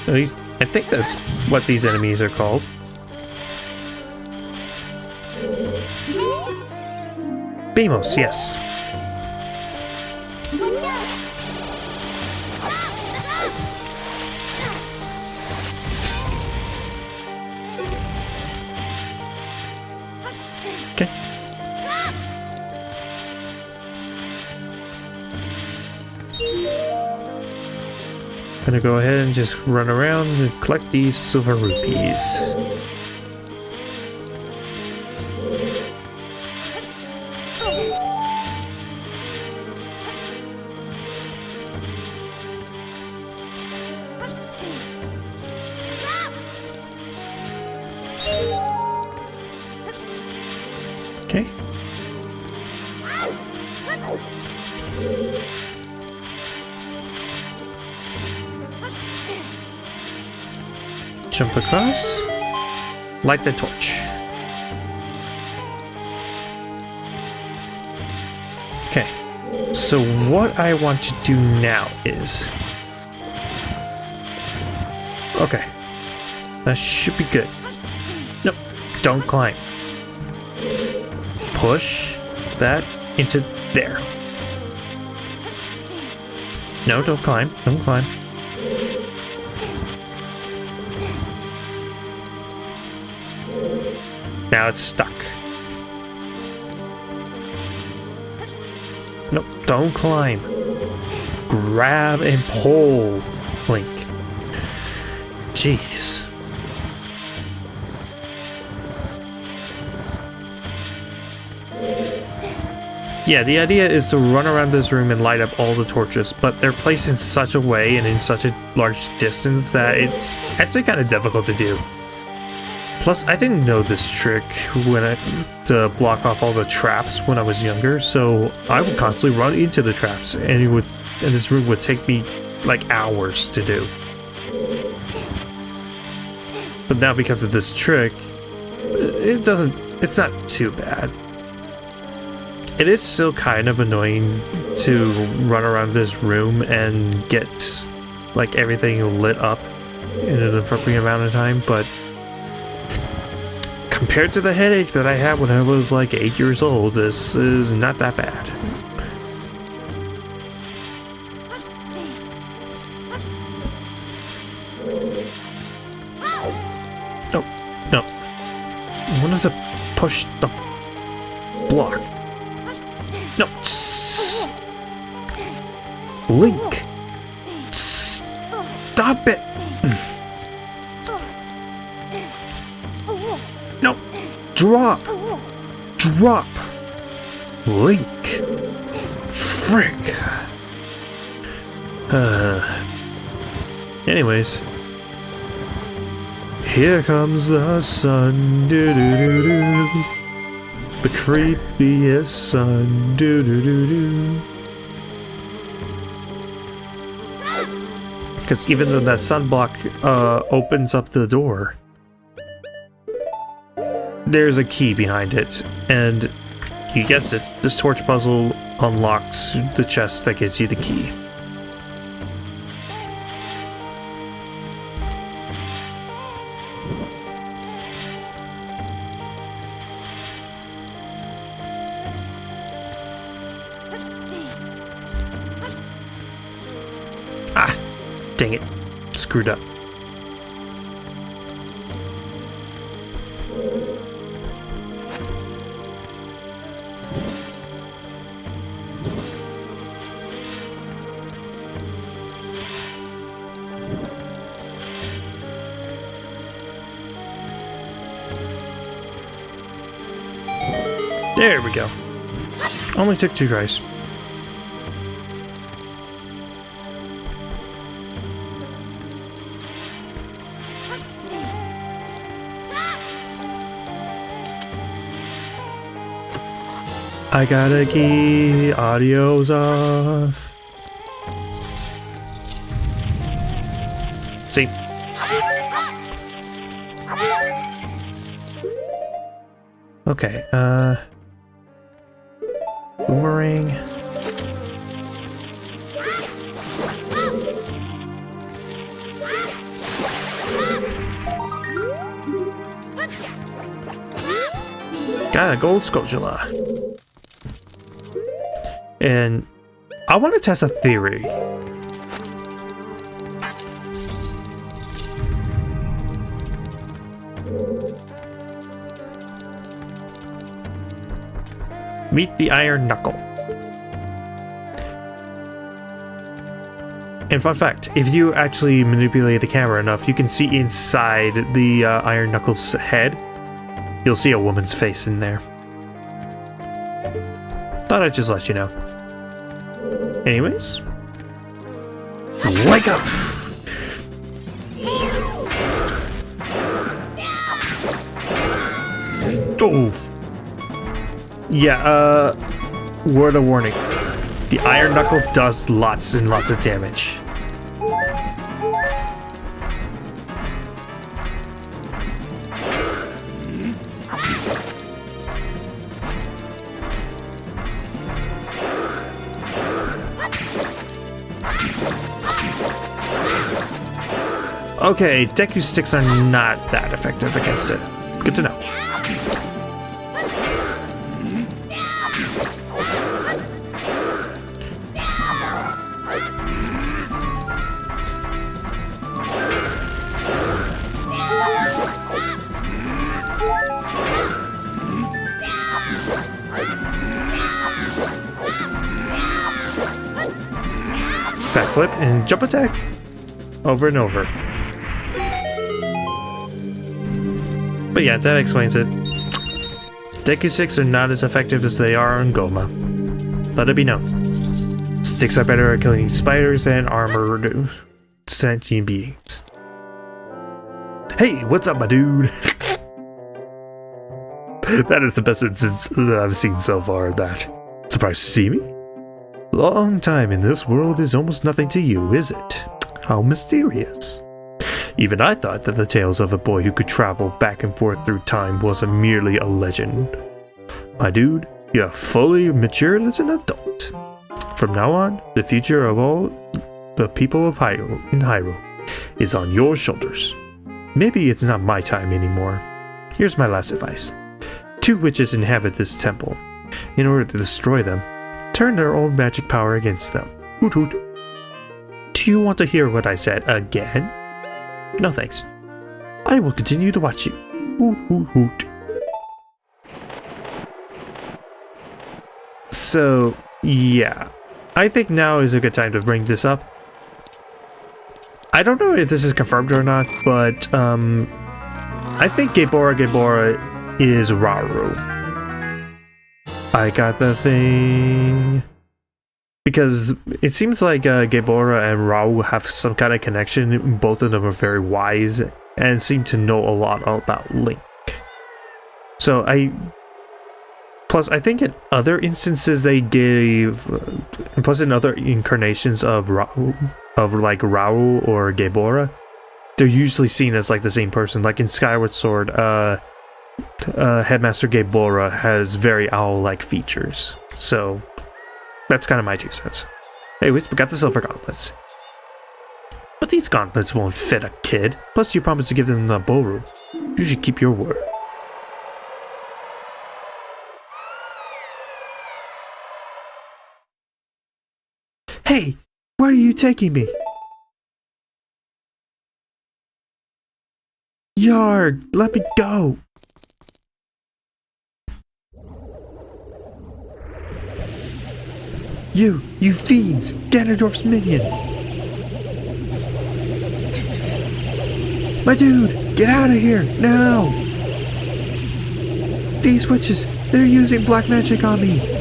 At least, I think that's what these enemies are called. Beamos, yes. Okay. Gonna go ahead and just run around and collect these silver rupees. Okay. Jump across. Light the torch. Okay. So what I want to do now is... Okay. That should be good. Nope. Don't climb. Push that into there. No, don't climb. Don't climb. Now it's stuck. Nope, don't climb. Grab and pull, Link. Jeez. Yeah, the idea is to run around this room and light up all the torches, but they're placed in such a way and in such a large distance that it's actually kind of difficult to do. Plus, I didn't know this trick to block off all the traps when I was younger, so I would constantly run into the traps, and this room would take me like hours to do. But now because of this trick, it's not too bad. It is still kind of annoying to run around this room and get like everything lit up in an appropriate amount of time, but compared to the headache that I had when I was like 8 years old, this is not that bad. No, no. I wanted to push the block. No. Link. Stop it. No. Drop. Drop. Link. Frick. Anyways. Here comes the sun. Doo doo doo doo. The creepiest sun. Doo doo doo doo. Because even though that sunblock opens up the door, there's a key behind it, and you guessed it, this torch puzzle unlocks the chest that gives you the key. Ah, dang it, screwed up. There we go. Only took 2 tries. I got a key, audio's off. See? Okay, boomerang. Got a gold Scotula. And I want to test a theory. Meet the Iron Knuckle. And fun fact, if you actually manipulate the camera enough, you can see inside the Iron Knuckle's head. You'll see a woman's face in there. Thought I'd just let you know. Anyways. Wake up! Oh! Yeah, word of warning. The Iron Knuckle does lots and lots of damage. Okay, Deku sticks are not that effective against it. Good to know. Backflip and jump attack over and over. But yeah, that explains it. Deku sticks are not as effective as they are on Goma. Let it be known. Sticks are better at killing spiders than armored sentient beings. Hey, what's up, my dude? That is the best instance that I've seen so far of that. Surprised to see me? Long time in this world is almost nothing to you, is it? How mysterious. Even I thought that the tales of a boy who could travel back and forth through time wasn't merely a legend. My dude, you have fully matured as an adult. From now on, the future of all the people of Hyrule is on your shoulders. Maybe it's not my time anymore. Here's my last advice. 2 witches inhabit this temple. In order to destroy them, turn their own magic power against them. Hoot hoot. Do you want to hear what I said again? No thanks. I will continue to watch you. Hoot hoot hoot. So, yeah. I think now is a good time to bring this up. I don't know if this is confirmed or not, but I think Gebora is Rauru. I got the thing. Because it seems like Gebora and Raul have some kind of connection. Both of them are very wise and seem to know a lot about Link. So plus I think in other instances they gave, and plus in other incarnations of like Raul or Gebora, they're usually seen as like the same person. Like in Skyward Sword, Headmaster Gebora has very owl-like features. So that's kind of my 2 cents. Anyways, we got the silver gauntlets. But these gauntlets won't fit a kid. Plus, you promised to give them the Boru. You should keep your word. Hey, where are you taking me? Yarg, let me go. You fiends! Ganondorf's minions! My dude! Get out of here! Now! These witches! They're using black magic on me!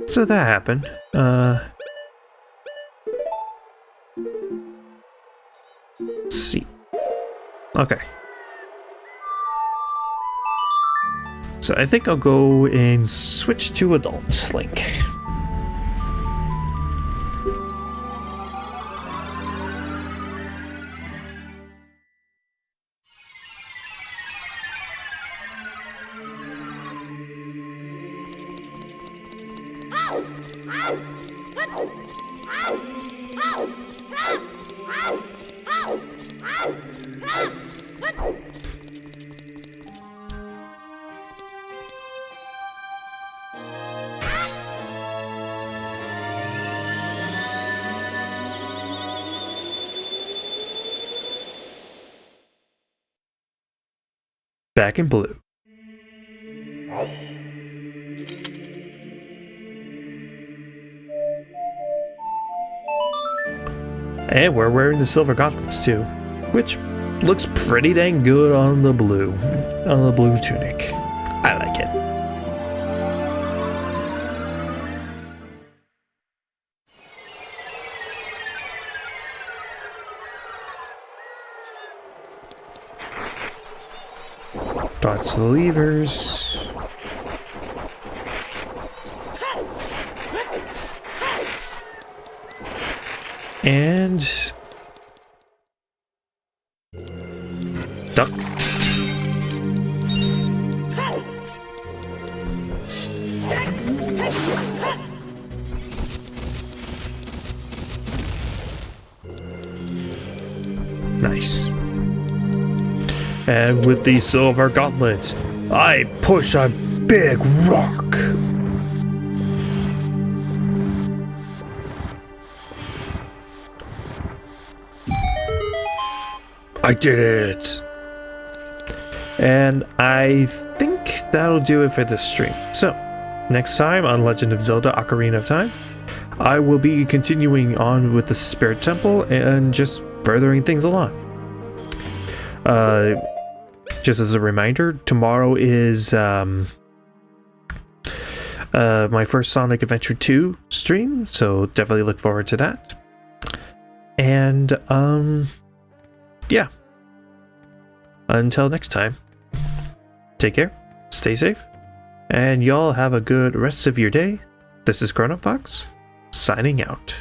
So that happened. Let's see. Okay. So I think I'll go and switch to Adult Link. Back in blue. And we're wearing the silver gauntlets too, which looks pretty dang good on the blue tunic. I like it. Dodge the levers. And duck. Nice. And with the silver gauntlets, I push a big rock. I did it! And I think that'll do it for this stream. So, next time on Legend of Zelda Ocarina of Time, I will be continuing on with the Spirit Temple and just furthering things along. Just as a reminder, tomorrow is my first Sonic Adventure 2 stream, so definitely look forward to that. And yeah. Until next time, take care, stay safe, and y'all have a good rest of your day. This is Chronofahx, signing out.